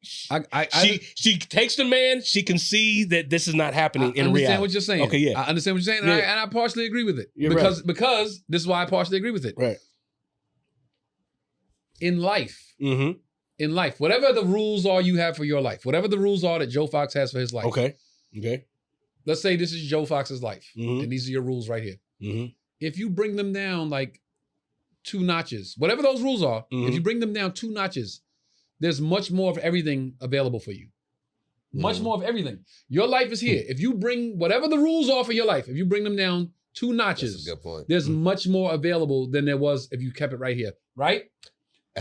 she takes the man. She can see that this is not happening in reality. I understand what you're saying. Okay, yeah, I understand what you're saying, and I partially agree with it. Because this is why I partially agree with it. Right. In life, whatever the rules are you have for your life, whatever the rules are that Joe Fox has for his life. Okay. Let's say this is Joe Fox's life, and these are your rules right here. If you bring them down like 2 notches, whatever those rules are, if you bring them down 2 notches, there's much more of everything available for you. Much more of everything. Your life is here. If you bring whatever the rules are for your life, if you bring them down 2 notches, that's a good point. There's much more available than there was if you kept it right here. Right?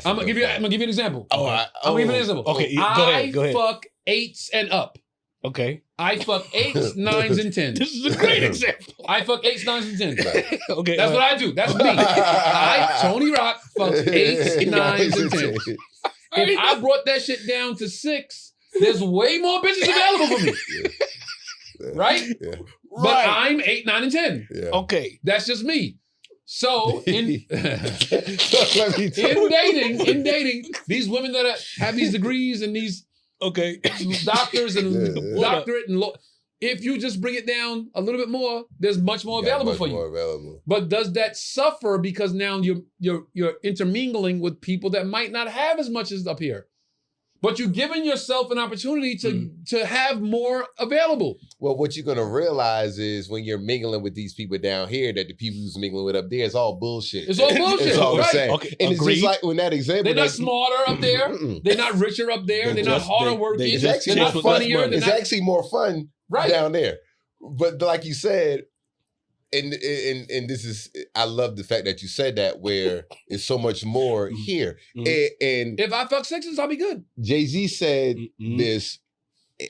I'm gonna give you an example. I'm gonna give you an example. Okay, go ahead. I fuck 8s and up. Okay. I fuck 8s, 9s, and 10s. This is a great example. I fuck 8s, 9s, and 10s. Okay. That's what I do. That's me. Tony Rock, fucks 8s, 9s, and 10s. If I brought that shit down to 6, there's way more bitches available for me. Right? Yeah. But I'm 8, 9, and 10. Yeah. Okay. That's just me. So in dating, these women that have these degrees and these doctors and doctorate and if you just bring it down a little bit more, there's much more available for you. But does that suffer because now you're intermingling with people that might not have as much as up here? But you're giving yourself an opportunity to have more available. Well, what you're gonna realize is when you're mingling with these people down here, that the people who's mingling with up there, it's all bullshit. It's all bullshit. It's all the right. same. Okay. And it's just like when that example. They're not smarter up there. They're not richer up there. They're not harder working. They're not funnier. It's actually more fun down there. But like you said, and this is, I love the fact that you said that, where it's so much more here. And if I fuck 6s, I'll be good. Jay-Z said this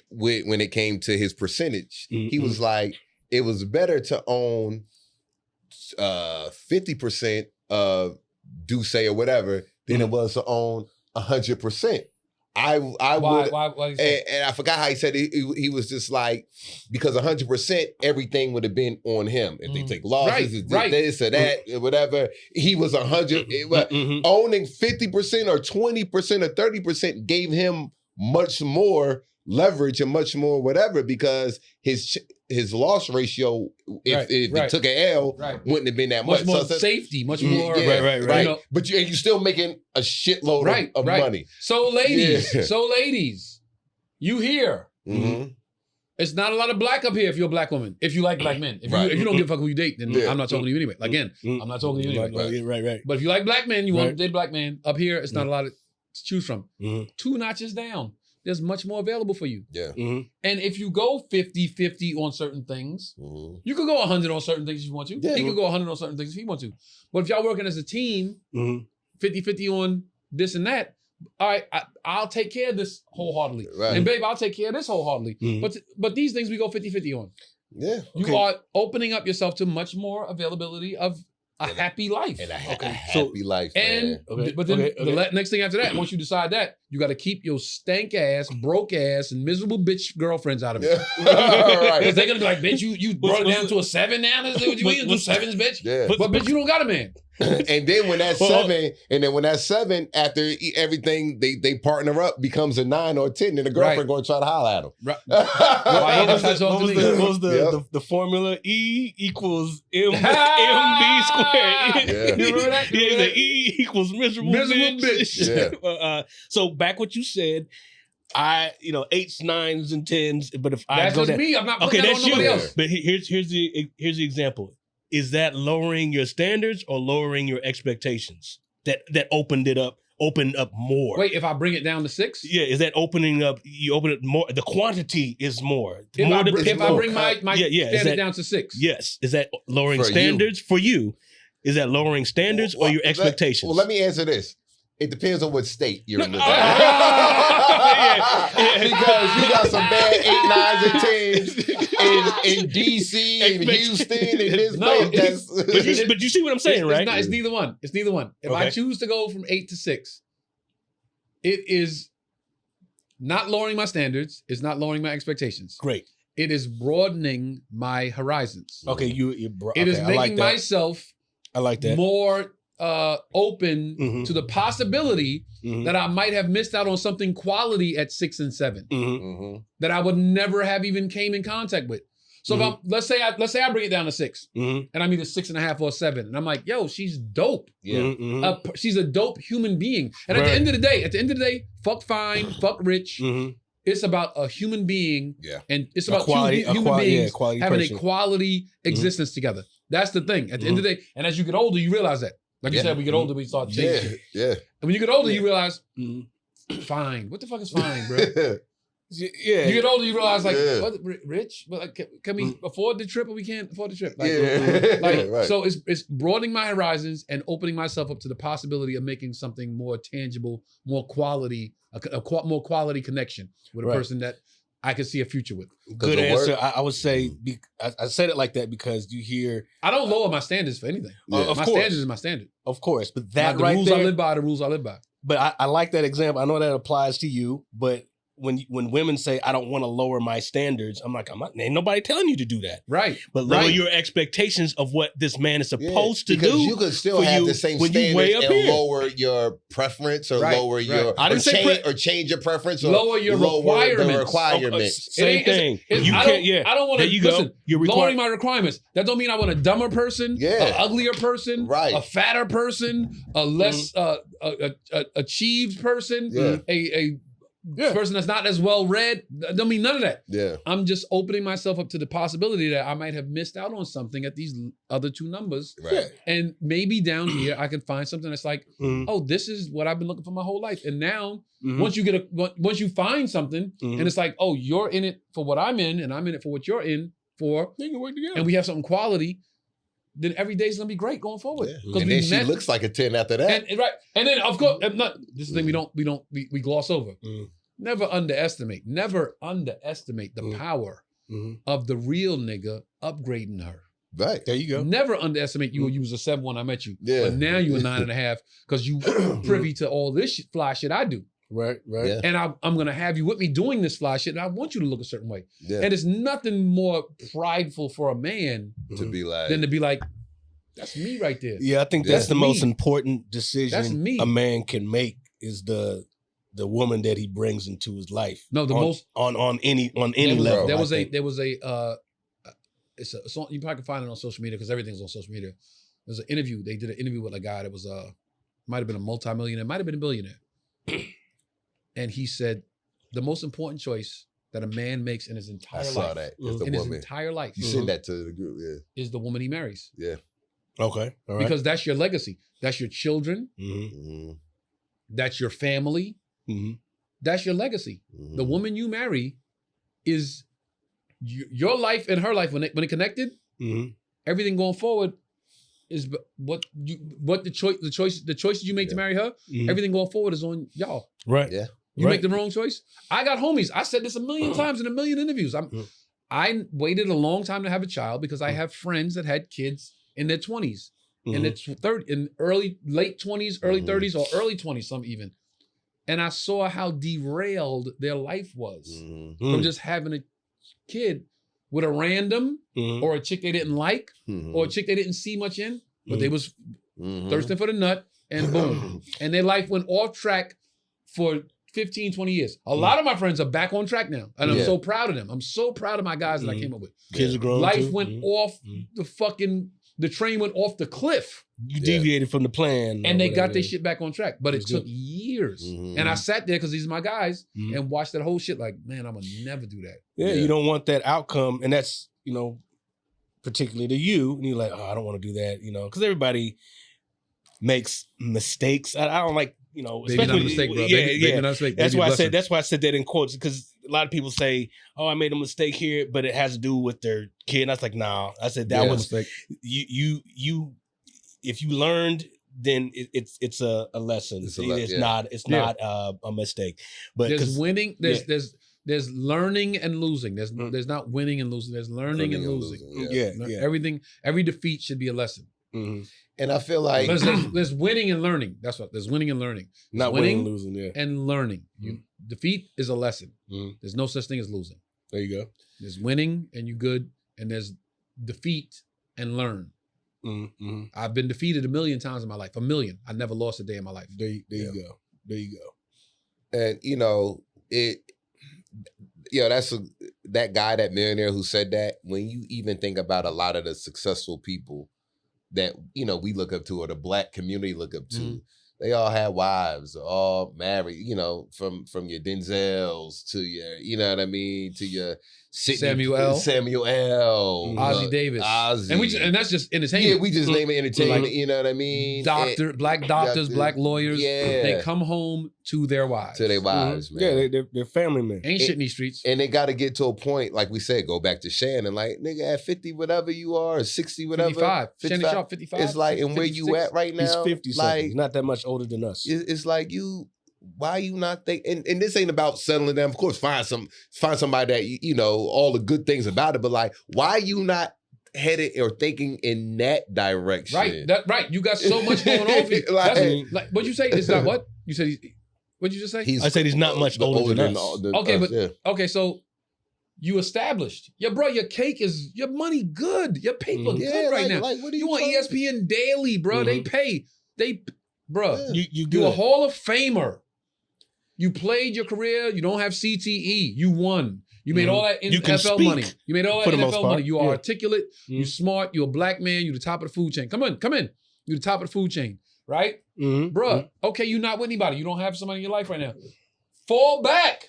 when it came to his percentage. He was like, it was better to own 50% of Duce or whatever than it was to own 100%. I would, and I forgot how he said it. He was just like, because 100%, everything would have been on him. If they take losses, this or that, whatever. He was 100. Owning 50% or 20% or 30% gave him much more leverage and much more whatever, because his loss ratio, if he took an L, wouldn't have been that much. Much more safety, much more. Right. You know, but you're still making a shitload of money. So ladies, you hear. It's not a lot of black up here if you're a black woman. If you like black men. If you don't give a fuck who you date, then I'm not talking to you anyway. Again, I'm not talking to you anyway. Right. But if you like black men, you want to date black men. Up here, it's not a lot to choose from. 2 notches down. there's much more available for you. Yeah. Mhm. And if you go 50-50 on certain things, you could go 100 on certain things if you want to. Yeah. He could go 100 on certain things if he wants to. But if y'all working as a team, Mhm. 50-50 on this and that, all right, I'll take care of this wholeheartedly. Right. And babe, I'll take care of this wholeheartedly. Mhm. But these things we go 50-50 on. Yeah. You are opening up yourself to much more availability of a happy life. And a Okay, happy life, And man. Okay, but then okay, okay. the next thing after that, once you decide that, you got to keep your stank ass, broke ass, and miserable bitch girlfriends out of it. Yeah. Right. Because they're gonna be like, bitch, you brought it down to a 7 now. That's what you mean? Do sevens, bitch. Yeah. But bitch, you don't got a man. And then when that's seven, after everything they partner up becomes a 9 or a 10, then the girlfriend going to try to holler at him. Right. Why ain't what no was touch the, on what was to the, me? what was the, the formula? E equals MB squared. Yeah. You remember that? You Yeah, remember the that? E equals miserable bitch. Yeah. So back what you said. I 8s, 9s, and 10s. But if I That's go just that, me. I'm not okay, putting that that's on nobody you. else. But here's the example. Is that lowering your standards or lowering your expectations? That opened up more. Wait, if I bring it down to 6? Yeah, is that opening up? You open it more. The quantity is more. If More I more. bring my is standard that, down to 6. Yes, is that lowering For you. standards for you? Is that lowering standards or your expectations? Let me answer this. It depends on what state you're in. Yeah. Because you got some bad 8, 9s, and 10s in DC and Houston and this No, place. But you see what I'm saying, right? It's neither one. It's neither one. If I Okay. choose to go from 8 to 6, it is not lowering my standards. It's not lowering my expectations. Great. It is broadening my horizons. Okay, It is I making like that. myself I like that. more open Mhm. to the possibility Mhm. that I might have missed out on something quality at 6 and 7 Mhm. that I would never have even came in contact with. So if I'm, let's say I bring it down to 6 Mhm. and I'm either 6.5 or 7, and I'm like, yo, she's dope. Yeah. Mhm. She's a dope human being. And at the Right. end of the day, fuck fine, fuck rich. Mhm. It's about a human being. Yeah. And it's A about quality- human a quality- beings yeah, quality having person. a quality existence together. That's the thing. At the end of the day, and as you get older, you realize that. Like you Yeah. said, we get older, we start changing. Yeah. shit. Yeah. And when you get older, you realize, Mhm. fine. What the fuck is fine, bro? Yeah. You get older, you realize, like, Yeah. what, rich? But like, can we afford the trip or we can't afford the trip? Like, Yeah. like, Right. so it's broadening my horizons and opening myself up to the possibility of making something more tangible, more quality, more quality connection with a Right. person that I could see a future with. Good the answer. work- I would say I said it like that because you hear, I don't lower my standards for anything. Yeah. of My course, standard is my standard. of course, but that the right rules there. I live by, the rules I live by. But I like that example. I know that applies to you, but when women say I don't want to lower my standards, I'm like, ain't nobody telling you to do that. Right. But lower Right. your expectations of what this man is Yeah, supposed to because do. you could still for have you the same when you way standards up and here. lower your preference or Right, lower right. your I didn't say or change your preference or Lower your requirements. the requirements. Same thing. You I can't. don't- I don't want There to you go. listen. You're Lowering my requirements. That don't mean I want a dumber person, Yeah. an uglier person, Right. a fatter person, a less achieved person, Yeah. a person that's not as well read. That don't mean none of that. Yeah. I'm just opening myself up to the possibility that I might have missed out on something at these other 2 numbers. Right. And maybe down here I can find something that's like, Mhm. oh, this is what I've been looking for my whole life. And now Mhm. once you find something Mhm. and it's like, oh, you're in it for what I'm in and I'm in it for what you're in for, They can work together. and we have something quality, then every day's gonna be great going forward. Yeah. Because And we then she met, looks like a 10 after that. and right. And then of course, this is the thing we gloss over. Mhm. Never underestimate the power Mhm. of the real nigga upgrading her. Right. There you go. Never underestimate you was a 7 when I met you. Yeah. But now you a 9.5 because you privy to all this fly shit I do. Right. Yeah. And I'm gonna have you with me doing this fly shit, and I want you to look a certain way. Yeah. And it's nothing more prideful for a man To be like, than to be like, that's me right there. Yeah, I think Yeah. that's the That's most me. important That's decision me. a man can make is the woman that he brings into his life. No, the on, most on any there was, level. There I was a think. there was a it's a song, you probably can find it on social media because everything's on social media. There's an interview. They did an interview with a guy that was might have been a multimillionaire, might have been a billionaire. And he said the most important choice that a man makes in his I entire saw life, that. It's the in his woman. entire life, You send that to the group. Yeah. is the woman he marries. Yeah. Okay. All right. Because that's your legacy. That's your children. Mhm. Mhm. That's your family. Mhm. that's your legacy. The woman you marry is your life and her life when it connected. Everything going forward is the choices you make to marry her. Everything going forward is on y'all. Right. Yeah. You make the wrong choice. I got homies. I said this a million times in a million interviews. I waited a long time to have a child because I have friends that had kids in their 20s, in their late 20s, early 30s, or early 20s, some even. And I saw how derailed their life was from just having a kid with a random or a chick they didn't like or a chick they didn't see much in, but they was thirsting for the nut, and boom. And their life went off track for 15, 20 years. A lot of my friends are back on track now, and I'm so proud of them. I'm so proud of my guys that I came up with. Kids are grown. Life went off the train went off the cliff. You deviated from the plan. And they got their shit back on track, but it took years. And I sat there because these are my guys and watched that whole shit like, man, I'm gonna never do that. Yeah, you don't want that outcome. And that's, particularly to you. And you're like, oh, I don't want to do that, because everybody makes mistakes. I don't like, Baby not a mistake, bro. Baby not a mistake. That's why I said that in quotes, because a lot of people say, oh, I made a mistake here, but it has to do with their kid. And I was like, nah. I said that was you if you learned, then it's a lesson. It's not a mistake. But there's winning, there's learning and losing. There's not winning and losing. There's learning and losing. Every defeat should be a lesson. And I feel like there's winning and learning. That's what there's winning and learning. Not winning and losing, and learning. Defeat is a lesson. There's no such thing as losing. There you go. There's winning and you good, and there's defeat and learn. I've been defeated 1 million times in my life. 1 million. I never lost a day in my life. There you go. There you go. And that's that guy, that millionaire who said that. When you even think about a lot of the successful people that we look up to, or the Black community look up to, they all had wives, all married. From your Denzels to your, to your Samuel L. Ozzie Davis, and that's just entertainment. Yeah, we just name it entertainment. You know what I mean? Black doctors, black lawyers. Yeah, they come home to their wives. Man. Yeah, they're family men. Ain't shit in these streets. And they got to get to a point, like we said, go back to Shannon, like nigga at 50, whatever you are, or 60, whatever. 55. Shannon Sharpe, 55. It's like, and where you at right now? He's 50. Like, he's not that much older than us. It's like why you not think? And this ain't about settling down. Of course, find somebody that all the good things about it. But like, why you not headed or thinking in that direction? Right. You got so much going on for you. Like what you say? It's not what you said. What'd you just say? I said he's not much older than us. Okay, so you established. Bro, your cake is your money good. Your paper good right now. Like, what do you want? ESPN Daily, bro. They pay. Bro, you're a Hall of Famer. You played your career. You don't have CTE. You won. You made all that NFL money. You made all that NFL money. You are articulate. You're smart. You're a black man. You're the top of the food chain. Come in. You're the top of the food chain, right? Bruh, okay, you're not with anybody. You don't have somebody in your life right now. Fall back.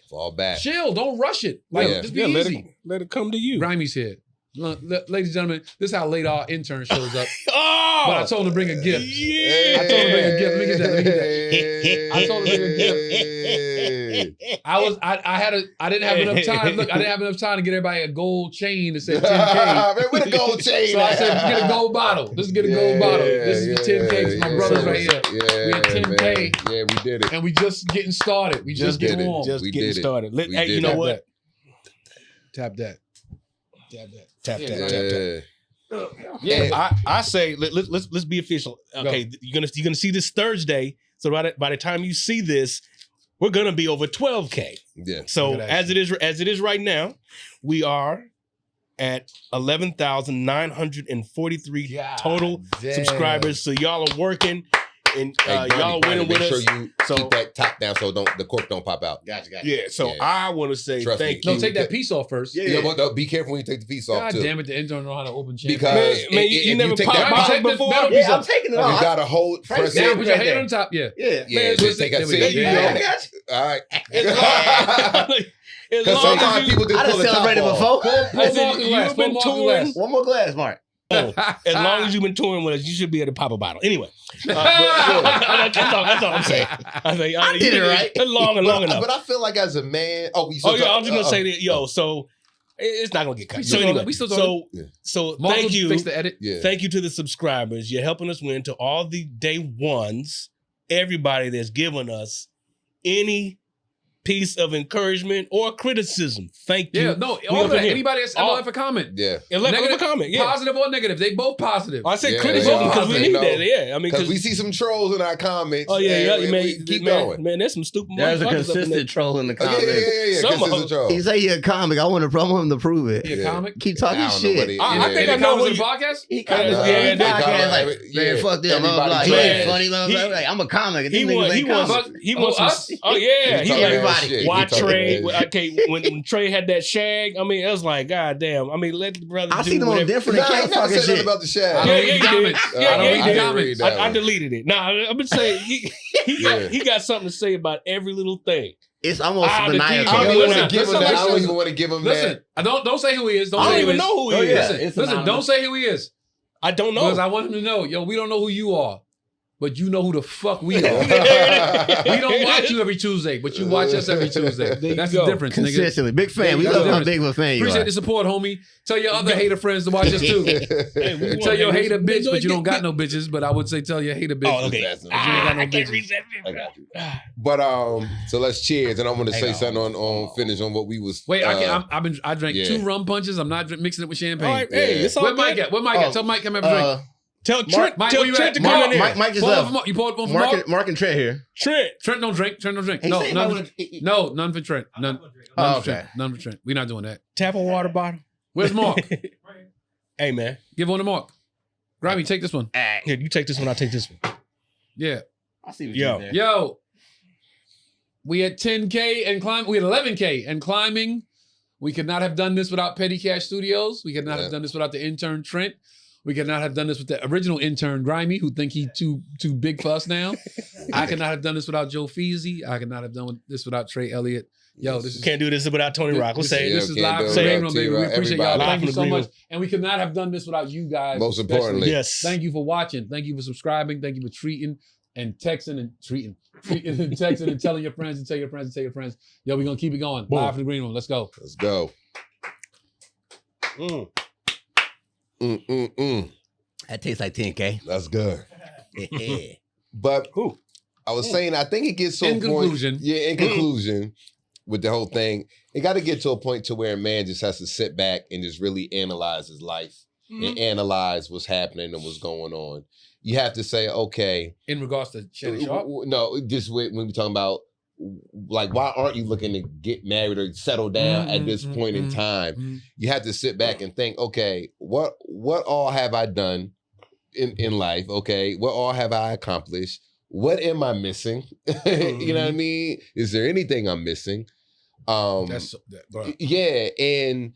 Chill. Don't rush it. Just be easy. Let it come to you. Grimey's here. Ladies and gentlemen, this is how late our intern shows up. But I told him to bring a gift. Yeah. I told him to bring a gift. Let me get that. I told him to bring a gift. I didn't have enough time. Look, I didn't have enough time to get everybody a gold chain that said 10K. With a gold chain. So I said, get a gold bottle. Let's get a gold bottle. This is the 10K. It's my brothers right here. We had 10K. Yeah, we did it. And we just getting started. We just getting warm. Just getting started. Hey, you know what? Tap that. Tap that. Yeah, I say let's be official. Okay, you're gonna see this Thursday. So by the time you see this, we're gonna be over 12K. Yeah. So as it is right now, we are at 11,943 total subscribers. So y'all are working. And y'all winning with us. Make sure you keep that top down so the cork don't pop out. Gotcha. Yeah, so I want to say thank you. No, take that piece off first. Yeah, but no, be careful when you take the piece off too. God damn it, the intern know how to open champagne. Because man, you never popped bottles before. Yeah, I'm taking it off. You gotta hold. Press Now it. put your hand on top. Yeah. Man, just take that. I got you. All right. Because sometimes people do I done celebrated before. Pour more glass. One more glass, Mark. As long as you've been touring with us, you should be able to pop a bottle. Anyway, that's all I'm saying. I did it right. Long enough. But I feel like as a man, I was just gonna say that, so it's not gonna get cut. So anyway, so thank you. Fix the edit. Yeah. Thank you to the subscribers. You're helping us win. To all the day ones, everybody that's given us any piece of encouragement or criticism. Thank you. Yeah, no, all of that. Anybody that's left a comment. Yeah. Left a comment. Yeah. Positive or negative. They both positive. I said criticism because we need that. Yeah. I mean, because we see some trolls in our comments. Oh, yeah. Man, keep going. Man, there's some stupid There's a consistent troll in the comments. Yeah. Consistent troll. He say you're a comic. I want him to prove it. He a comic? Keep talking shit. I think I know what the podcast. He comments on the podcast like, man, fuck this. He ain't funny. I'm a comic. He wants us. Oh, yeah. He everybody. Why Trey? Okay, when Trey had that shag, I mean, it was like, God damn. I mean, let the brother. I seen them on different accounts talking shit about the shag. I don't read comments. I deleted it. Nah, I'm gonna say he got something to say about every little thing. It's almost maniacal. I don't even want to give him that. Don't say who he is. I don't even know who he is. Listen, don't say who he is. I don't know. Because I want him to know, we don't know who you are. But you know who the fuck we are. We don't watch you every Tuesday, but you watch us every Tuesday. That's the difference, nigga. Consistently. Big fan. We love how big of a fan you are. Appreciate the support, homie. Tell your other hater friends to watch us too. Tell your hater bitch, but you don't got no bitches. But I would say tell your hater bitch. Oh, okay. You ain't got no bitches. I got you. But so let's cheers, and I'm gonna say something on finish on what we was. Wait, I drank 2 rum punches. I'm not mixing it with champagne. All right, hey, it's all Where Mike at? Where Mike at? Tell Mike come have a drink. Tell Trent to come in here. Mike just left. You poured one for Mark? Mark and Trey here. Trent don't drink. No, none for Trent. None for Trent. We're not doing that. Tap a water bottle. Where's Mark? Hey, man. Give one to Mark. Grammy, take this one. Here, you take this one. I'll take this one. Yeah. I see what you did there. Yo. We had 10K and climbing. We had 11K and climbing. We could not have done this without Petty Cash Studios. We could not have done this without the intern Trent. We could not have done this with the original intern Grimy, who think he too big for us now. I could not have done this without Joe Feezy. I could not have done this without Trey Elliott. Yo, this is can't do this without Tony Rock. Let's say this is live from the green room, baby. We appreciate y'all. Thank you so much. And we could not have done this without you guys. Most importantly, yes. Thank you for watching. Thank you for subscribing. Thank you for treating and texting and treating and texting and telling your friends and tell your friends and tell your friends. Yo, we're gonna keep it going. Boom. Live from the green room. Let's go. Let's go. That tastes like 10K. That's good. But I was saying, I think it gets to a point. In conclusion, with the whole thing, it got to get to a point to where a man just has to sit back and just really analyze his life and analyze what's happening and what's going on. You have to say, okay. In regards to Shannon Sharpe? No, just when we're talking about, like, why aren't you looking to get married or settle down at this point in time? You have to sit back and think, okay, what all have I done in life? Okay, what all have I accomplished? What am I missing? You know what I mean? Is there anything I'm missing? Yeah, and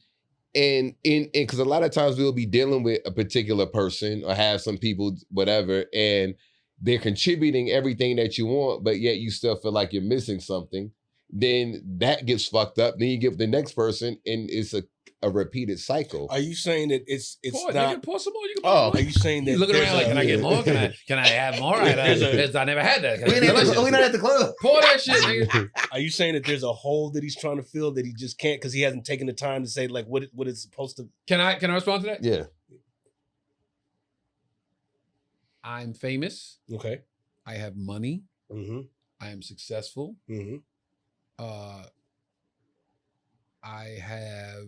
because a lot of times we'll be dealing with a particular person or have some people, whatever, and they're contributing everything that you want, but yet you still feel like you're missing something. Then that gets fucked up. Then you give the next person, and it's a repeated cycle. Are you saying that it's pour, not? Nigga, pour some more. You can pour Are you saying that? You're looking around like, can I get more? Can I have more? I never had that. We're not at the club. Pour that shit, nigga. Are you saying that there's a hole that he's trying to fill that he just can't because he hasn't taken the time to say like what it's supposed to? Can I respond to that? Yeah. I'm famous. Okay. I have money. Mm-hmm. I am successful. Mm-hmm. I have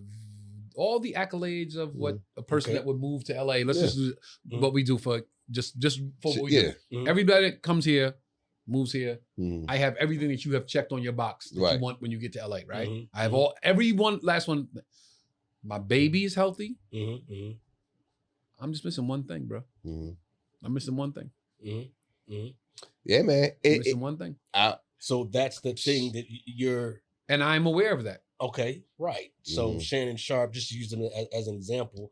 all the accolades of what a person that would move to LA. Let's just do what we do for just for what we do. Everybody that comes here, moves here. I have everything that you have checked on your box that you want when you get to LA, right? I have last one. My baby is healthy. I'm just missing one thing, bro. I'm missing one thing. Yeah, man. I'm missing one thing. So that's the thing that you're... And I'm aware of that. Okay, right. So Shannon Sharpe, just using it as an example,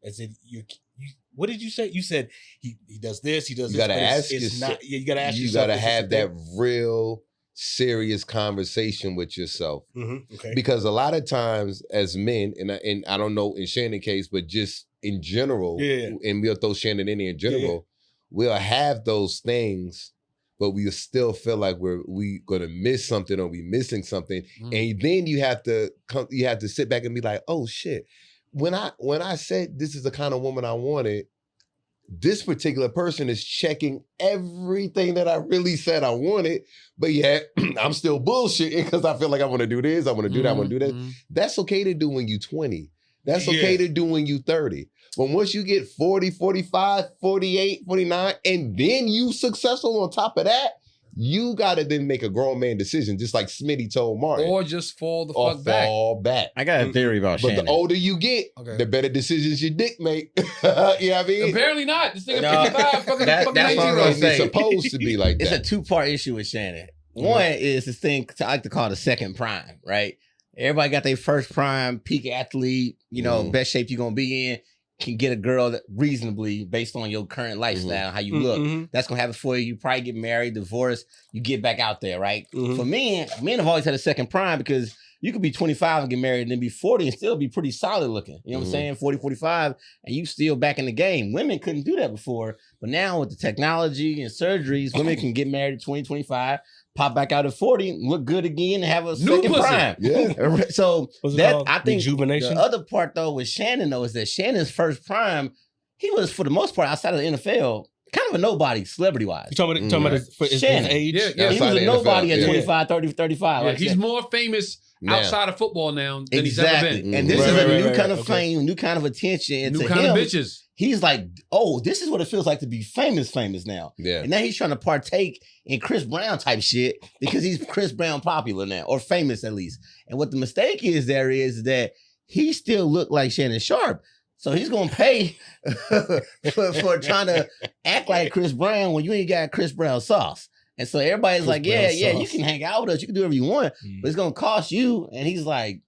as if you what did you say? You said he does this, he does you this. Gotta ask yourself, you gotta ask you yourself. You gotta have that real serious conversation with yourself. Okay. Because a lot of times as men, and I don't know in Shannon's case, but just in general, and we'll throw Shannon in general, we'll have those things, but we still feel like we gonna miss something or we missing something. And then you have to sit back and be like, oh shit. When I said this is the kind of woman I wanted, this particular person is checking everything that I really said I wanted, but yet I'm still bullshitting because I feel like I want to do this, I want to do that, I want to do that. That's okay to do when you 20. That's okay to do when you 30. But once you get 40, 45, 48, 49, and then you successful on top of that, you got to then make a grown man decision, just like Smitty told Martin. Or just fall the fuck back. Fall back. I got a theory about Shannon. But the older you get, the better decisions your dick make. You know what I mean? Apparently not. This nigga 55, fucking 19-year-old. It's supposed to be like that. It's a 2-part issue with Shannon. One is this thing I like to call the second prime, right? Everybody got their first prime, peak athlete, best shape you're going to be in. Can get a girl that reasonably based on your current lifestyle, how you look. That's gonna happen for you. You probably get married, divorce, you get back out there, right? For men have always had a second prime because you could be 25 and get married and then be 40 and still be pretty solid looking. You know what I'm saying? 40, 45, and you still back in the game. Women couldn't do that before, but now with the technology and surgeries, women can get married at 20, 25, pop back out at 40, look good again, and have a second prime. Yeah. So that I think the other part though with Shannon though is that Shannon's first prime, he was for the most part outside of the NFL, kind of a nobody celebrity wise. You talking about his age? Yeah, he was a nobody at 25, 30, 35. Yeah, like he's more famous outside of football now than he's ever been. And this is a new kind of fame, new kind of attention. And new kind of bitches. He's like, oh, this is what it feels like to be famous now. Yeah. And now he's trying to partake in Chris Brown type shit because he's Chris Brown popular now, or famous at least. And what the mistake is that he still look like Shannon Sharpe. So he's gonna pay for trying to act like Chris Brown when you ain't got Chris Brown sauce. And so everybody's like, yeah, you can hang out with us, you can do whatever you want, but it's gonna cost you. And he's like,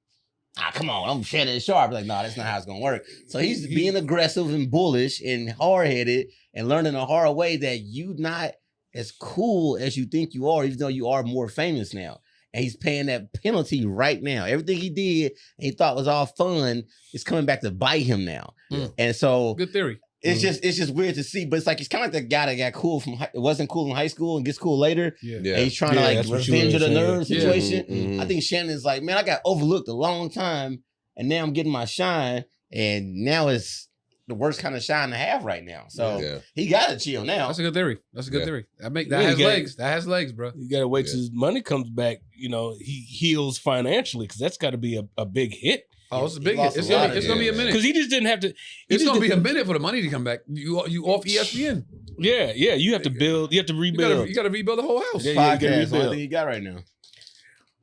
come on, I'm Shannon Sharpe. Like, no, that's not how it's gonna work. So he's being aggressive and bullish and hard-headed and learning a hard way that you not as cool as you think you are, even though you are more famous now. And he's paying that penalty right now. Everything he did and he thought was all fun is coming back to bite him now. And so good theory. It's just weird to see, but it's like he's kind of like the guy that got cool wasn't cool in high school and gets cool later. And he's trying to like revenge of the nerve situation. I think Shannon's like, man, I got overlooked a long time, and now I'm getting my shine, and now it's the worst kind of shine to have right now. So he got to chill now. That's a good theory. That has legs. That has legs, bro. You got to wait till his money comes back. He heals financially because that's got to be a big hit. Oh, it's a big hit. It's gonna be a minute because he just didn't have to. It's gonna be a minute for the money to come back. You off ESPN. Yeah. You have to build. You have to rebuild. You got to rebuild the whole house. Yeah, podcast. Only thing he got right now.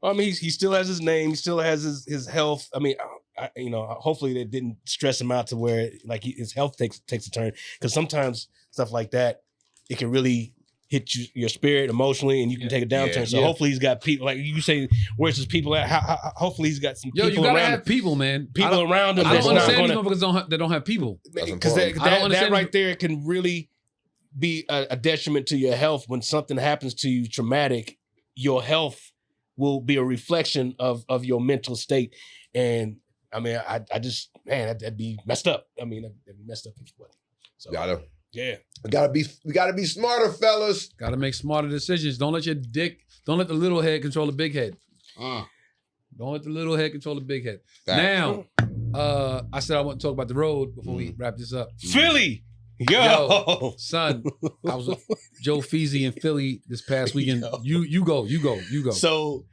I mean, he still has his name. He still has his health. I mean, hopefully that didn't stress him out to where like his health takes a turn. Because sometimes stuff like that, it can really hit your spirit emotionally, and you can take a downturn. So hopefully he's got people, like you say, where's his people at? Hopefully he's got some people around him. You gotta have people, man. People around him. I don't understand these motherfuckers that don't have people. Because that right there can really be a detriment to your health. When something happens to you traumatic, your health will be a reflection of your mental state. And I mean, I just, man, that'd be messed up. I mean, that'd be messed up. So, we gotta be smarter, fellas. Gotta make smarter decisions. Don't let the little head control the big head. Don't let the little head control the big head. Now, I said I want to talk about the road before we wrap this up. Philly! Yo, son, I was with Joe Feasy in Philly this past weekend. You go. So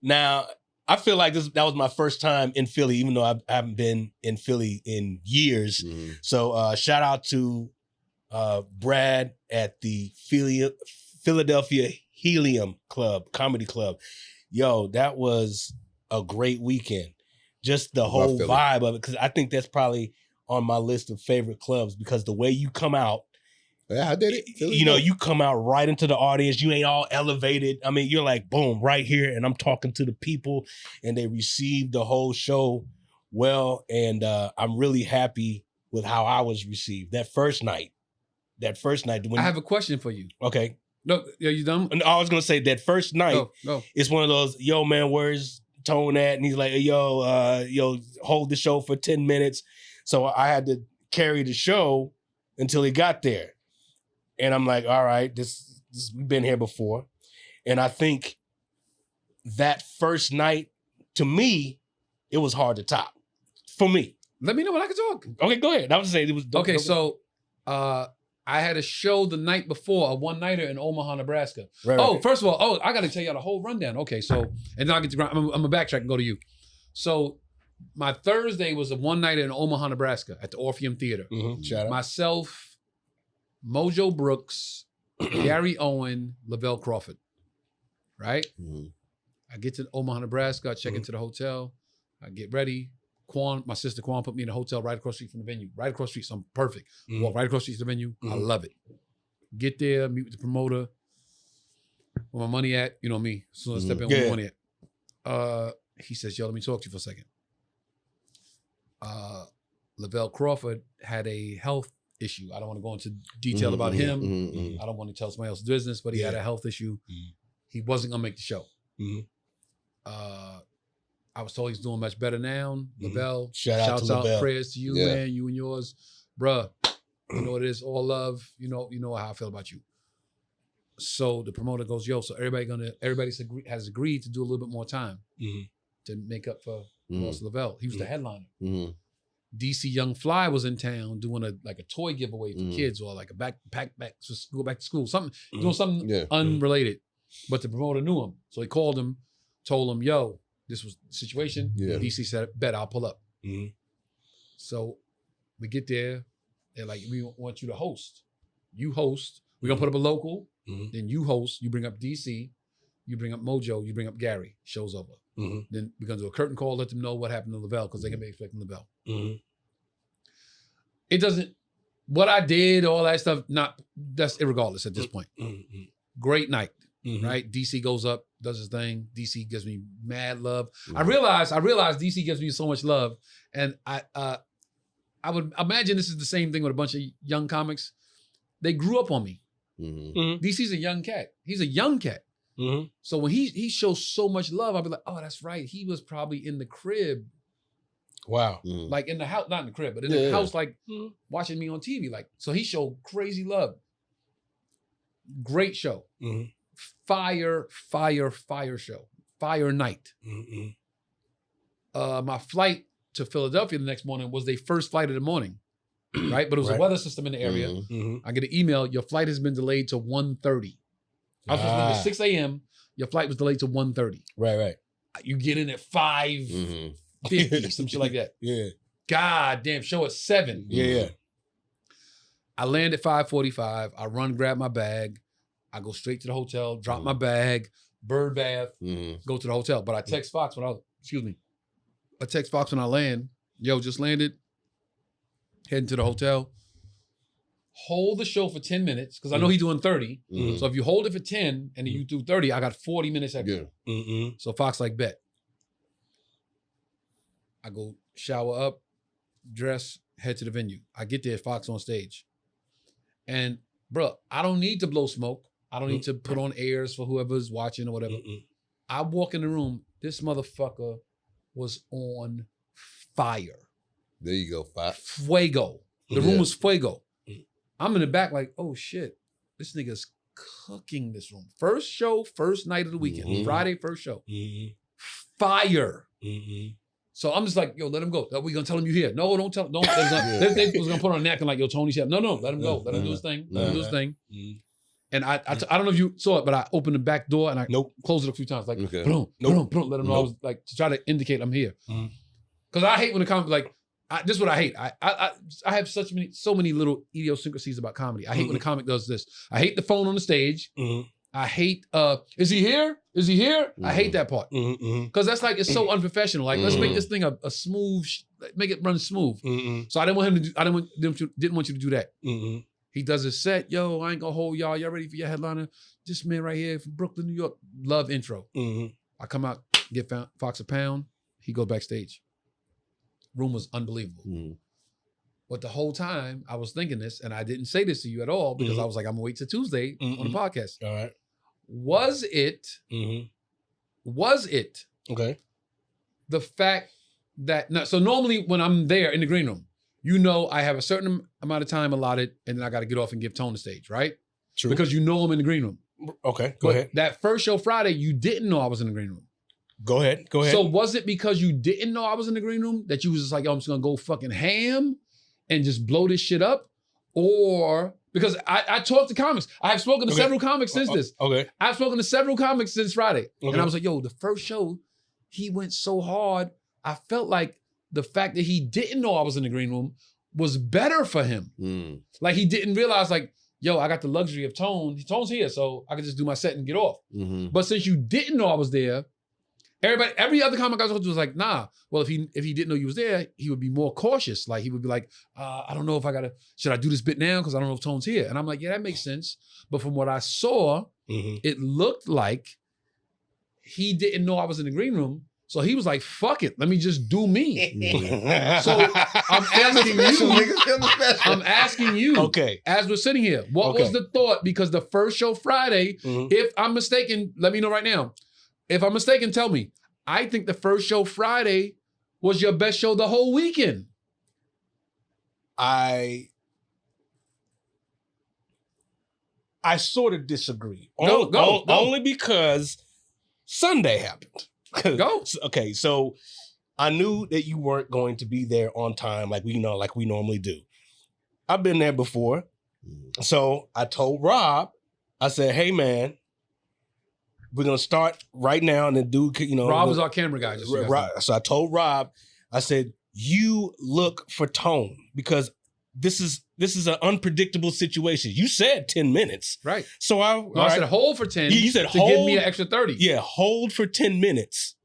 now I feel like that was my first time in Philly, even though I haven't been in Philly in years. So shout out to Brad at the Philadelphia Helium Club, Comedy Club. Yo, that was a great weekend. Just the whole vibe of it, because I think that's probably on my list of favorite clubs, because the way you come out, I did it. You come out right into the audience. You ain't all elevated. I mean, you're like, boom, right here, and I'm talking to the people, and they received the whole show well, and I'm really happy with how I was received that first night. When I have a question for you. Okay. No, are you done? I was gonna say that first night. No. It's one of those, yo, man, where's Tone at? And he's like, yo, hold the show for 10 minutes. So I had to carry the show until he got there. And I'm like, all right, this we've been here before. And I think that first night, to me, it was hard to top. For me. Let me know when I can talk. Okay, go ahead. I was saying it was okay. So I had a show the night before, a one-nighter in Omaha, Nebraska. Right. First of all, I got to tell you the whole rundown. Okay, so and then I'll get to I'm gonna backtrack and go to you. So my Thursday was a one-nighter in Omaha, Nebraska at the Orpheum Theater. Mm-hmm. Shout out. Myself, Mojo Brooks, Gary Owen, Lavelle Crawford. Right? Mm-hmm. I get to Omaha, Nebraska. I check into the hotel. I get ready. My sister Quan put me in a hotel right across the street from the venue. Right across the street, so I'm perfect. Walk right across the street to the venue. I love it. Get there, meet with the promoter. Where my money at? You know me. As soon as I step in, where my money at? He says, yo, let me talk to you for a second. Lavelle Crawford had a health issue. I don't want to go into detail about him. I don't want to tell somebody else's business, but he had a health issue. He wasn't going to make the show. I was told he's doing much better now. Lavelle, shouts out, prayers to you, man, you and yours. Bruh, you know what it is, all love. You know how I feel about you. So the promoter goes, yo, so everybody has agreed to do a little bit more time to make up for loss of Lavelle. He was the headliner. DC Young Fly was in town doing a toy giveaway for kids or like a back to school, something, doing something unrelated. But the promoter knew him. So he called him, told him, yo, this was the situation. DC said, bet I'll pull up. So we get there. They're like, we want you to host. You host. We're going to put up a local. Then you host. You bring up DC. You bring up Mojo. You bring up Gary. Show's over. Then we're going to do a curtain call, let them know what happened to Lavelle because they can be expecting Lavelle. It doesn't, what I did, all that stuff, that's irregardless at this point. Great night. Right? DC goes up, does his thing. DC gives me mad love. I realize DC gives me so much love. And I would imagine this is the same thing with a bunch of young comics. They grew up on me. DC's a young cat. He's a young cat. So when he shows so much love, I'll be like, oh, that's right. He was probably in the crib. Wow. Like in the house, not in the crib, but in the house, like watching me on TV. Like, so he showed crazy love. Great show. Fire show. Fire night. My flight to Philadelphia the next morning was their first flight of the morning, right? But it was a weather system in the area. I get an email, your flight has been delayed to 1:30. I was supposed to leave at 6 a.m. Your flight was delayed to 1:30. Right. You get in at 5:50, some shit like that. God damn, show at 7. I land at 5:45. I run, grab my bag. I go straight to the hotel, drop my bag, bird bath, go to the hotel. But I text Fox when I land. Yo, just landed. Heading to the hotel. Hold the show for 10 minutes, because I know he's doing 30. So if you hold it for 10 and you do 30, I got 40 minutes extra. So Fox like, bet. I go shower up, dress, head to the venue. I get there, Fox on stage. And bro, I don't need to blow smoke. I don't need to put on airs for whoever's watching or whatever. I walk in the room, this motherfucker was on fire. There you go, Fuego. The room was fuego. I'm in the back like, oh shit, this nigga's cooking this room. First show, first night of the weekend. Friday, first show. Fire. So I'm just like, yo, let him go. Are we gonna tell him you here? No, don't tell him. Don't. They was gonna put on a napkin like, yo, Tony's here. No, let him go. Let him do his thing. Let him do his thing. And I don't know if you saw it, but I opened the back door and I closed it a few times. Like, boom, let them know. I was like, to try to indicate I'm here. Because I hate when the comic, like, this is what I hate. I have so many little idiosyncrasies about comedy. I hate when the comic does this. I hate the phone on the stage. I hate, is he here? Is he here? I hate that part. Because that's like, it's so unprofessional. Like, let's make this thing a smooth, make it run smooth. So I didn't want him to do, didn't want you to do that. He does his set. Yo, I ain't gonna hold y'all. Y'all ready for your headliner? This man right here from Brooklyn, New York. Love intro. I come out, get Fox a pound. He goes backstage. Room was unbelievable. But the whole time I was thinking this, and I didn't say this to you at all because I was like, I'm gonna wait till Tuesday on the podcast. All right. Was it okay, the fact that, so normally when I'm there in the green room, you know I have a certain amount of time allotted, and then I got to get off and give Tone the stage, right? True. Because you know I'm in the green room. Okay, go ahead. That first show Friday, you didn't know I was in the green room. Go ahead. So was it because you didn't know I was in the green room that you was just like, yo, I'm just gonna go fucking ham and just blow this shit up? Or because I talked to comics. I have spoken to several comics since this. Okay. I've spoken to several comics since Friday. Okay. And I was like, yo, the first show, he went so hard. I felt like the fact that he didn't know I was in the green room was better for him. Like he didn't realize like, yo, I got the luxury of Tone. Tone's here, so I can just do my set and get off. But since you didn't know I was there, every other comic I was talking to was like, nah. Well, if he didn't know you was there, he would be more cautious. Like he would be like, I don't know if should I do this bit now? Because I don't know if Tone's here. And I'm like, yeah, that makes sense. But from what I saw, it looked like he didn't know I was in the green room. So he was like, fuck it, let me just do me. So I'm asking you, okay, as we're sitting here, what was the thought? Because the first show Friday, if I'm mistaken, let me know right now. If I'm mistaken, tell me. I think the first show Friday was your best show the whole weekend. I sort of disagree. Go. Only because Sunday happened. Go. Okay, so I knew that you weren't going to be there on time like we normally do. I've been there before. So I told Rob, I said, hey man, we're gonna start right now and then do, Rob was our camera guy. So I told Rob, I said, you look for Tone because this is an unpredictable situation. You said 10 minutes. Right. So I said hold for 10. You said to give me an extra 30. Yeah, hold for 10 minutes.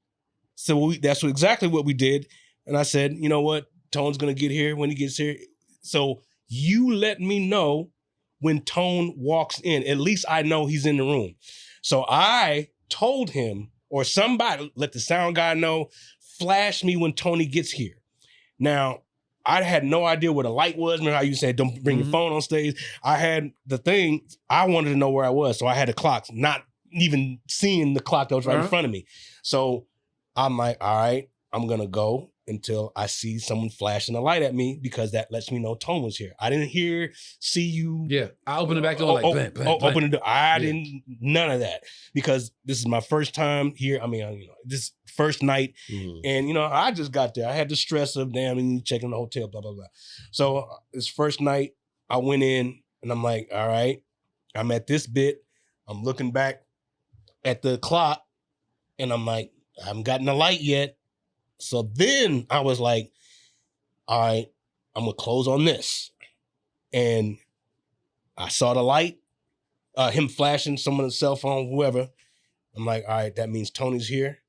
So that's exactly what we did. And I said, you know what? Tone's going to get here when he gets here. So you let me know when Tone walks in. At least I know he's in the room. So I told him, or somebody, let the sound guy know, flash me when Tony gets here. Now, I had no idea where the light was. Remember how you said, don't bring your phone on stage? I had the thing, I wanted to know where I was. So I had the clock, not even seeing the clock that was right in front of me. So I'm like, all right, I'm going to go until I see someone flashing a light at me because that lets me know Tone was here. I didn't see you. Yeah, I opened the back door like, blam. Open the door. I didn't, none of that because this is my first time here. I mean, this first night. And, I just got there. I had the stress of, damn, and checking the hotel, blah, blah, blah. So this first night I went in and I'm like, all right, I'm at this bit. I'm looking back at the clock and I'm like, I haven't gotten the light yet. So then I was like, all right, I'm going to close on this. And I saw the light, him flashing someone's cell phone, whoever. I'm like, all right, that means Tony's here.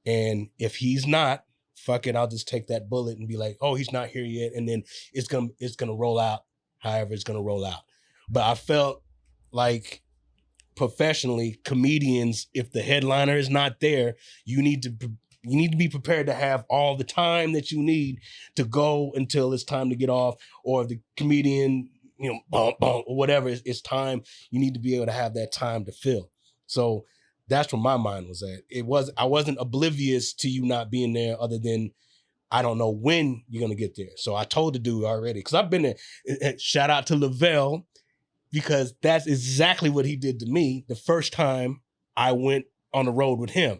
And if he's not, fuck it, I'll just take that bullet and be like, oh, he's not here yet. And then it's gonna roll out however it's going to roll out. But I felt like professionally, comedians, if the headliner is not there, you need to be prepared to have all the time that you need to go until it's time to get off, or if the comedian, or whatever, it's time, you need to be able to have that time to fill. So that's where my mind was at. I wasn't oblivious to you not being there, other than I don't know when you're going to get there. So I told the dude already, because I've been there. Shout out to Lavelle, because that's exactly what he did to me the first time I went on the road with him.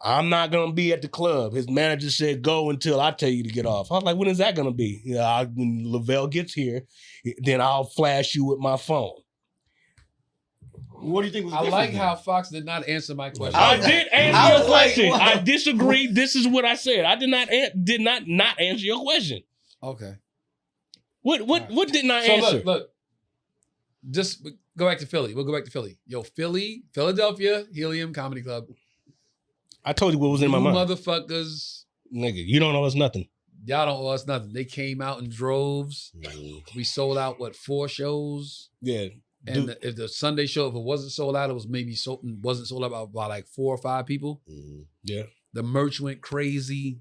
I'm not going to be at the club. His manager said, go until I tell you to get off. I was like, when is that going to be? When Lavelle gets here, then I'll flash you with my phone. What do you think was I like how Fox did not answer my question. I did answer your question. I disagree. This is what I said. I did not answer your question. Okay. What didn't I answer? Look. Just go back to Philly. We'll go back to Philly. Yo, Philadelphia, Helium Comedy Club. I told you what was in my mind. Motherfuckers. Nigga, you don't owe us nothing. Y'all don't owe us nothing. They came out in droves. We sold out, 4 shows? Yeah. And if the Sunday show, if it wasn't sold out, it was maybe wasn't sold out by like 4 or 5 people. Yeah. The merch went crazy.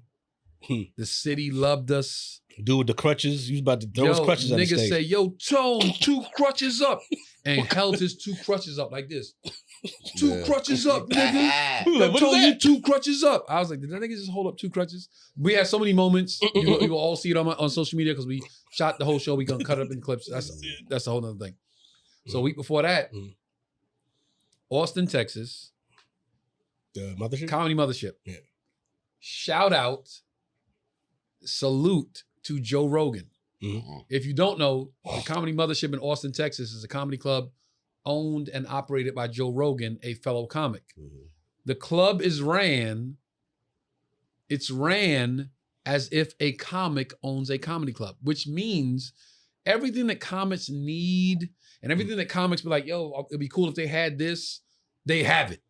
The city loved us. Dude with the crutches, you was about to throw his crutches on the stage. Nigga say, yo, Tone, 2 crutches up. And held his 2 crutches up like this. 2 crutches up, nigga. I told you 2 crutches up. I was like, did that nigga just hold up 2 crutches? We had so many moments. You will all see it on social media because we shot the whole show. We gonna cut it up in clips. That's a whole other thing. So a week before that, Austin, Texas. The Mothership? Comedy Mothership. Yeah. Shout out, salute to Joe Rogan. If you don't know, the Comedy Mothership in Austin, Texas is a comedy club owned and operated by Joe Rogan, a fellow comic. The club is ran as if a comic owns a comedy club, which means everything that comics need and everything that comics be like, yo, it'd be cool if they had this, they have it.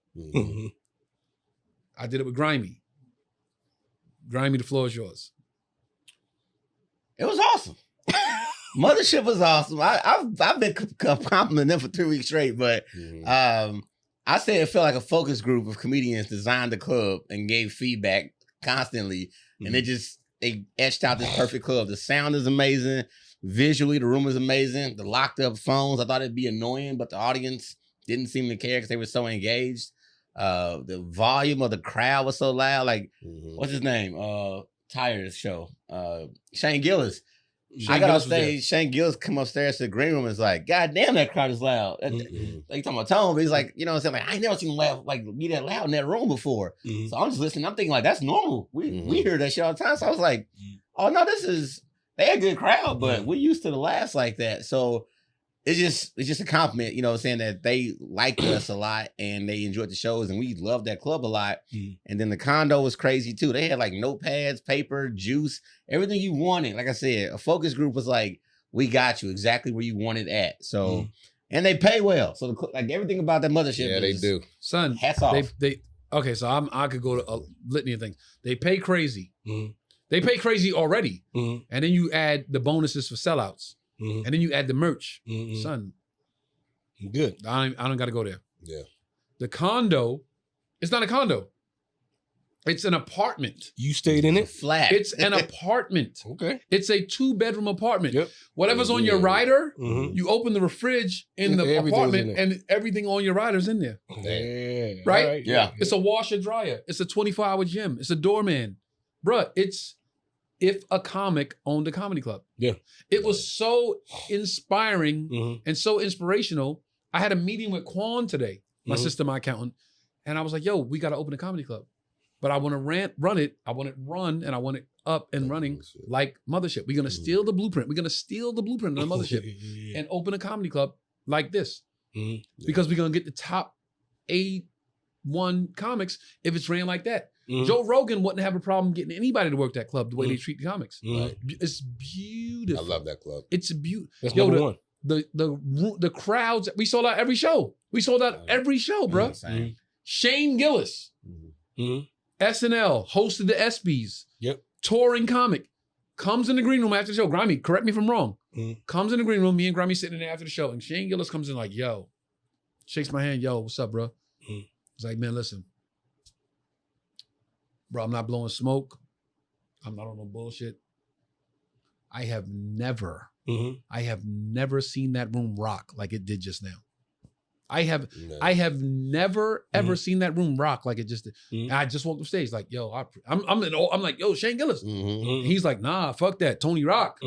I did it with Grimy. Grimy, the floor is yours. It was awesome. Mothership was awesome. I've been complimenting them for 3 weeks straight, but I say it felt like a focus group of comedians designed the club and gave feedback constantly, and they etched out this perfect club. The sound is amazing. Visually, the room is amazing. The locked up phones, I thought it'd be annoying, but the audience didn't seem to care because they were so engaged. The volume of the crowd was so loud. Like, what's his name? Tyre's show. Shane Gillis. I got off stage. Shane Gillis come upstairs to the green room and is like, God damn, that crowd is loud. Like, talking about tone, but he's like, you know what I'm saying? Like, I ain't never seen him be that loud in that room before. So I'm just listening. I'm thinking like, that's normal. We hear that shit all the time. So I was like, oh no, they a good crowd, but we're used to the laughs like that. So it's just a compliment, you know, saying that they liked us a lot and they enjoyed the shows and we loved that club a lot. And then the condo was crazy too. They had like notepads, paper, juice, everything you wanted. Like I said, a focus group was like, we got you exactly where you wanted at. So, and they pay well. So like everything about that Mothership. Yeah, they do. Son, hats off. Okay, so I could go to a litany of things. They pay crazy. They pay crazy already. And then you add the bonuses for sellouts. And then you add the merch. Son. Good. I don't got to go there. Yeah. The condo, it's not a condo. It's an apartment. You stayed in it? Flat. It's an apartment. Okay. It's a 2-bedroom apartment. Yep. Whatever's on your rider, you open the fridge in the apartment and everything on your rider's in there. Yeah. Right? Yeah. It's a washer dryer. It's a 24-hour gym. It's a doorman. Bruh, it's if a comic owned a comedy club. Yeah. It was so inspiring and so inspirational. I had a meeting with Quan today, my sister, my accountant, and I was like, yo, we got to open a comedy club. But I want to run it. I want it run and I want it up and running like Mothership. We're going to steal the blueprint. We're going to steal the blueprint of the Mothership and open a comedy club like this. Because we're going to get the top A1 comics if it's ran like that. Joe Rogan wouldn't have a problem getting anybody to work that club the way they treat the comics. It's beautiful. I love that club. It's beautiful. That's number one. The crowds, we sold out every show. We sold out every show, bro. Shane Gillis, SNL, hosted the ESPYs. Yep. Touring comic. Comes in the green room after the show. Grimy, correct me if I'm wrong. Comes in the green room, me and Grimy sitting in there after the show, and Shane Gillis comes in like, yo, shakes my hand, yo, what's up, bro? He's like, man, listen. Bro, I'm not blowing smoke. I'm not on no bullshit. I have never seen that room rock like it did just now. I have never ever seen that room rock like it just did. And I just walked up stage like, yo, I'm like, yo, Shane Gillis. He's like, nah, fuck that, Tony Rock.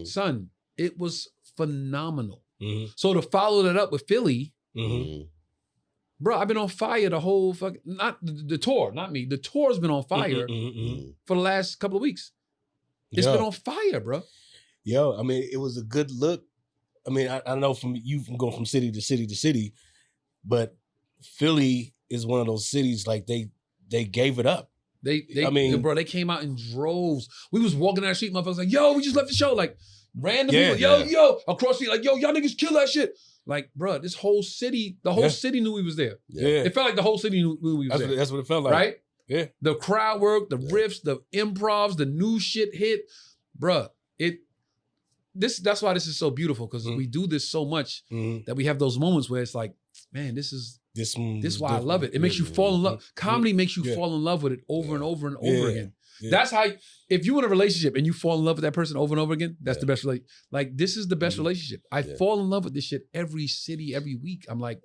Son, it was phenomenal. So to follow that up with Philly, bro, I've been on fire the whole fucking, not the tour, not me. The tour's been on fire for the last couple of weeks. It's been on fire, bro. Yo, I mean, it was a good look. I mean, I know from going from city to city to city, but Philly is one of those cities like they gave it up. They came out in droves. We was walking down the street, motherfuckers like, yo, we just left the show. Like, random people, yo, across the street, like, yo, y'all niggas kill that shit. Like, bro, this whole city, the whole city knew we was there. Yeah. It felt like the whole city knew we was there. That's what it felt like. Right? Yeah. The crowd work, the riffs, the improvs, the new shit hit. Bruh, that's why this is so beautiful, because we do this so much that we have those moments where it's like, man, this is why I love it. It makes you fall in love. Comedy makes you fall in love with it over and over and over again. Yeah. That's how, if you in a relationship and you fall in love with that person over and over again, that's the best relationship. Like, this is the best relationship. I fall in love with this shit every city, every week. I'm like,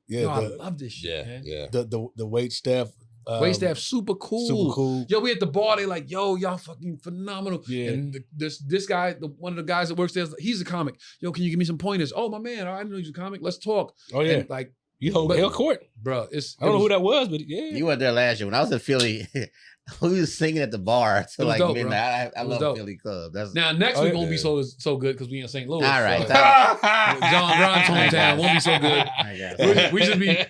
yo, I love this shit, man. Yeah. The wait staff. Wait staff, super cool. Super cool. Yo, we at the bar, they like, yo, y'all fucking phenomenal. Yeah. And this guy, one of the guys that works there, he's a comic. Yo, can you give me some pointers? Oh, my man, I didn't know he was a comic. Let's talk. Oh, yeah. And like, you held court. Bro, I don't know who that was, but yeah. You went there last year. When I was in Philly, we was singing at the bar till like dope, midnight. I love dope. Philly club. Now, next week won't be so good because we in St. Louis. All right. So, John Grimes hometown won't be so good.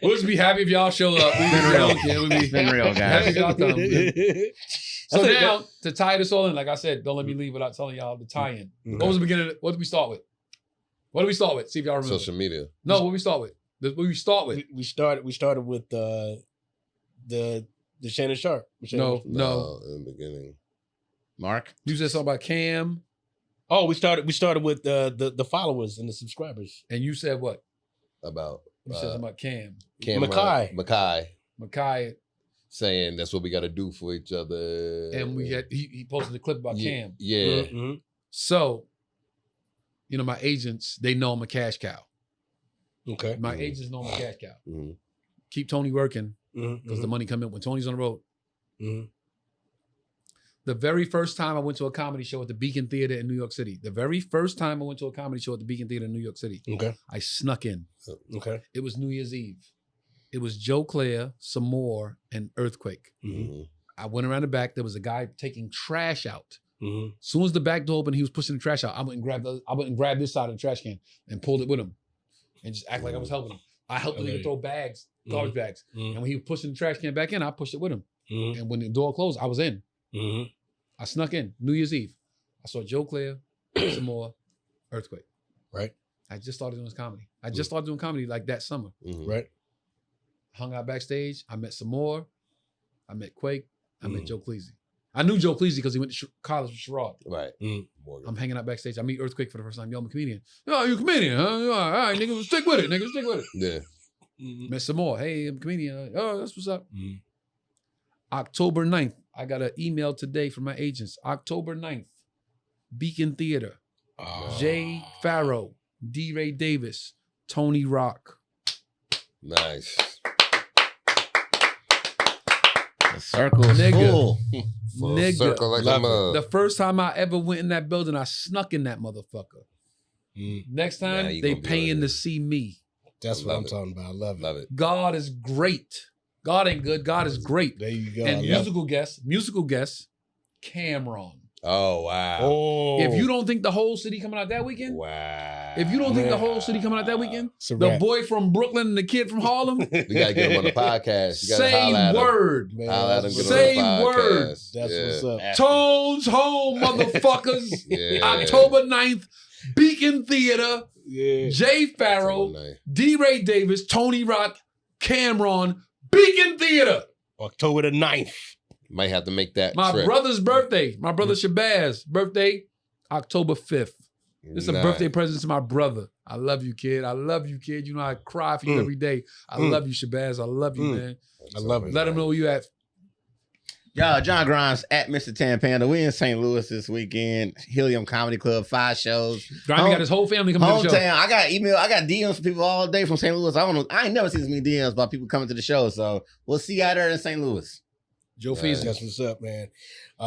We'll just be happy if y'all show up. It's been real, guys. Happy if y'all come. So now, to tie this all in, like I said, don't let me leave without telling y'all the tie-in. What was the beginning? What did we start with? See if y'all remember. Social media. No, what we start with? What we start with? We started with the Shannon Sharpe. No. In the beginning. Mark? You said something about Cam. Oh, we started with the followers and the subscribers. And you said what? About You said something about Cam. Makai. Saying that's what we got to do for each other. And he posted a clip about Cam. Yeah. Mm-hmm. So, my agents, they know I'm a cash cow. Okay. My agents know I'm a cash cow. Mm-hmm. Keep Tony working because the money come in when Tony's on the road. Mm-hmm. The very first time I went to a comedy show at the Beacon Theater in New York City. Okay. I snuck in. Okay. It was New Year's Eve. It was Joe Claire, some more, and Earthquake. Mm-hmm. I went around the back. There was a guy taking trash out. Mm-hmm. As soon as the back door opened, he was pushing the trash out. I went and grabbed this side of the trash can and pulled it with him, and just act like I was helping him. I helped him even throw bags, garbage bags. And when he was pushing the trash can back in, I pushed it with him. And when the door closed, I was in. I snuck in New Year's Eve. I saw Joe Claire, some more, Earthquake. Right. I just started doing comedy. I just started doing comedy like that summer. Right. Hung out backstage. I met some more. I met Quake. I met Joe Cleese. I knew Joe Cleese because he went to college with Sherrod. Right. I'm hanging out backstage. I meet Earthquake for the first time. Yo, I'm a comedian. Oh, you a comedian, huh? All right, nigga, stick with it. Yeah. Met some more. Hey, I'm a comedian. Oh, that's what's up. October 9th. I got an email today from my agents. October 9th. Beacon Theater. Jay Farrow. D. Ray Davis. Tony Rock. Nice. The circle's Nigga. full. Full Nigga. circle like a mug. The first time I ever went in that building, I snuck in that motherfucker. Next time, you they gonna be paying on to it. see me. That's what I'm talking about. I love it. God is great. God ain't good. God is great. There you go. And musical guest, Cameron. Oh, wow. Oh. If you don't think the whole city coming out that weekend, Wow. if you don't think the whole city coming out that weekend, It's a the wrap. boy from Brooklyn and the kid from Harlem, We got to get him on the podcast. You gotta say holler at him. word. Man, Holler at him, get him Say on the word. podcast. That's Yeah. what's up. Tones home, motherfuckers. Yeah. October 9th, Beacon Theater, Yeah. Jay Farrow, October 9th. D. Ray Davis, Tony Rock, Cameron, Beacon Theater. October the 9th. Might have to make that My trip. brother's birthday, my brother Shabazz birthday, October 5th. This is a birthday present to my brother. I love you, kid. I love you, kid. You know I cry for you every day. I love you, Shabazz. I love you, man. I love it. Let him know where you at. Y'all, John Grimes at Mr. Tan Panda. We in St. Louis this weekend. Helium Comedy Club, 5 shows. Grimy got his whole family coming to the show. Hometown. I got DMs from people all day from St. Louis. I don't know. I ain't never seen this many DMs about people coming to the show. So we'll see you out there in St. Louis. Joe Fees. That's what's up, man.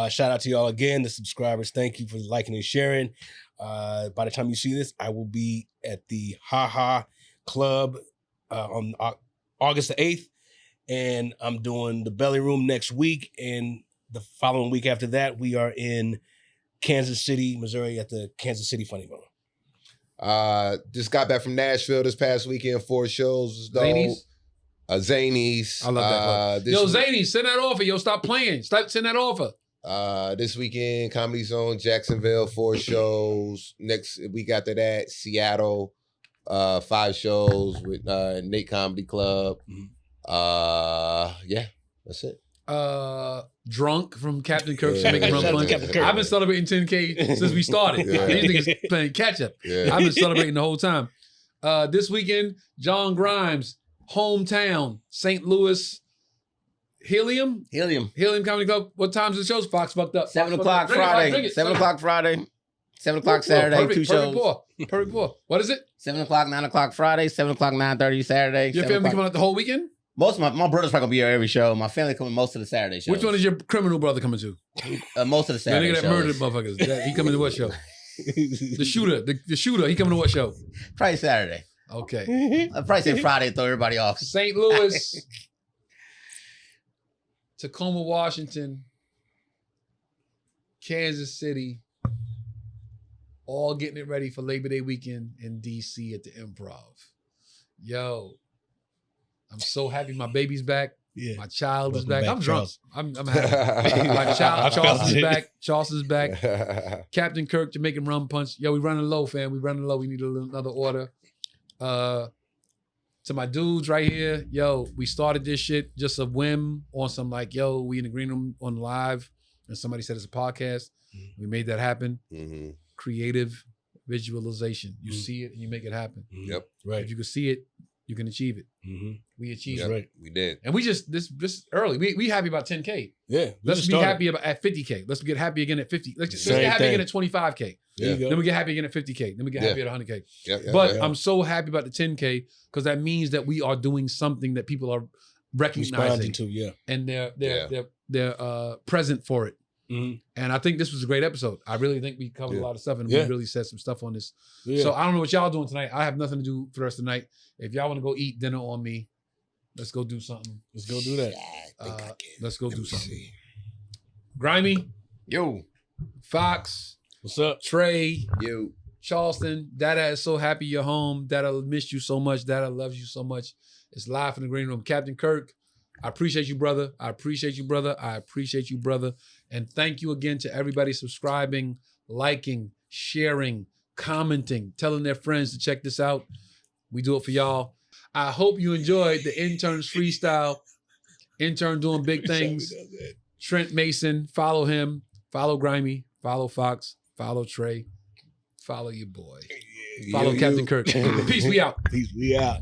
Shout out to y'all again, the subscribers. Thank you for liking and sharing. By the time you see this, I will be at the Ha Ha Club on August the 8th. And I'm doing the Belly Room next week. And the following week after that, we are in Kansas City, Missouri at the Kansas City Funny Bone. Just got back from Nashville this past weekend, 4 shows. Zanies? Zanies. I love that club. Yo, Zanies, send that offer. Yo, stop playing. Send that offer. This weekend, Comedy Zone, Jacksonville, 4 shows. Next week after that, Seattle, 5 shows with Nate Comedy Club. Yeah, that's it. Drunk from Captain Kirk's Jamaican Rum Punch. I've been celebrating 10K since we started. These niggas playing catch up. Yeah. I've been celebrating the whole time. This weekend, John Grimes, hometown, St. Louis, Helium Comedy Club. What time's the shows? Fox fucked up. 7 o'clock Friday. 7 o'clock Friday. 7 o'clock Saturday. Two shows. Perfect poor. What is it? 7 o'clock, 9 o'clock Friday. 7 o'clock, 9:30 Saturday. Your family coming out the whole weekend? Most of my brother's probably gonna be here every show. My family coming most of the Saturday shows. Which one is your criminal brother coming to? Most of the Saturday shows. The nigga that murdered motherfuckers. He coming to what show? The shooter. He coming to what show? Probably Saturday. Okay. I'd probably say Friday, throw everybody off. St. Louis, Tacoma, Washington, Kansas City, all getting it ready for Labor Day weekend in DC at the Improv. Yo, I'm so happy my baby's back. Yeah. My child is back. I'm drunk. I'm happy. My child, Charles is back. Charles is back. Captain Kirk, Jamaican rum punch. Yo, we running low, fam. We running low. We need another order. To my dudes right here, yo, we started this shit just a whim on some like, yo, we in the green room on live, and somebody said it's a podcast. We made that happen. Creative visualization. You see it and you make it happen. Yep. Right. If you can see it, you can achieve it. We achieved it. Right. We did. And we just this early. We happy about 10K. Yeah. Let's be happy at 50K. Let's get happy again at 50. Let's get happy again at 25K. Then we get happy again at 50K. Then we get happy at 100K. But I'm so happy about the 10K because that means that we are doing something that people are recognizing to, and they're present for it. And I think this was a great episode. I really think we covered a lot of stuff, and we really said some stuff on this. So I don't know what y'all doing tonight. I have nothing to do for the rest of the night. If y'all want to go eat dinner on me, let's go do something. Let's go do that. Let's go do something. Grimy. Yo. Fox. What's up? Trey. Yo. Charleston. Dada is so happy you're home. Dada missed you so much. Dada loves you so much. It's live in the green room. Captain Kirk, I appreciate you, brother. I appreciate you, brother. I appreciate you, brother. And thank you again to everybody subscribing, liking, sharing, commenting, telling their friends to check this out. We do it for y'all. I hope you enjoyed the intern's freestyle. Intern doing big things. Trent Mason, follow him. Follow Grimy. Follow Fox. Follow Trey. Follow your boy. Follow Captain Kirk. Peace, we out. Peace, we out.